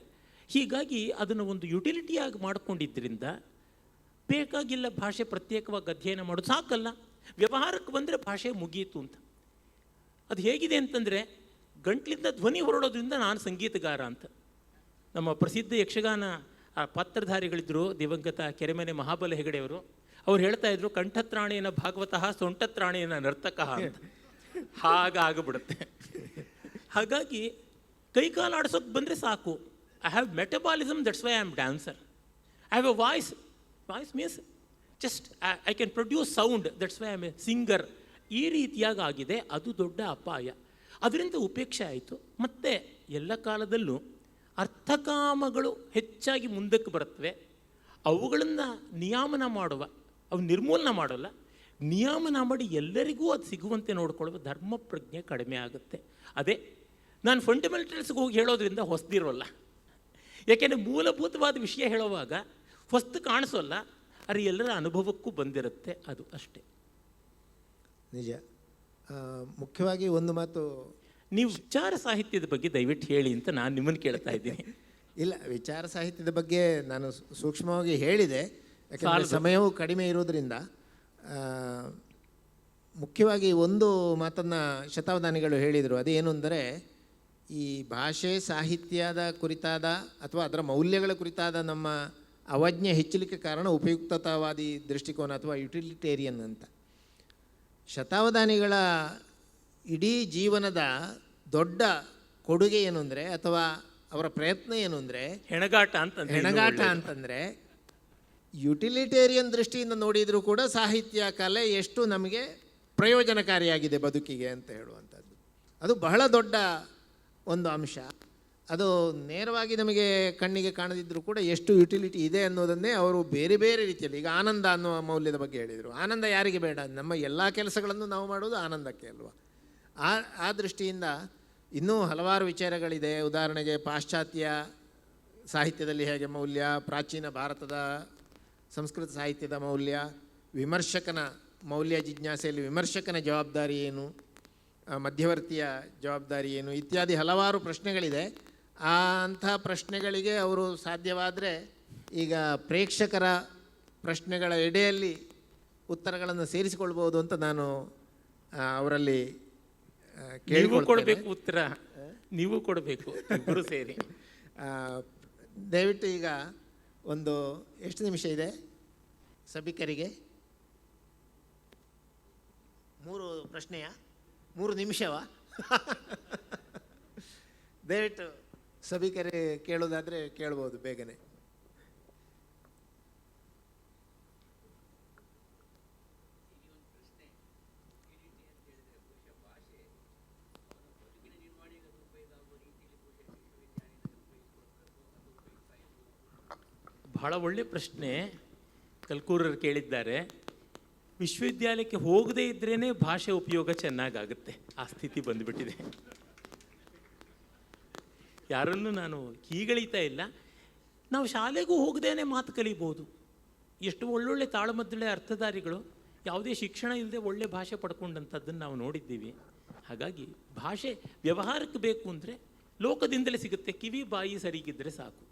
ಹೀಗಾಗಿ ಅದನ್ನು ಒಂದು ಯುಟಿಲಿಟಿಯಾಗಿ ಮಾಡ್ಕೊಂಡಿದ್ದರಿಂದ ಬೇಕಾಗಿಲ್ಲ ಭಾಷೆ ಪ್ರತ್ಯೇಕವಾಗಿ ಅಧ್ಯಯನ ಮಾಡೋದು. ಸಾಕಲ್ಲ, ವ್ಯವಹಾರಕ್ಕೆ ಬಂದರೆ ಭಾಷೆ ಮುಗೀತು ಅಂತ. ಅದು ಹೇಗಿದೆ ಅಂತಂದರೆ, ಗಂಟ್ಲಿಂದ ಧ್ವನಿ ಹೊರಡೋದ್ರಿಂದ ನಾನು ಸಂಗೀತಗಾರ ಅಂತ. ನಮ್ಮ ಪ್ರಸಿದ್ಧ ಯಕ್ಷಗಾನ ಪಾತ್ರಧಾರಿಗಳಿದ್ದರು, ದಿವಂಗತ ಕೆರೆಮನೆ ಮಹಾಬಲ ಹೆಗಡೆಯವರು. ಅವ್ರು ಹೇಳ್ತಾ ಇದ್ರು, ಕಂಠತ್ರಾಣೇನ ಭಾಗವತಃ ಸೊಂಟತ್ರಾಣೇನ ನರ್ತಕಃ ಅಂತ. ಹಾಗಾಗ್ಬಿಡುತ್ತೆ. ಹಾಗಾಗಿ ಕೈಕಾಲು ಆಡಿಸೋಕೆ ಬಂದರೆ ಸಾಕು. I have metabolism, that's why I am dancer. I have a voice means just I can produce sound, that's why I am A singer. ಈ ರೀತಿಯಾಗಿ ಆಗಿದೆ. ಅದು ದೊಡ್ಡ ಅಪಾಯ. ಅದರಿಂದ ಉಪೇಕ್ಷೆ ಆಯಿತು. ಮತ್ತು ಎಲ್ಲ ಕಾಲದಲ್ಲೂ ಅರ್ಥಕಾಮಗಳು ಹೆಚ್ಚಾಗಿ ಮುಂದಕ್ಕೆ ಬರುತ್ತವೆ. ಅವುಗಳನ್ನು ನಿಯಾಮನ ಮಾಡುವ, ಅವು ನಿರ್ಮೂಲನೆ ಮಾಡೋಲ್ಲ, ನಿಯಾಮನ ಮಾಡಿ ಎಲ್ಲರಿಗೂ ಅದು ಸಿಗುವಂತೆ ನೋಡಿಕೊಳ್ಳುವ ಧರ್ಮ ಪ್ರಜ್ಞೆ ಕಡಿಮೆ ಆಗುತ್ತೆ. ಅದೇ ನಾನು ಫಂಡಮೆಂಟಲ್ಸ್ಗೆ ಹೋಗಿ ಹೇಳೋದ್ರಿಂದ ಹೊಸದಿರೋಲ್ಲ. ಯಾಕೆಂದರೆ ಮೂಲಭೂತವಾದ ವಿಷಯ ಹೇಳುವಾಗ ಹೊಸ್ತು ಕಾಣಿಸೋಲ್ಲ, ಅದು ಎಲ್ಲರ ಅನುಭವಕ್ಕೂ ಬಂದಿರುತ್ತೆ. ಅದು ಅಷ್ಟೇ ನಿಜ. ಮುಖ್ಯವಾಗಿ ಒಂದು ಮಾತು, ನೀವು ವಿಚಾರ ಸಾಹಿತ್ಯದ ಬಗ್ಗೆ ದಯವಿಟ್ಟು ಹೇಳಿ ಅಂತ ನಾನು ನಿಮ್ಮನ್ನು ಕೇಳ್ತಾ ಇದ್ದೀನಿ. ಇಲ್ಲ, ವಿಚಾರ ಸಾಹಿತ್ಯದ ಬಗ್ಗೆ ನಾನು ಸೂಕ್ಷ್ಮವಾಗಿ ಹೇಳಿದೆ. ಯಾಕೆಂದರೆ ಸಮಯವೂ ಕಡಿಮೆ ಇರೋದ್ರಿಂದ ಮುಖ್ಯವಾಗಿ ಒಂದು ಮಾತನ್ನು ಶತಾವಧಾನಿಗಳು ಹೇಳಿದರು. ಅದೇನು ಅಂದರೆ, ಈ ಭಾಷೆ ಸಾಹಿತ್ಯದ ಕುರಿತಾದ ಅಥವಾ ಅದರ ಮೌಲ್ಯಗಳ ಕುರಿತಾದ ನಮ್ಮ ಅವಜ್ಞೆ ಹೆಚ್ಚಲಿಕ್ಕೆ ಕಾರಣ ಉಪಯುಕ್ತತಾವಾದಿ ದೃಷ್ಟಿಕೋನ ಅಥವಾ ಯುಟಿಲಿಟೇರಿಯನ್ ಅಂತ. ಶತಾವಧಾನಿಗಳ ಇಡೀ ಜೀವನದ ದೊಡ್ಡ ಕೊಡುಗೆ ಏನು ಅಂದರೆ, ಅಥವಾ ಅವರ ಪ್ರಯತ್ನ ಏನು ಅಂದರೆ, ಹೆಣಗಾಟ ಅಂತಂದರೆ ಯುಟಿಲಿಟೇರಿಯನ್ ದೃಷ್ಟಿಯಿಂದ ನೋಡಿದರೂ ಕೂಡ ಸಾಹಿತ್ಯ ಕಲೆ ಎಷ್ಟು ನಮಗೆ ಪ್ರಯೋಜನಕಾರಿಯಾಗಿದೆ ಬದುಕಿಗೆ ಅಂತ ಹೇಳುವಂಥದ್ದು. ಅದು ಬಹಳ ದೊಡ್ಡ ಒಂದು ಅಂಶ. ಅದು ನೇರವಾಗಿ ನಮಗೆ ಕಣ್ಣಿಗೆ ಕಾಣದಿದ್ದರೂ ಕೂಡ ಎಷ್ಟು ಯುಟಿಲಿಟಿ ಇದೆ ಅನ್ನೋದನ್ನೇ ಅವರು ಬೇರೆ ಬೇರೆ ರೀತಿಯಲ್ಲಿ, ಈಗ ಆನಂದ ಅನ್ನುವ ಮೌಲ್ಯದ ಬಗ್ಗೆ ಹೇಳಿದರು. ಆನಂದ ಯಾರಿಗೆ ಬೇಡ? ನಮ್ಮ ಎಲ್ಲ ಕೆಲಸಗಳನ್ನು ನಾವು ಮಾಡೋದು ಆನಂದಕ್ಕೆ ಅಲ್ವಾ. ಆ ದೃಷ್ಟಿಯಿಂದ ಇನ್ನೂ ಹಲವಾರು ವಿಚಾರಗಳಿದೆ. ಉದಾಹರಣೆಗೆ ಪಾಶ್ಚಾತ್ಯ ಸಾಹಿತ್ಯದಲ್ಲಿ ಹೇಗೆ ಮೌಲ್ಯ, ಪ್ರಾಚೀನ ಭಾರತದ ಸಂಸ್ಕೃತ ಸಾಹಿತ್ಯದ ಮೌಲ್ಯ, ವಿಮರ್ಶಕನ ಮೌಲ್ಯ ಜಿಜ್ಞಾಸೆಯಲ್ಲಿ ವಿಮರ್ಶಕನ ಜವಾಬ್ದಾರಿ ಏನು, ಮಧ್ಯವರ್ತಿಯ ಜವಾಬ್ದಾರಿ ಏನು, ಇತ್ಯಾದಿ ಹಲವಾರು ಪ್ರಶ್ನೆಗಳಿದೆ. ಅಂಥ ಪ್ರಶ್ನೆಗಳಿಗೆ ಅವರು ಸಾಧ್ಯವಾದರೆ ಈಗ ಪ್ರೇಕ್ಷಕರ ಪ್ರಶ್ನೆಗಳ ಎಡೆಯಲ್ಲಿ ಉತ್ತರಗಳನ್ನು ಸೇರಿಸಿಕೊಳ್ಬೋದು ಅಂತ ನಾನು ಅವರಲ್ಲಿ ಕೊಡಬೇಕು. ಉತ್ತರ ನೀವು ಕೊಡಬೇಕು, ಇಬ್ಬರು ಸೇರಿ. ದಯವಿಟ್ಟು ಈಗ ಒಂದು ಎಷ್ಟು ನಿಮಿಷ ಇದೆ ಸಭಿಕರಿಗೆ? 3 ಪ್ರಶ್ನೆಯ 3 ನಿಮಿಷವಾ? ದಯವಿಟ್ಟು ಸಭಿಕರೇ ಕೇಳೋದಾದರೆ ಕೇಳ್ಬೋದು ಬೇಗನೆ. ಬಹಳ ಒಳ್ಳೆ ಪ್ರಶ್ನೆ ಕಲ್ಕೂರರು ಕೇಳಿದ್ದಾರೆ. ವಿಶ್ವವಿದ್ಯಾಲಯಕ್ಕೆ ಹೋಗದೇ ಇದ್ರೇ ಭಾಷೆ ಉಪಯೋಗ ಚೆನ್ನಾಗಾಗುತ್ತೆ, ಆ ಸ್ಥಿತಿ ಬಂದುಬಿಟ್ಟಿದೆ. ಯಾರನ್ನು ನಾನು ಕೀಗಳಿತಾ ಇಲ್ಲ. ನಾವು ಶಾಲೆಗೂ ಹೋಗದೇನೆ ಮಾತು ಕಲಿಬೋದು. ಎಷ್ಟು ಒಳ್ಳೊಳ್ಳೆ ತಾಳಮದ್ದಳೆ ಅರ್ಥಧಾರಿಗಳು ಯಾವುದೇ ಶಿಕ್ಷಣ ಇಲ್ಲದೆ ಒಳ್ಳೆ ಭಾಷೆ ಪಡ್ಕೊಂಡಂಥದ್ದನ್ನು ನಾವು ನೋಡಿದ್ದೀವಿ. ಹಾಗಾಗಿ ಭಾಷೆ ವ್ಯವಹಾರಕ್ಕೆ ಬೇಕು ಅಂದರೆ ಲೋಕದಿಂದಲೇ ಸಿಗುತ್ತೆ, ಕಿವಿ ಬಾಯಿ ಸರಿಗಿದ್ದರೆ ಸಾಕು.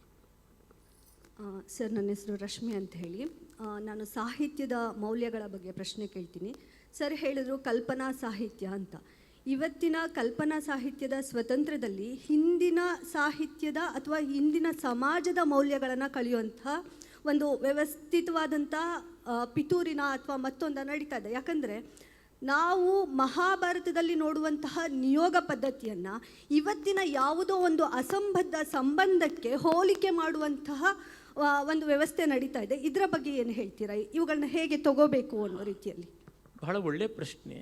ಸರ್, ನನ್ನ ಹೆಸರು ರಶ್ಮಿ ಅಂತ ಹೇಳಿ. ನಾನು ಸಾಹಿತ್ಯದ ಮೌಲ್ಯಗಳ ಬಗ್ಗೆ ಪ್ರಶ್ನೆ ಕೇಳ್ತೀನಿ. ಸರ್ ಹೇಳಿದ್ರು ಕಲ್ಪನಾ ಸಾಹಿತ್ಯ ಅಂತ. ಇವತ್ತಿನ ಕಲ್ಪನಾ ಸಾಹಿತ್ಯದ ಸ್ವತಂತ್ರದಲ್ಲಿ ಹಿಂದಿನ ಸಾಹಿತ್ಯದ ಅಥವಾ ಹಿಂದಿನ ಸಮಾಜದ ಮೌಲ್ಯಗಳನ್ನು ಕಳೆಯುವಂಥ ಒಂದು ವ್ಯವಸ್ಥಿತವಾದಂಥ ಪಿತೂರಿನ ಅಥವಾ ಮತ್ತೊಂದು ನಡೀತಾ ಇದೆ. ಯಾಕಂದರೆ ನಾವು ಮಹಾಭಾರತದಲ್ಲಿ ನೋಡುವಂತಹ ನಿಯೋಗ ಪದ್ಧತಿಯನ್ನು ಇವತ್ತಿನ ಯಾವುದೋ ಒಂದು ಅಸಂಬದ್ಧ ಸಂಬಂಧಕ್ಕೆ ಹೋಲಿಕೆ ಮಾಡುವಂತಹ ಒಂದು ವ್ಯವಸ್ಥೆ ನಡೀತಾ ಇದೆ. ಇದರ ಬಗ್ಗೆ ಏನು ಹೇಳ್ತೀರಾ? ಇವುಗಳನ್ನ ಹೇಗೆ ತಗೋಬೇಕು ಅನ್ನೋ ರೀತಿಯಲ್ಲಿ? ಬಹಳ ಒಳ್ಳೆಯ ಪ್ರಶ್ನೆ.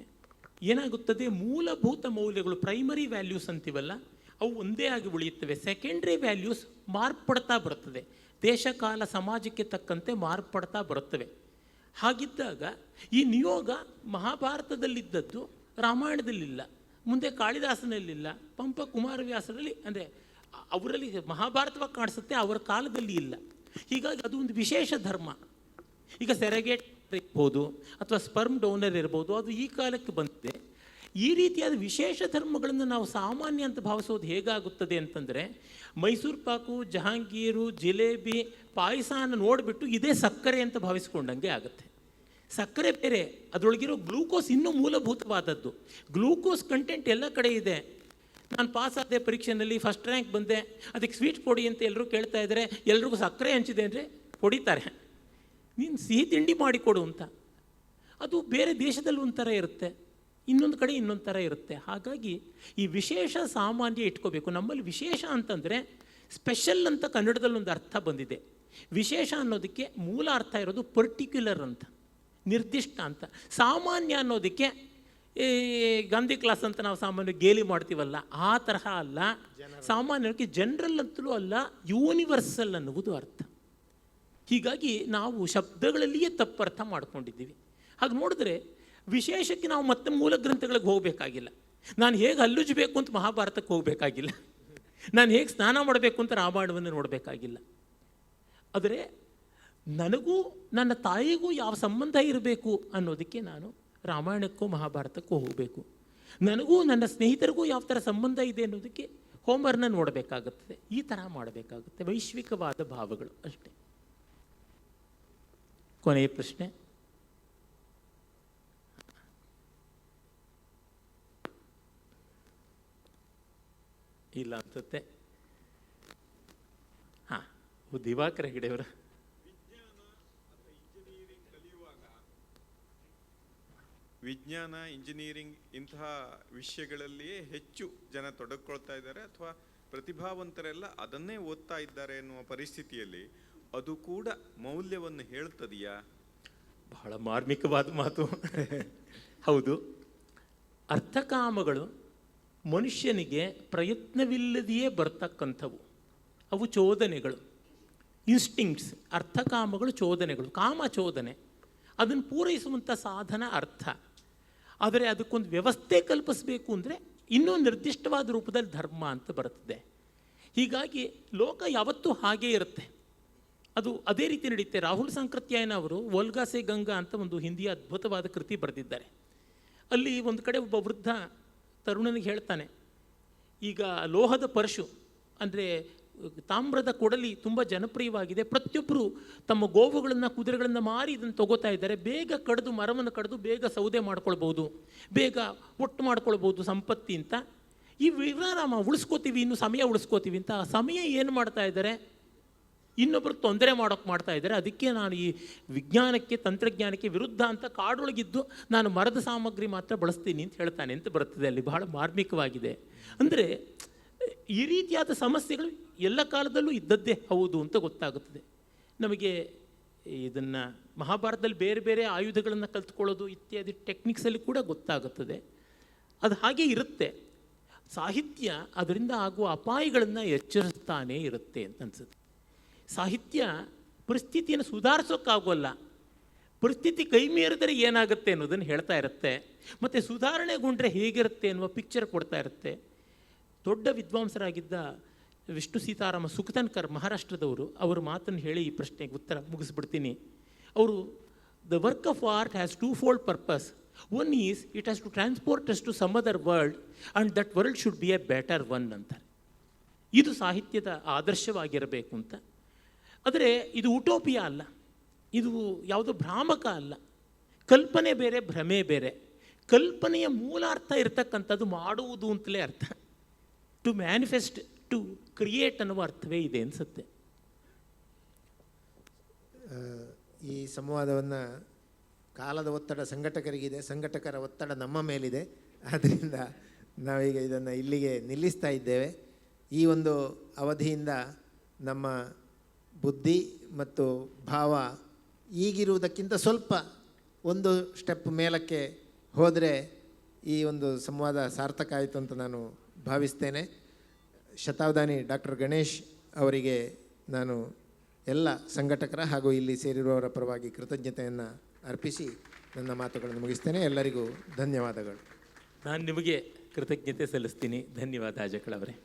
ಏನಾಗುತ್ತದೆ, ಮೂಲಭೂತ ಮೌಲ್ಯಗಳು ಪ್ರೈಮರಿ ವ್ಯಾಲ್ಯೂಸ್ ಅಂತೀವಲ್ಲ, ಅವು ಒಂದೇ ಆಗಿ ಉಳಿಯುತ್ತವೆ. ಸೆಕೆಂಡ್ರಿ ವ್ಯಾಲ್ಯೂಸ್ ಮಾರ್ಪಡ್ತಾ ಬರುತ್ತದೆ, ದೇಶ ಕಾಲ ಸಮಾಜಕ್ಕೆ ತಕ್ಕಂತೆ ಮಾರ್ಪಡ್ತಾ ಬರುತ್ತವೆ. ಹಾಗಿದ್ದಾಗ ಈ ನಿಯೋಗ ಮಹಾಭಾರತದಲ್ಲಿದ್ದದ್ದು ರಾಮಾಯಣದಲ್ಲಿಲ್ಲ, ಮುಂದೆ ಕಾಳಿದಾಸನಲ್ಲಿಲ್ಲ, ಪಂಪ ಕುಮಾರವ್ಯಾಸರಲ್ಲಿ, ಅಂದರೆ ಅವರಲ್ಲಿ ಮಹಾಭಾರತವಾಗಿ ಕಾಣಿಸುತ್ತೆ, ಅವರ ಕಾಲದಲ್ಲಿ ಇಲ್ಲ. ಹೀಗಾಗಿ ಅದು ಒಂದು ವಿಶೇಷ ಧರ್ಮ. ಈಗ ಸೆರೆಗೇಟ್ ಇರ್ಬೋದು ಅಥವಾ ಸ್ಪರ್ಮ್ ಡೋನರ್ ಇರ್ಬೋದು, ಅದು ಈ ಕಾಲಕ್ಕೆ ಬಂದಿದೆ. ಈ ರೀತಿಯಾದ ವಿಶೇಷ ಧರ್ಮಗಳನ್ನು ನಾವು ಸಾಮಾನ್ಯ ಅಂತ ಭಾವಿಸೋದು ಹೇಗಾಗುತ್ತದೆ ಅಂತಂದರೆ, ಮೈಸೂರು ಪಾಕು, ಜಹಾಂಗೀರು, ಜಿಲೇಬಿ, ಪಾಯಸನ ನೋಡಿಬಿಟ್ಟು ಇದೇ ಸಕ್ಕರೆ ಅಂತ ಭಾವಿಸ್ಕೊಂಡಂಗೆ ಆಗುತ್ತೆ. ಸಕ್ಕರೆ ಬೇರೆ, ಅದರೊಳಗಿರೋ ಗ್ಲೂಕೋಸ್ ಇನ್ನೂ ಮೂಲಭೂತವಾದದ್ದು. ಗ್ಲೂಕೋಸ್ ಕಂಟೆಂಟ್ ಎಲ್ಲ ಕಡೆ ಇದೆ. ನಾನು ಪಾಸ್ ಆದೆ ಪರೀಕ್ಷೆಯಲ್ಲಿ, ಫಸ್ಟ್ ರ್ಯಾಂಕ್ ಬಂದೆ, ಅದಕ್ಕೆ ಸ್ವೀಟ್ ಕೊಡಿ ಅಂತ ಎಲ್ಲರೂ ಕೇಳ್ತಾ ಇದ್ದಾರೆ. ಎಲ್ರಿಗೂ ಸಕ್ಕರೆ ಹಂಚಿದೆ ಅಂದರೆ ಕೊಡಿತಾರೆ, ನೀನು ಸಿಹಿ ತಿಂಡಿ ಮಾಡಿಕೊಡು ಅಂತ. ಅದು ಬೇರೆ ದೇಶದಲ್ಲಿ ಒಂಥರ ಇರುತ್ತೆ, ಇನ್ನೊಂದು ಕಡೆ ಇನ್ನೊಂದು ಥರ ಇರುತ್ತೆ. ಹಾಗಾಗಿ ಈ ವಿಶೇಷ ಸಾಮಾನ್ಯ ಇಟ್ಕೋಬೇಕು. ನಮ್ಮಲ್ಲಿ ವಿಶೇಷ ಅಂತಂದರೆ ಸ್ಪೆಷಲ್ ಅಂತ ಕನ್ನಡದಲ್ಲಿ ಒಂದು ಅರ್ಥ ಬಂದಿದೆ. ವಿಶೇಷ ಅನ್ನೋದಕ್ಕೆ ಮೂಲ ಅರ್ಥ ಇರೋದು ಪರ್ಟಿಕ್ಯುಲರ್ ಅಂತ, ನಿರ್ದಿಷ್ಟ ಅಂತ. ಸಾಮಾನ್ಯ ಅನ್ನೋದಕ್ಕೆ ಈ ಗಾಂಧಿ ಕ್ಲಾಸ್ ಅಂತ ನಾವು ಸಾಮಾನ್ಯ ಗೇಲಿ ಮಾಡ್ತೀವಲ್ಲ, ಆ ತರಹ ಅಲ್ಲ. ಸಾಮಾನ್ಯಕ್ಕೆ ಜನರಲ್ ಅಂತಲೂ ಅಲ್ಲ, ಯೂನಿವರ್ಸಲ್ ಅನ್ನುವುದು ಅರ್ಥ. ಹೀಗಾಗಿ ನಾವು ಶಬ್ದಗಳಲ್ಲಿಯೇ ತಪ್ಪರ್ಥ ಮಾಡ್ಕೊಂಡಿದ್ದೀವಿ. ಹಾಗೆ ನೋಡಿದ್ರೆ ವಿಶೇಷಕ್ಕೆ ನಾವು ಮತ್ತೆ ಮೂಲ ಗ್ರಂಥಗಳಿಗೆ ಹೋಗಬೇಕಾಗಿಲ್ಲ. ನಾನು ಹೇಗೆ ಹಲ್ಲುಜ್ಬೇಕು ಅಂತ ಮಹಾಭಾರತಕ್ಕೆ ಹೋಗಬೇಕಾಗಿಲ್ಲ, ನಾನು ಹೇಗೆ ಸ್ನಾನ ಮಾಡಬೇಕು ಅಂತ ರಾಮಾಯಣವನ್ನು ನೋಡಬೇಕಾಗಿಲ್ಲ. ಆದರೆ ನನಗೂ ನನ್ನ ತಾಯಿಗೂ ಯಾವ ಸಂಬಂಧ ಇರಬೇಕು ಅನ್ನೋದಕ್ಕೆ ನಾನು ರಾಮಾಯಣಕ್ಕೂ ಮಹಾಭಾರತಕ್ಕೂ ಹೋಗಬೇಕು. ನನಗೂ ನನ್ನ ಸ್ನೇಹಿತರಿಗೂ ಯಾವ ಥರ ಸಂಬಂಧ ಇದೆ ಅನ್ನೋದಕ್ಕೆ ಹೋಮರ್ನ ನೋಡಬೇಕಾಗುತ್ತದೆ. ಈ ಥರ ಮಾಡಬೇಕಾಗುತ್ತೆ. ವೈಶ್ವಿಕವಾದ ಭಾವಗಳು ಅಷ್ಟೇ. ಕೊನೆಯ ಪ್ರಶ್ನೆ. ಇಲ್ಲ ಅನ್ಸುತ್ತೆ. ಹಾಂ, ದಿವಾಕರ ಹೆಗಡೆಯವರ. ವಿಜ್ಞಾನ, ಇಂಜಿನಿಯರಿಂಗ್ ಇಂತಹ ವಿಷಯಗಳಲ್ಲಿಯೇ ಹೆಚ್ಚು ಜನ ತೊಡಗಿಕೊಳ್ತಾ ಇದ್ದಾರೆ, ಅಥವಾ ಪ್ರತಿಭಾವಂತರೆಲ್ಲ ಅದನ್ನೇ ಓದ್ತಾ ಇದ್ದಾರೆ ಎನ್ನುವ ಪರಿಸ್ಥಿತಿಯಲ್ಲಿ ಅದು ಕೂಡ ಮೌಲ್ಯವನ್ನು ಹೇಳ್ತದೆಯಾ? ಬಹಳ ಮಾರ್ಮಿಕವಾದ ಮಾತು. ಹೌದು, ಅರ್ಥಕಾಮಗಳು ಮನುಷ್ಯನಿಗೆ ಪ್ರಯತ್ನವಿಲ್ಲದೆಯೇ ಬರ್ತಕ್ಕಂಥವು. ಅವು ಚೋದನೆಗಳು, ಇನ್ಸ್ಟಿಂಕ್ಟ್ಸ್. ಅರ್ಥಕಾಮಗಳು ಚೋದನೆಗಳು, ಕಾಮ ಚೋದನೆ. ಅದನ್ನು ಪೂರೈಸುವಂಥ ಸಾಧನ ಅರ್ಥ. ಆದರೆ ಅದಕ್ಕೊಂದು ವ್ಯವಸ್ಥೆ ಕಲ್ಪಿಸಬೇಕು ಅಂದರೆ ಇನ್ನೂ ನಿರ್ದಿಷ್ಟವಾದ ರೂಪದಲ್ಲಿ ಧರ್ಮ ಅಂತ ಬರುತ್ತದೆ. ಹೀಗಾಗಿ ಲೋಕ ಯಾವತ್ತೂ ಹಾಗೇ ಇರುತ್ತೆ, ಅದು ಅದೇ ರೀತಿ ನಡೆಯುತ್ತೆ. ರಾಹುಲ್ ಸಂಕೃತ್ಯಾಯನ ಅವರು ವೋಲ್ಗಾ ಸೆ ಗಂಗಾ ಅಂತ ಒಂದು ಹಿಂದಿಯ ಅದ್ಭುತವಾದ ಕೃತಿ ಬರೆದಿದ್ದಾರೆ. ಅಲ್ಲಿ ಒಂದು ಕಡೆ ಒಬ್ಬ ವೃದ್ಧ ತರುಣನಿಗೆ ಹೇಳ್ತಾನೆ, ಈಗ ಲೋಹದ ಪರಶು ಅಂದರೆ ತಾಮ್ರದ ಕೊಡಲಿ ತುಂಬ ಜನಪ್ರಿಯವಾಗಿದೆ, ಪ್ರತಿಯೊಬ್ಬರು ತಮ್ಮ ಗೋವುಗಳನ್ನು ಕುದುರೆಗಳನ್ನು ಮಾರಿ ಇದನ್ನು ತಗೋತಾ ಇದ್ದಾರೆ. ಬೇಗ ಕಡಿದು, ಮರವನ್ನು ಕಡಿದು ಬೇಗ ಸೌದೆ ಮಾಡ್ಕೊಳ್ಬೋದು, ಬೇಗ ಒಟ್ಟು ಮಾಡ್ಕೊಳ್ಬೋದು ಸಂಪತ್ತಿ ಅಂತ. ಈ ವಿರಾಮ ಉಳಿಸ್ಕೋತೀವಿ, ಇನ್ನು ಸಮಯ ಉಳಿಸ್ಕೋತೀವಿ ಅಂತ. ಆ ಸಮಯ ಏನು ಮಾಡ್ತಾ ಇದ್ದಾರೆ, ಇನ್ನೊಬ್ರಿಗೆ ತೊಂದರೆ ಮಾಡ್ತಾ ಇದ್ದಾರೆ. ಅದಕ್ಕೆ ನಾನು ಈ ವಿಜ್ಞಾನಕ್ಕೆ, ತಂತ್ರಜ್ಞಾನಕ್ಕೆ ವಿರುದ್ಧ ಅಂತ ಕಾಡೊಳಗಿದ್ದು ನಾನು ಮರದ ಸಾಮಗ್ರಿ ಮಾತ್ರ ಬಳಸ್ತೀನಿ ಅಂತ ಹೇಳ್ತಾನೆ ಅಂತ ಬರ್ತದೆ. ಅಲ್ಲಿ ಬಹಳ ಮಾರ್ಮಿಕವಾಗಿದೆ. ಅಂದರೆ ಈ ರೀತಿಯಾದ ಸಮಸ್ಯೆಗಳು ಎಲ್ಲ ಕಾಲದಲ್ಲೂ ಇದ್ದದ್ದೇ ಹೌದು ಅಂತ ಗೊತ್ತಾಗುತ್ತದೆ ನಮಗೆ. ಇದನ್ನು ಮಹಾಭಾರತದಲ್ಲಿ ಬೇರೆ ಬೇರೆ ಆಯುಧಗಳನ್ನು ಕಲ್ತ್ಕೊಳ್ಳೋದು ಇತ್ಯಾದಿ ಟೆಕ್ನಿಕ್ಸಲ್ಲಿ ಕೂಡ ಗೊತ್ತಾಗುತ್ತದೆ. ಅದು ಹಾಗೆ ಇರುತ್ತೆ. ಸಾಹಿತ್ಯ ಅದರಿಂದ ಆಗುವ ಅಪಾಯಗಳನ್ನು ಎಚ್ಚರಿಸ್ತಾನೇ ಇರುತ್ತೆ ಅಂತ ಅನಿಸುತ್ತೆ. ಸಾಹಿತ್ಯ ಪರಿಸ್ಥಿತಿಯನ್ನು ಸುಧಾರಿಸೋಕ್ಕಾಗೋಲ್ಲ, ಪರಿಸ್ಥಿತಿ ಕೈ ಮೀರಿದರೆ ಏನಾಗುತ್ತೆ ಅನ್ನೋದನ್ನು ಹೇಳ್ತಾ ಇರುತ್ತೆ, ಮತ್ತು ಸುಧಾರಣೆಗೊಂಡ್ರೆ ಹೇಗಿರುತ್ತೆ ಅನ್ನುವ ಪಿಕ್ಚರ್ ಕೊಡ್ತಾ ಇರುತ್ತೆ. ದೊಡ್ಡ ವಿದ್ವಾಂಸರಾಗಿದ್ದ ವಿಷ್ಣು ಸೀತಾರಾಮ ಸುಕತನ್ಕರ್, ಮಹಾರಾಷ್ಟ್ರದವರು, ಅವರು ಮಾತನ್ನು ಹೇಳಿ ಈ ಪ್ರಶ್ನೆಗೆ ಉತ್ತರ ಮುಗಿಸ್ಬಿಡ್ತೀನಿ. ಅವರು the work of art has twofold purpose. One is it has to transport us to some other world and that world should be a better one ಅಂತಾರೆ. ಇದು ಸಾಹಿತ್ಯದ ಆದರ್ಶವಾಗಿರಬೇಕು ಅಂತ. ಆದರೆ ಇದು ಉಟೋಪಿಯಾ ಅಲ್ಲ, ಇದು ಯಾವುದೋ ಭ್ರಾಮಕ ಅಲ್ಲ. ಕಲ್ಪನೆ ಬೇರೆ, ಭ್ರಮೆ ಬೇರೆ. ಕಲ್ಪನೆಯ ಮೂಲಾರ್ಥ ಇರತಕ್ಕಂಥದ್ದು ಮಾಡುವುದು ಅಂತಲೇ ಅರ್ಥ. ಟು ಮ್ಯಾನಿಫೆಸ್ಟ್, ಟು ಕ್ರಿಯೇಟ್ ಅನ್ನುವ ಅರ್ಥವೇ ಇದೆ ಅನಿಸುತ್ತೆ. ಈ ಸಂವಾದವನ್ನು ಕಾಲದ ಒತ್ತಡ ಸಂಘಟಕರಿಗಿದೆ, ಸಂಘಟಕರ ಒತ್ತಡ ನಮ್ಮ ಮೇಲಿದೆ. ಆದ್ದರಿಂದ ನಾವೀಗ ಇದನ್ನು ಇಲ್ಲಿಗೆ ನಿಲ್ಲಿಸ್ತಾ ಇದ್ದೇವೆ. ಈ ಒಂದು ಅವಧಿಯಿಂದ ನಮ್ಮ ಬುದ್ಧಿ ಮತ್ತು ಭಾವ ಈಗಿರುವುದಕ್ಕಿಂತ ಸ್ವಲ್ಪ ಒಂದು ಸ್ಟೆಪ್ ಮೇಲಕ್ಕೆ ಹೋದರೆ ಈ ಒಂದು ಸಂವಾದ ಸಾರ್ಥಕ ಆಯಿತು ಅಂತ ನಾನು ಭಾವಿಸ್ತೇನೆ. ಶತಾವಧಾನಿ ಡಾಕ್ಟರ್ ಗಣೇಶ್ ಅವರಿಗೆ ನಾನು ಎಲ್ಲ ಸಂಘಟಕರ ಹಾಗೂ ಇಲ್ಲಿ ಸೇರಿರುವವರ ಪರವಾಗಿ ಕೃತಜ್ಞತೆಯನ್ನು ಅರ್ಪಿಸಿ ನನ್ನ ಮಾತುಗಳನ್ನು ಮುಗಿಸ್ತೇನೆ. ಎಲ್ಲರಿಗೂ ಧನ್ಯವಾದಗಳು. ನಾನು ನಿಮಗೆ ಕೃತಜ್ಞತೆ ಸಲ್ಲಿಸ್ತೀನಿ. ಧನ್ಯವಾದ ಅಜಕಳವರೇ.